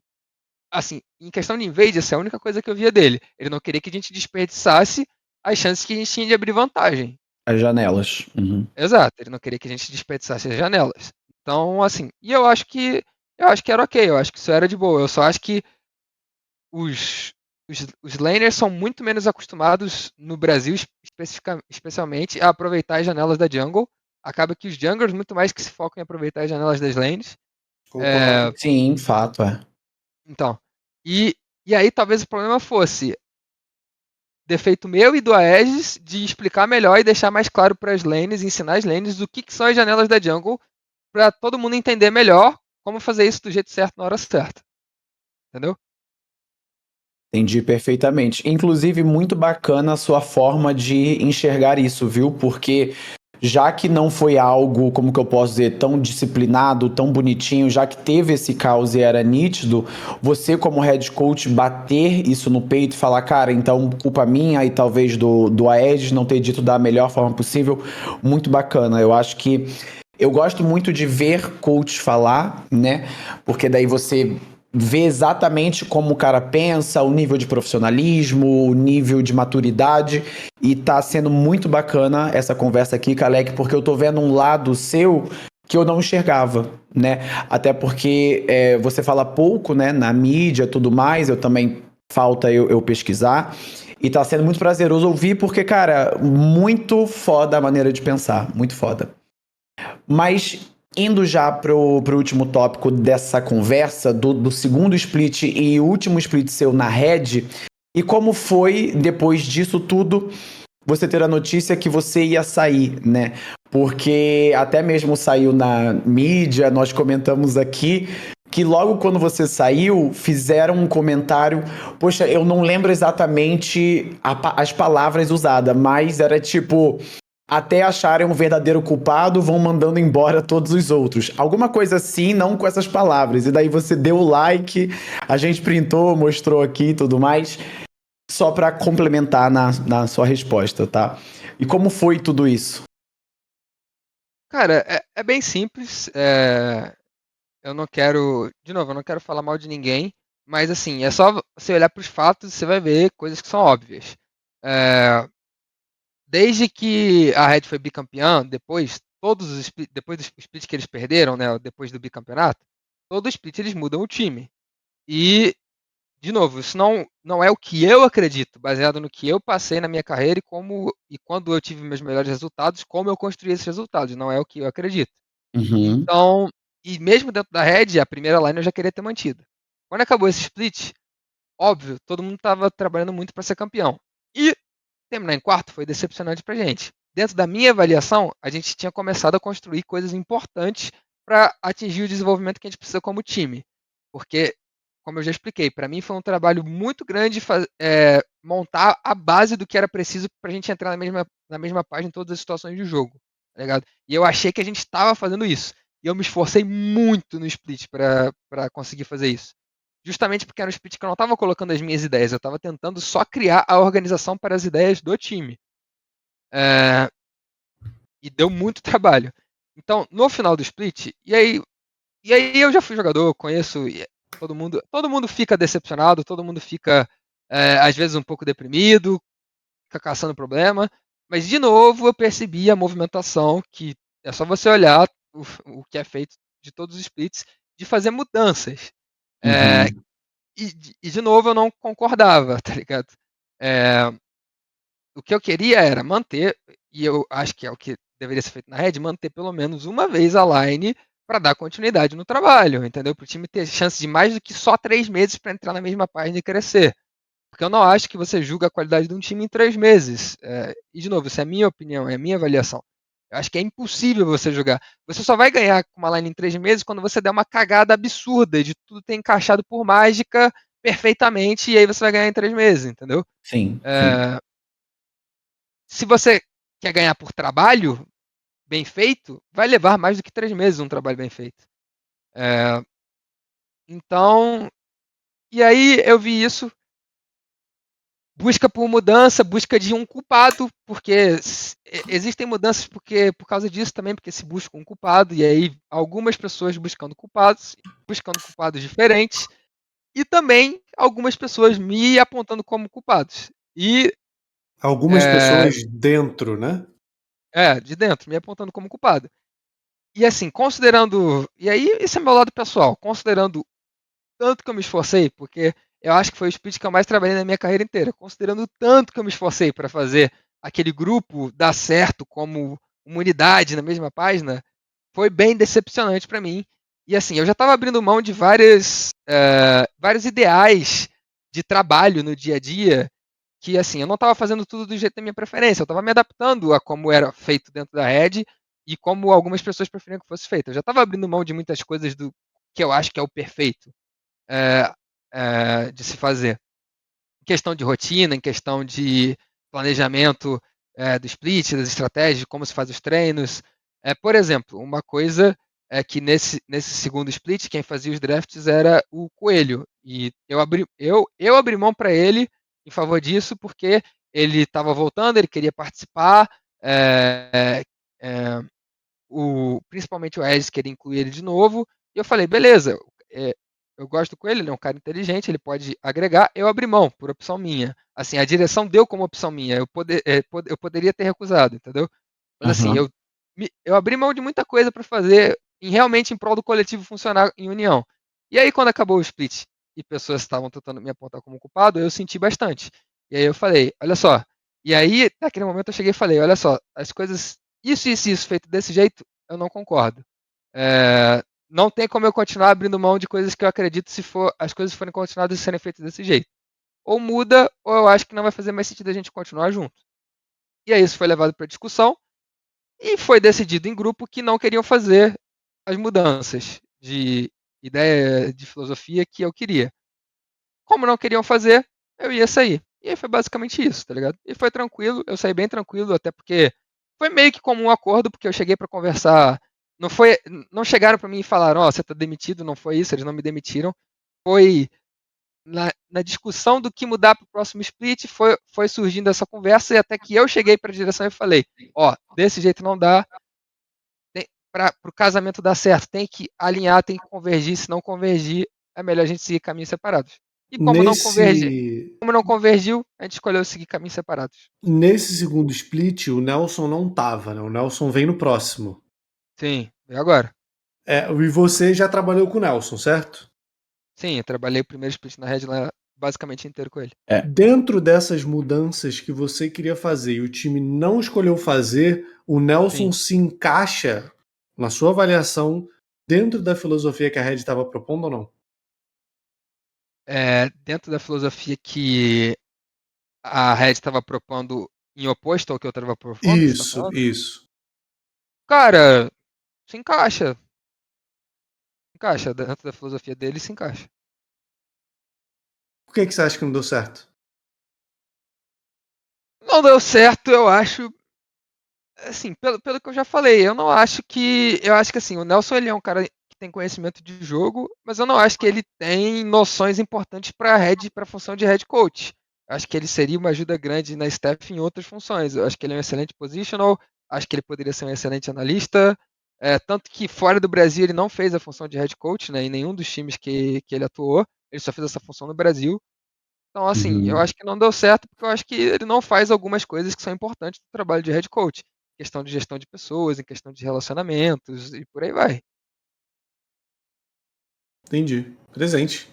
assim, em questão de invade, essa é a única coisa que eu via dele. Ele não queria que a gente desperdiçasse as chances que a gente tinha de abrir vantagem. As janelas. Uhum. Exato, ele não queria que a gente desperdiçasse as eu Então, assim, e eu acho que era ok, eu acho que isso era de boa. Eu só acho que os laners são muito menos acostumados no Brasil, especialmente, a aproveitar as janelas da jungle. Acaba que os junglers muito mais que se focam em aproveitar as janelas das lanes. Concordo. Sim, fato, é. Então, e aí talvez o problema fosse defeito meu e do Aegis de explicar melhor e deixar mais claro para as lanes, ensinar as lanes o que são as janelas da jungle, para todo mundo entender melhor como fazer isso do jeito certo na hora certa. Entendeu? Entendi perfeitamente. Inclusive, muito bacana a sua forma de enxergar isso, viu? Porque já que não foi algo, como que eu posso dizer, tão disciplinado, tão bonitinho, já que teve esse caos e era nítido, você como head coach bater isso no peito e falar, cara, então culpa minha e talvez do Aedes não ter dito da melhor forma possível, muito bacana. Eu acho que eu gosto muito de ver coach falar, né? Porque daí você vê exatamente como o cara pensa, o nível de profissionalismo, o nível de maturidade. E tá sendo muito bacana essa conversa aqui, Kalec, porque eu tô vendo um lado seu que eu não enxergava, né? Até porque você fala pouco, né, na mídia e tudo mais, eu também falta eu pesquisar. E tá sendo muito prazeroso ouvir, porque, cara, muito foda a maneira de pensar, muito foda. Mas indo já pro último tópico dessa conversa, do segundo split e último split seu na Red, e como foi, depois disso tudo, você ter a notícia que você ia sair, né? Porque até mesmo saiu na mídia, nós comentamos aqui, que logo quando você saiu, fizeram um comentário. Poxa, eu não lembro exatamente as palavras usadas, mas era tipo. Até acharem um verdadeiro culpado, vão mandando embora todos os outros. Alguma coisa assim, não com essas palavras. E daí você deu o like, a gente printou, mostrou aqui e tudo mais, só para complementar na sua resposta, tá? E como foi tudo isso? Cara, é bem simples. Eu não quero, de novo, eu não quero falar mal de ninguém, mas assim, é só você olhar para os fatos e você vai ver coisas que são óbvias. É, Desde que a Red foi bicampeã, depois do split que eles perderam, né, depois do bicampeonato, todo split eles mudam o time. E, de novo, isso não é o que eu acredito, baseado no que eu passei na minha carreira e quando eu tive meus melhores resultados, como eu construí esses resultados, não é o que eu acredito. Uhum. Então, e mesmo dentro da Red, a primeira line eu já queria ter mantido. Quando acabou esse split, óbvio, todo mundo estava trabalhando muito para ser campeão. E terminar em quarto foi decepcionante pra gente. Dentro da minha avaliação, a gente tinha começado a construir coisas importantes para atingir o desenvolvimento que a gente precisa como time. Porque, como eu já expliquei, para mim foi um trabalho muito grande montar a base do que era preciso para a gente entrar na mesma página em todas as situações do jogo. Tá ligado? E eu achei que a gente estava fazendo isso. E eu me esforcei muito no split para conseguir fazer isso. Justamente porque era um split que eu não estava colocando as minhas ideias, eu estava tentando só criar a organização para as ideias do time. É, e deu muito trabalho. Então, no final do split, e aí eu já fui jogador, conheço todo mundo fica decepcionado, todo mundo fica às vezes um pouco deprimido, fica caçando problema, mas de novo eu percebi a movimentação que é só você olhar o que é feito de todos os splits, de fazer mudanças. É, Uhum. e de novo eu não concordava, tá ligado? É, o que eu queria era manter, e eu acho que é o que deveria ser feito na Red, manter pelo menos uma vez a line para dar continuidade no trabalho, entendeu? Para o time ter chance de mais do que só 3 meses para entrar na mesma página e crescer. Porque eu não acho que você julga a qualidade de um time em 3 meses. E, de novo, isso é a minha opinião, é a minha avaliação. Eu acho que é impossível você jogar. Você só vai ganhar com uma line em 3 meses quando você der uma cagada absurda de tudo ter encaixado por mágica perfeitamente e aí você vai ganhar em 3 meses, entendeu? Sim, sim. É, se você quer ganhar por trabalho bem feito, vai levar mais do que 3 meses um trabalho bem feito. É, então, e aí eu vi isso, busca por mudança, busca de um culpado, porque existem mudanças por causa disso também, porque se busca um culpado, e aí algumas pessoas buscando culpados diferentes, e também algumas pessoas me apontando como culpados. E Algumas é, pessoas dentro, né? de dentro, me apontando como culpado. E assim, considerando. E aí, esse é meu lado pessoal, considerando tanto que eu me esforcei, porque eu acho que foi o split que eu mais trabalhei na minha carreira inteira, considerando o tanto que eu me esforcei para fazer aquele grupo dar certo como uma unidade na mesma página, foi bem decepcionante para mim. E assim, eu já estava abrindo mão de vários ideais de trabalho no dia a dia, que assim, eu não estava fazendo tudo do jeito da minha preferência, eu estava me adaptando a como era feito dentro da Red e como algumas pessoas preferiam que fosse feito. Eu já estava abrindo mão de muitas coisas do que eu acho que é o perfeito é, de se fazer. Em questão de rotina, em questão de planejamento do split, das estratégias, de como se faz os treinos. Por exemplo, uma coisa é que nesse segundo split, quem fazia os drafts era o Coelho. E eu abri mão para ele em favor disso, porque ele estava voltando, ele queria participar. É, é, principalmente o Edge queria incluir ele de novo, e eu falei, beleza, é, eu gosto com ele é um cara inteligente, ele pode agregar, eu abri mão, por opção minha. Assim, a direção deu como opção minha, eu poderia ter recusado, entendeu? Mas assim, Aham. eu abri mão de muita coisa para fazer realmente em prol do coletivo funcionar em união. E aí, quando acabou o split e pessoas estavam tentando me apontar como culpado, eu senti bastante. E aí eu falei, olha só. E aí, naquele momento, eu cheguei e falei, olha só, as coisas, isso, feito desse jeito, eu não concordo. Não tem como eu continuar abrindo mão de coisas que eu acredito se as coisas forem continuadas a serem feitas desse jeito. Ou muda, ou eu acho que não vai fazer mais sentido a gente continuar junto. E aí isso foi levado para discussão e foi decidido em grupo que não queriam fazer as mudanças de ideia, de filosofia que eu queria. Como não queriam fazer, eu ia sair. E aí foi basicamente isso, tá ligado? E foi tranquilo, eu saí bem tranquilo, até porque foi meio que como um acordo, porque eu cheguei para conversar. Não foi, não chegaram para mim e falaram, ó, você tá demitido, não foi isso, eles não me demitiram. Foi na discussão do que mudar para o próximo split, foi surgindo essa conversa, e até que eu cheguei para a direção e falei, ó, desse jeito não dá, para o casamento dar certo, tem que alinhar, tem que convergir, se não convergir, é melhor a gente seguir caminhos separados. E Nesse, como não convergiu, a gente escolheu seguir caminhos separados. nesse segundo split, o Nelson não tava, né? O Nelson vem no próximo. Sim, e agora? E você já trabalhou com o Nelson, certo? Sim, eu trabalhei o primeiro split na Red lá basicamente inteiro com ele. É. Dentro dessas mudanças que você queria fazer e o time não escolheu fazer, o Nelson Sim. se encaixa, na sua avaliação, dentro da filosofia que a Red estava propondo ou não? Dentro da filosofia que a Red estava propondo em oposto ao que eu estava propondo, você está Isso, falando? isso. Cara, se encaixa. Encaixa. Dentro da filosofia dele, se encaixa. Por que você acha que não deu certo? Não deu certo, eu acho. Assim, pelo que eu já falei, eu não acho que. Eu acho que assim, o Nelson ele é um cara que tem conhecimento de jogo, mas eu não acho que ele tem noções importantes para para a função de head coach. Eu acho que ele seria uma ajuda grande na staff em outras funções. Eu acho que ele é um excelente positional, acho que ele poderia ser um excelente analista. Tanto que fora do Brasil ele não fez a função de head coach, né, em nenhum dos times que ele atuou. Ele só fez essa função no Brasil. Então, assim, eu Uhum. acho que não deu certo porque eu acho que ele não faz algumas coisas que são importantes no trabalho de head coach. Questão de gestão de pessoas, em questão de relacionamentos e por aí vai. Entendi. Presente.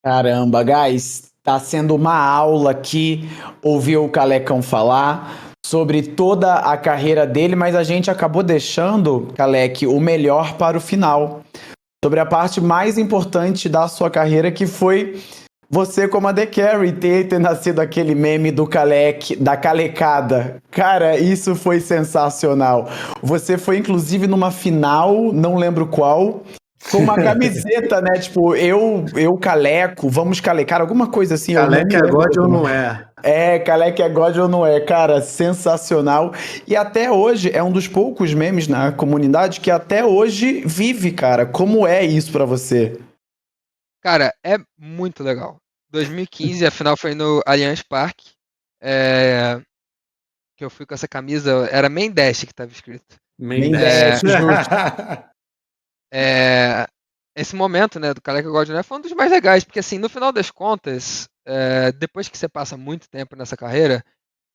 Caramba, guys. Tá sendo uma aula aqui ouvir o Calecão falar sobre toda a carreira dele, mas a gente acabou deixando, Calec, o melhor para o final. Sobre a parte mais importante da sua carreira, que foi você como a The Carry, ter nascido aquele meme do Calec, da calecada. Cara, isso foi sensacional. Você foi, inclusive, numa final, não lembro qual, com uma camiseta, né? Tipo, eu caleco, vamos calecar, alguma coisa assim. Eu não me Careca é lembro. God ou não é? Calec é God ou não é? Cara, sensacional. E até hoje é um dos poucos memes na comunidade que até hoje vive, cara. Como é isso pra você? Cara, é muito legal. 2015, a final foi no Allianz Parque. é, que eu fui com essa camisa, era Main Dash que tava escrito. Mendes. Mendes, justo. É, esse momento, né, do Careca God né, foi um dos mais legais, porque assim, no final das contas, depois que você passa muito tempo nessa carreira,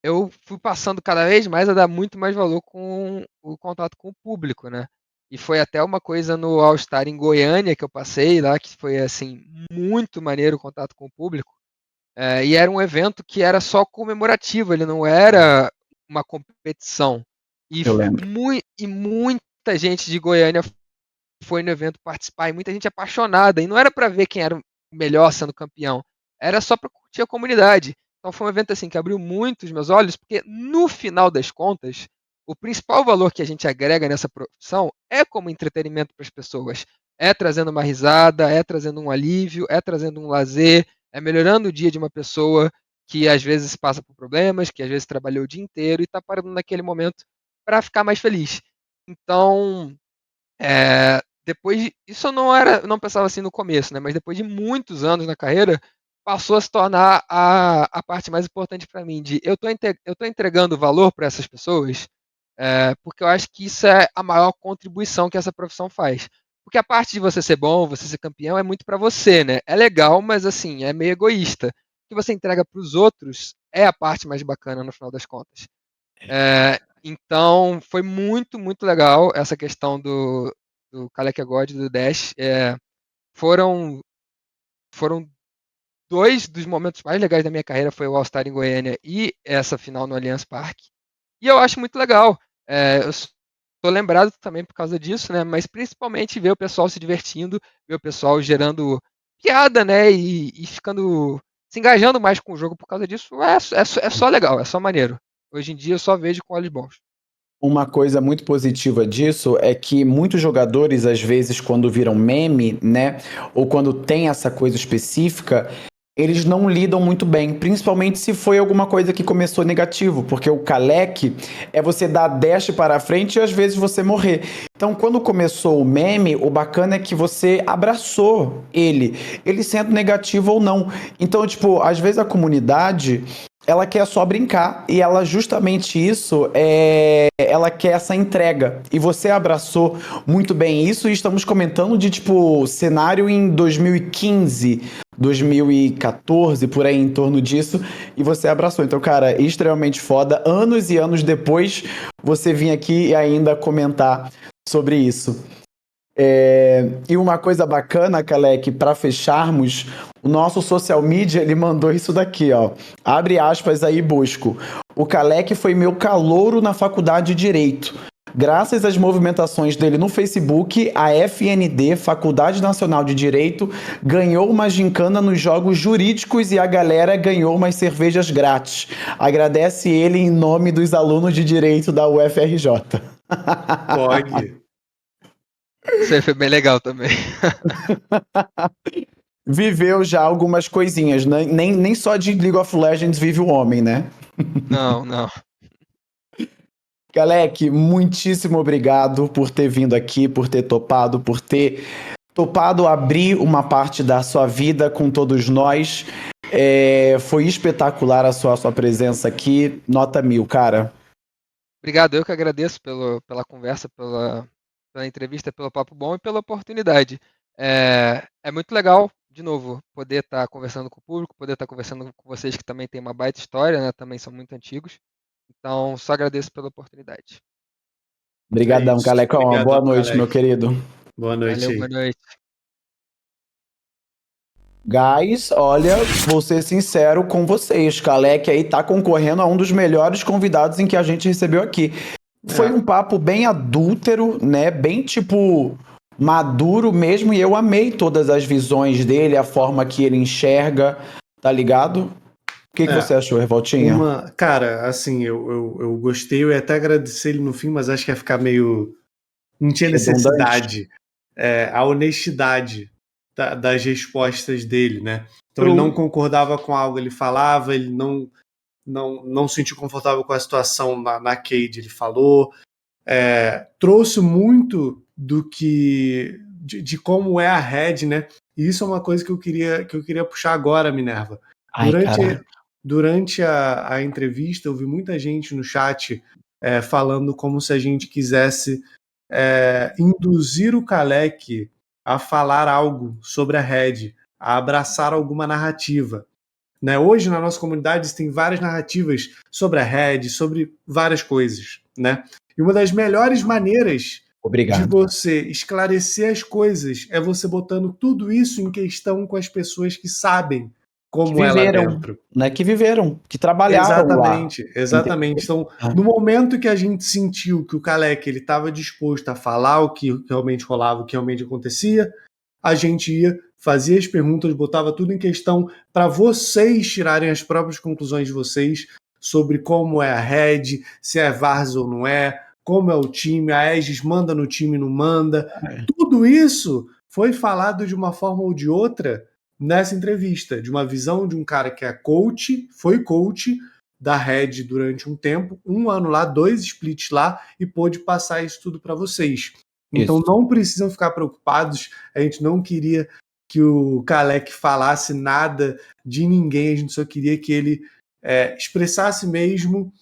eu fui passando cada vez mais a dar muito mais valor com o contato com o público, né? E foi até uma coisa no All Star em Goiânia que eu passei lá, que foi assim, muito maneiro o contato com o público. E era um evento que era só comemorativo, ele não era uma competição. E, Eu lembro. e muita gente de Goiânia foi no evento participar, e muita gente apaixonada. E não era para ver quem era o melhor sendo campeão, era só para curtir a comunidade. Então foi um evento assim que abriu muito os meus olhos, porque no final das contas, o principal valor que a gente agrega nessa profissão é como entretenimento para as pessoas. É trazendo uma risada, é trazendo um alívio, é trazendo um lazer, é melhorando o dia de uma pessoa que às vezes passa por problemas, que às vezes trabalhou o dia inteiro e está parando naquele momento para ficar mais feliz. Então, isso eu não pensava assim no começo, né? Mas depois de muitos anos na carreira, passou a se tornar a parte mais importante para mim. Eu tô entregando valor para essas pessoas, porque eu acho que isso é a maior contribuição que essa profissão faz. Porque a parte de você ser bom, você ser campeão, é muito para você, né? É legal, mas assim, é meio egoísta. O que você entrega para os outros é a parte mais bacana no final das contas. Então, foi muito, muito legal essa questão do Kaleki God e do Dash. Foram, foram dois dos momentos mais legais da minha carreira, foi o All-Star em Goiânia e essa final no Allianz Parque. E eu acho muito legal. Eu estou lembrado também por causa disso, né? Mas principalmente ver o pessoal se divertindo, ver o pessoal gerando piada, né? E ficando se engajando mais com o jogo por causa disso. É só legal, é só maneiro. Hoje em dia eu só vejo com olhos bons. Uma coisa muito positiva disso é que muitos jogadores, às vezes, quando viram meme, né, ou quando tem essa coisa específica, eles não lidam muito bem, principalmente se foi alguma coisa que começou negativo, porque o Kalec é você dar dash para frente e às vezes você morrer. Então, quando começou o meme, o bacana é que você abraçou ele sendo negativo ou não. Então, tipo, às vezes a comunidade ela quer só brincar e ela justamente isso ela quer essa entrega e você abraçou muito bem isso e estamos comentando de tipo cenário em 2015, 2014, por aí em torno disso, e você abraçou. Então, cara, extremamente foda. Anos e anos depois, você vir aqui e ainda comentar sobre isso. E uma coisa bacana, Kalec, para fecharmos, o nosso social media, ele mandou isso daqui, ó. Abre aspas aí, Bosco. O Kalec foi meu calouro na faculdade de Direito. Graças às movimentações dele no Facebook, a FND, Faculdade Nacional de Direito, ganhou uma gincana nos jogos jurídicos e a galera ganhou umas cervejas grátis. Agradece ele em nome dos alunos de Direito da UFRJ. Pog. Isso aí foi bem legal também. Viveu já algumas coisinhas, né? Nem só de League of Legends vive o homem, né? Não, não. Galec, muitíssimo obrigado por ter vindo aqui, por ter topado abrir uma parte da sua vida com todos nós. Foi espetacular a sua presença aqui. Nota 1000, cara. Obrigado, eu que agradeço pela conversa, pela entrevista, pelo papo bom e pela oportunidade. É muito legal, de novo, poder estar conversando com o público, poder estar conversando com vocês que também têm uma baita história, né? Também são muito antigos. Então, só agradeço pela oportunidade. É Obrigadão, isso. Calecão. Uma boa Obrigadão, noite, meu Calec. querido. Boa noite Valeu, aí. boa noite. Guys, olha, vou ser sincero com vocês. Kaleck aí tá concorrendo a um dos melhores convidados em que a gente recebeu aqui. Foi um papo bem adúltero, né? Bem tipo maduro mesmo, e eu amei todas as visões dele, a forma que ele enxerga, tá ligado? O que você achou, Revoltinha? Cara, assim, eu gostei, eu ia até agradecer ele no fim, mas acho que ia ficar meio. Não tinha necessidade. A honestidade das respostas dele, né? Então ele não concordava com algo, ele falava, ele não se sentiu confortável com a situação na Cade, ele falou. Trouxe muito do que. De como é a Red, né? E isso é uma coisa que eu queria puxar agora, Minerva. Durante a entrevista, eu vi muita gente no chat falando como se a gente quisesse induzir o Kaleck a falar algo sobre a Red, a abraçar alguma narrativa. Né? Hoje, na nossa comunidade, tem várias narrativas sobre a Red, sobre várias coisas. Né? E uma das melhores maneiras de você esclarecer as coisas é você botando tudo isso em questão com as pessoas que sabem como que viveram, é lá dentro. Né? Que viveram, que trabalharam Exatamente. Então, no momento que a gente sentiu que o Kaleck estava disposto a falar o que realmente rolava, o que realmente acontecia, a gente ia, fazia as perguntas, botava tudo em questão para vocês tirarem as próprias conclusões de vocês sobre como é a Red, se é Varsa ou não é, como é o time, a Aegis manda no time, não manda. Tudo isso foi falado de uma forma ou de outra nessa entrevista, de uma visão de um cara que é coach, foi coach da Red durante um tempo, 1 ano lá, 2 splits lá, e pôde passar isso tudo para vocês. Então não precisam ficar preocupados, a gente não queria que o Kaleck falasse nada de ninguém, a gente só queria que ele expressasse mesmo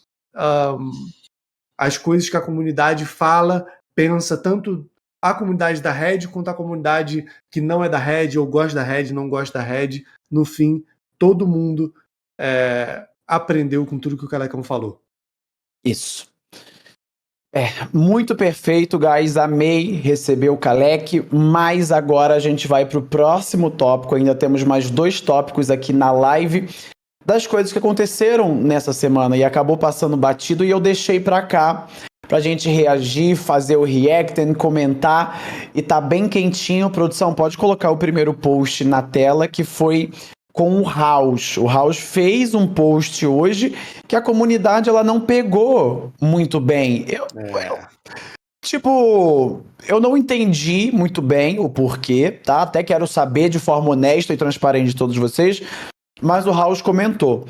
as coisas que a comunidade fala, pensa, tanto a comunidade da Red quanto a comunidade que não é da Red, ou gosta da Red, não gosta da Red. No fim, todo mundo aprendeu com tudo que o Kalecão falou. Isso. Muito perfeito, guys. Amei receber o Kaleck, mas agora a gente vai pro próximo tópico. Ainda temos mais 2 tópicos aqui na live das coisas que aconteceram nessa semana e acabou passando batido e eu deixei pra cá pra gente reagir, fazer o react, comentar e tá bem quentinho. Produção, pode colocar o primeiro post na tela, que foi com o House. O House fez um post hoje que a comunidade ela não pegou muito bem. Eu não entendi muito bem o porquê, tá? Até quero saber de forma honesta e transparente de todos vocês, mas o House comentou.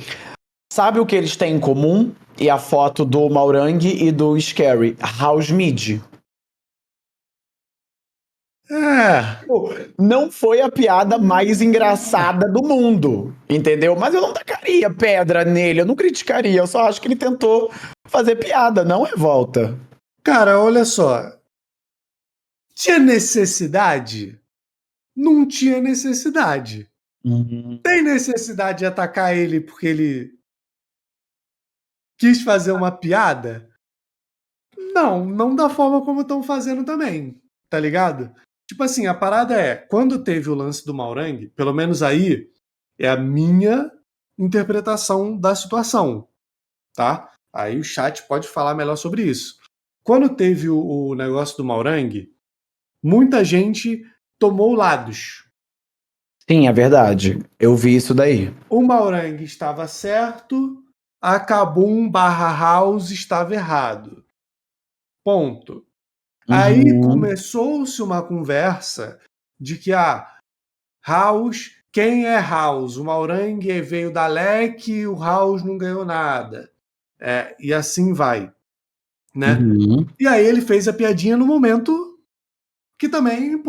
Sabe o que eles têm em comum? E a foto do Maurang e do Scary. House Mid. Não foi a piada mais engraçada do mundo, entendeu? Mas eu não tacaria pedra nele, eu não criticaria, eu só acho que ele tentou fazer piada, não revolta. Cara, olha só. Tinha necessidade? Não tinha necessidade. Tem necessidade de atacar ele porque ele quis fazer uma piada? Não da forma como estão fazendo também, tá ligado? Tipo assim, a parada quando teve o lance do Maurang, pelo menos aí, é a minha interpretação da situação, tá? Aí o chat pode falar melhor sobre isso. Quando teve o negócio do Maurang, muita gente tomou lados. Sim, é verdade. Eu vi isso daí. O Maurang estava certo, a Kabum/House estava errado. Ponto. Aí começou-se uma conversa de que House, quem é House? O Maurang veio da LEC, o House não ganhou nada. E assim vai. Né? E aí ele fez a piadinha no momento que também,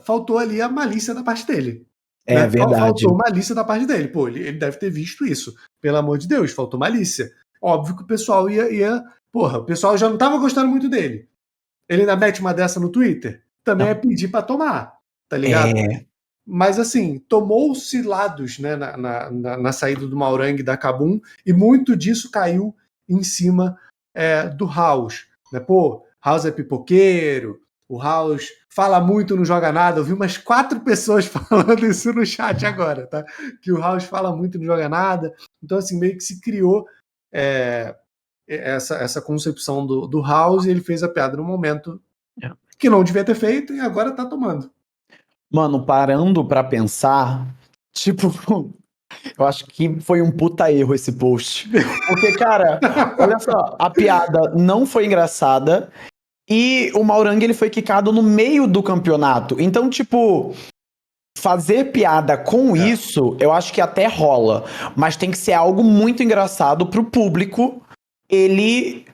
faltou ali a malícia da parte dele. Né? Verdade. Faltou malícia da parte dele. Ele deve ter visto isso. Pelo amor de Deus, faltou malícia. Óbvio que o pessoal o pessoal já não estava gostando muito dele. Ele ainda mete uma dessa no Twitter? Também é pedir pra tomar, tá ligado? Mas assim, tomou-se lados, né, na saída do Maurang e da Kabum, e muito disso caiu em cima do House. Né? House é pipoqueiro, o House fala muito, não joga nada. Eu vi umas 4 pessoas falando isso no chat agora, tá? Que o House fala muito, não joga nada. Então, assim, meio que se criou essa concepção do House e ele fez a piada no momento que não devia ter feito e agora tá tomando. Mano, parando pra pensar, tipo, eu acho que foi um puta erro esse post. Porque, cara, olha só, a piada não foi engraçada e o Maurang, ele foi quicado no meio do campeonato. Então, tipo, fazer piada com isso, eu acho que até rola. Mas tem que ser algo muito engraçado pro público ele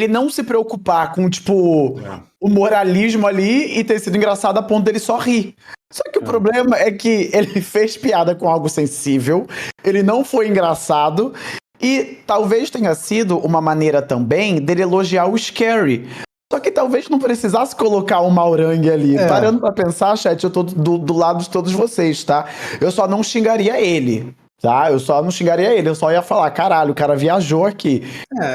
não se preocupar com, tipo, o moralismo ali e ter sido engraçado a ponto dele só rir. Só que o problema é que ele fez piada com algo sensível, ele não foi engraçado, e talvez tenha sido uma maneira também dele elogiar o Scary. Só que talvez não precisasse colocar o Maurang ali. Parando pra pensar, chat, eu tô do lado de todos vocês, tá? Eu só não xingaria ele. Tá? Eu só não xingaria ele, eu só ia falar, caralho, o cara viajou aqui.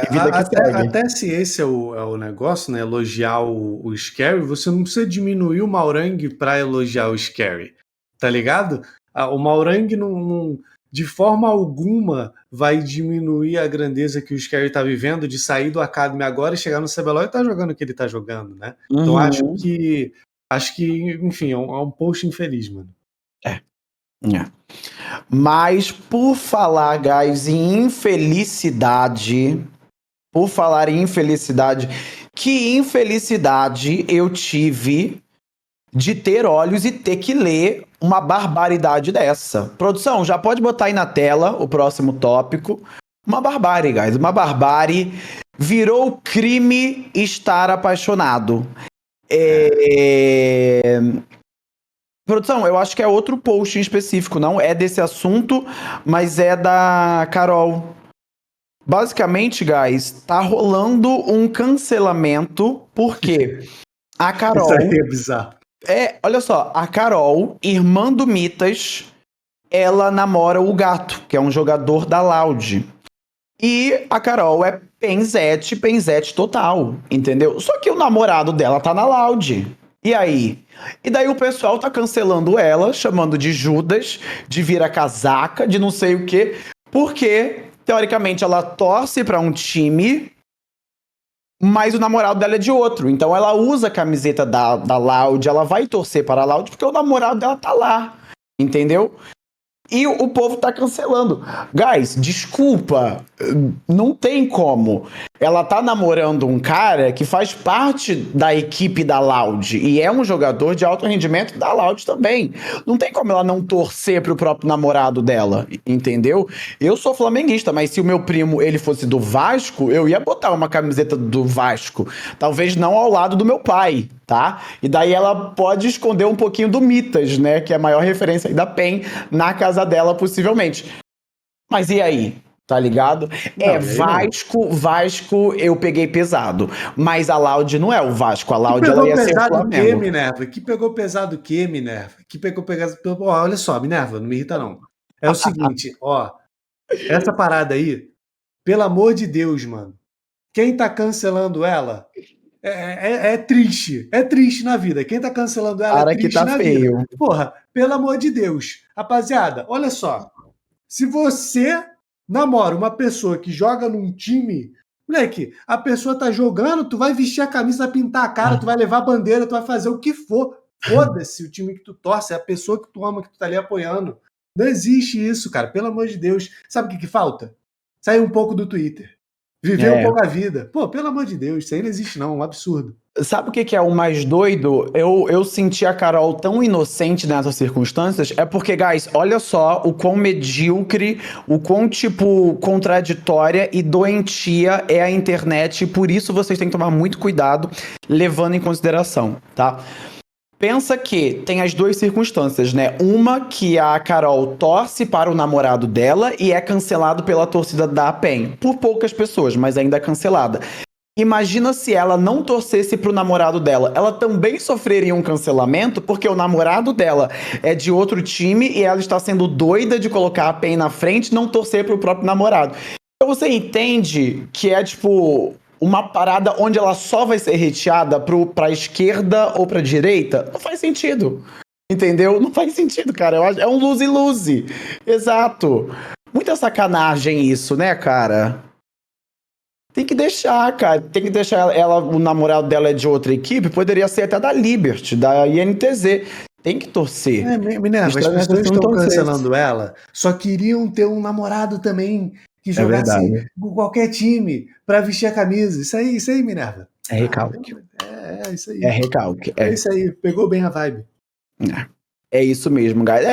Vida que segue. Até se esse é o negócio, né? Elogiar o Scary, você não precisa diminuir o Maurang pra elogiar o Scary. Tá ligado? O Maurang não, de forma alguma vai diminuir a grandeza que o Scary tá vivendo de sair do Academy agora e chegar no CBLOL e tá jogando o que ele tá jogando, né? Então acho que, enfim, é um post infeliz, mano. Mas por falar, guys, em infelicidade, que infelicidade eu tive de ter olhos e ter que ler uma barbaridade dessa. Produção, já pode botar aí na tela o próximo tópico. Uma barbárie, guys, uma barbárie. Virou crime estar apaixonado. Produção, eu acho que é outro post em específico, não é desse assunto, mas é da Carol. Basicamente, guys, tá rolando um cancelamento, porque a Carol... Isso aí é bizarro. Olha só, a Carol, irmã do Mitas, ela namora o Gato, que é um jogador da Loud. E a Carol é penzete total, entendeu? Só que o namorado dela tá na Loud. E aí? E daí o pessoal tá cancelando ela, chamando de Judas, de vira-casaca, de não sei o quê, porque, teoricamente, ela torce pra um time, mas o namorado dela é de outro. Então ela usa a camiseta da Loud, ela vai torcer para a Loud porque o namorado dela tá lá, entendeu? E o povo tá cancelando. Guys, desculpa, não tem como. Ela tá namorando um cara que faz parte da equipe da Loud e é um jogador de alto rendimento da Loud também. Não tem como ela não torcer pro próprio namorado dela, entendeu? Eu sou flamenguista, mas se o meu primo ele fosse do Vasco, eu ia botar uma camiseta do Vasco. Talvez não ao lado do meu pai, tá? E daí ela pode esconder um pouquinho do Mitas, né? Que é a maior referência aí da PEN na casa dela, possivelmente. Mas e aí? Tá ligado? Vasco eu peguei pesado. Mas a Loud não é o Vasco. A Loud ela ia ser o Flamengo. Minerva? Que pegou pesado o quê, Minerva? Que pegou pesado... olha só, Minerva, não me irrita não. É o seguinte, ó. Essa parada aí, pelo amor de Deus, mano. Quem tá cancelando ela é triste. É triste na vida. Quem tá cancelando ela Cara é triste que tá na feio. vida. Porra, pelo amor de Deus. Rapaziada, olha só. Se você namora uma pessoa que joga num time, moleque, a pessoa tá jogando, tu vai vestir a camisa, vai pintar a cara, tu vai levar a bandeira, tu vai fazer o que for. Foda-se o time que tu torce, é a pessoa que tu ama, que tu tá ali apoiando. Não existe isso, cara. Pelo amor de Deus. Sabe o que falta? Sair um pouco do Twitter. Viver um pouco a vida. Pô, pelo amor de Deus, isso aí não existe não, um absurdo. Sabe o que é o mais doido? Eu senti a Carol tão inocente nessas circunstâncias, é porque, guys, olha só o quão medíocre, o quão, tipo, contraditória e doentia é a internet, e por isso vocês têm que tomar muito cuidado, levando em consideração, tá? Pensa que tem as duas circunstâncias, né? Uma que a Carol torce para o namorado dela e é cancelado pela torcida da PEN. Por poucas pessoas, mas ainda é cancelada. Imagina se ela não torcesse pro namorado dela. Ela também sofreria um cancelamento porque o namorado dela é de outro time e ela está sendo doida de colocar a PEN na frente e não torcer pro próprio namorado. Então você entende que é, tipo, uma parada onde ela só vai ser hateada pra esquerda ou pra direita, não faz sentido. Entendeu? Não faz sentido, cara. Eu acho, é um lose-lose. Exato. Muita sacanagem isso, né, cara? Tem que deixar, cara. Tem que deixar ela, o namorado dela é de outra equipe, poderia ser até da Liberty, da INTZ. Tem que torcer. Minerva, as Estranho pessoas assim, estão não torcer. cancelando ela, só queriam ter um namorado também que jogasse verdade. com qualquer time pra vestir a camisa. Isso aí, Minerva. É recalque. É isso aí. É recalque. É isso aí, pegou bem a vibe. É isso mesmo, guys.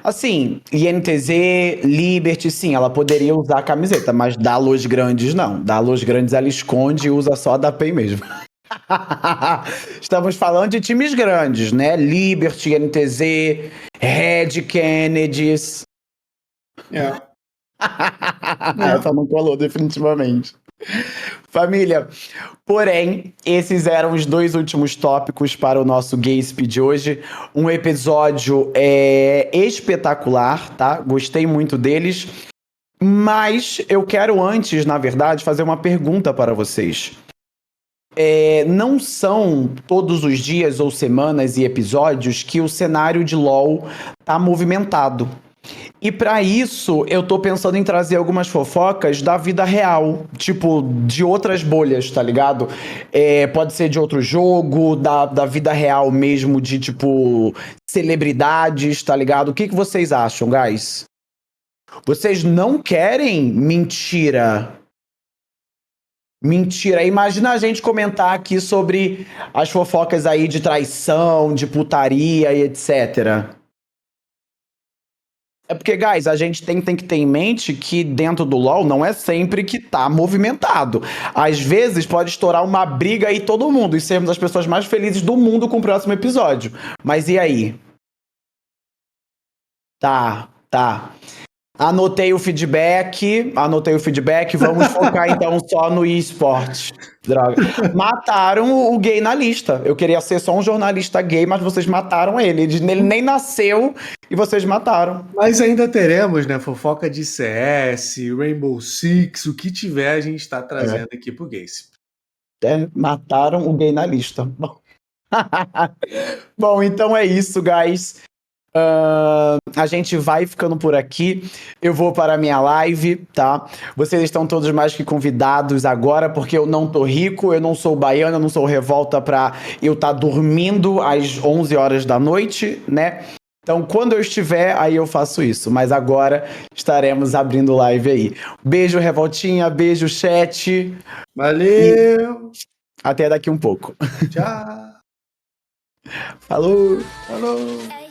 Assim, INTZ, Liberty, sim, ela poderia usar a camiseta, mas da Los Grandes, não. Da Los Grandes ela esconde e usa só a da PEN mesmo. Estamos falando de times grandes, né? Liberty, INTZ, Red Kennedys. Essa não colou, definitivamente. Família, porém, esses eram os 2 últimos tópicos para o nosso Gay Speed de hoje. Um episódio espetacular, tá? Gostei muito deles. Mas eu quero antes, na verdade, fazer uma pergunta para vocês. Não são todos os dias ou semanas e episódios que o cenário de LoL tá movimentado. E pra isso, eu tô pensando em trazer algumas fofocas da vida real, tipo, de outras bolhas, tá ligado? Pode ser de outro jogo, da vida real mesmo, de, tipo, celebridades, tá ligado? O que vocês acham, guys? Vocês não querem mentira? Mentira. Imagina a gente comentar aqui sobre as fofocas aí de traição, de putaria e etc. É porque, guys, a gente tem que ter em mente que dentro do LoL não é sempre que tá movimentado. Às vezes pode estourar uma briga aí todo mundo e sermos as pessoas mais felizes do mundo com o próximo episódio. Mas e aí? Tá. Anotei o feedback, vamos focar então só no eSport. Droga. Mataram o gay na lista. Eu queria ser só um jornalista gay, mas vocês mataram ele. Ele nem nasceu e vocês mataram. Mas ainda teremos, né? Fofoca de CS, Rainbow Six, o que tiver a gente tá trazendo aqui pro Gays. Mataram o gay na lista. Bom, então é isso, guys. A gente vai ficando por aqui. Eu vou para a minha live, tá? Vocês estão todos mais que convidados agora, porque eu não tô rico, eu não sou baiano, eu não sou revolta pra eu estar dormindo às 11 horas da noite, né? Então, quando eu estiver, aí eu faço isso. Mas agora estaremos abrindo live aí. Beijo, Revoltinha. Beijo, chat. Valeu! Até daqui um pouco. Tchau! Falou! Falou!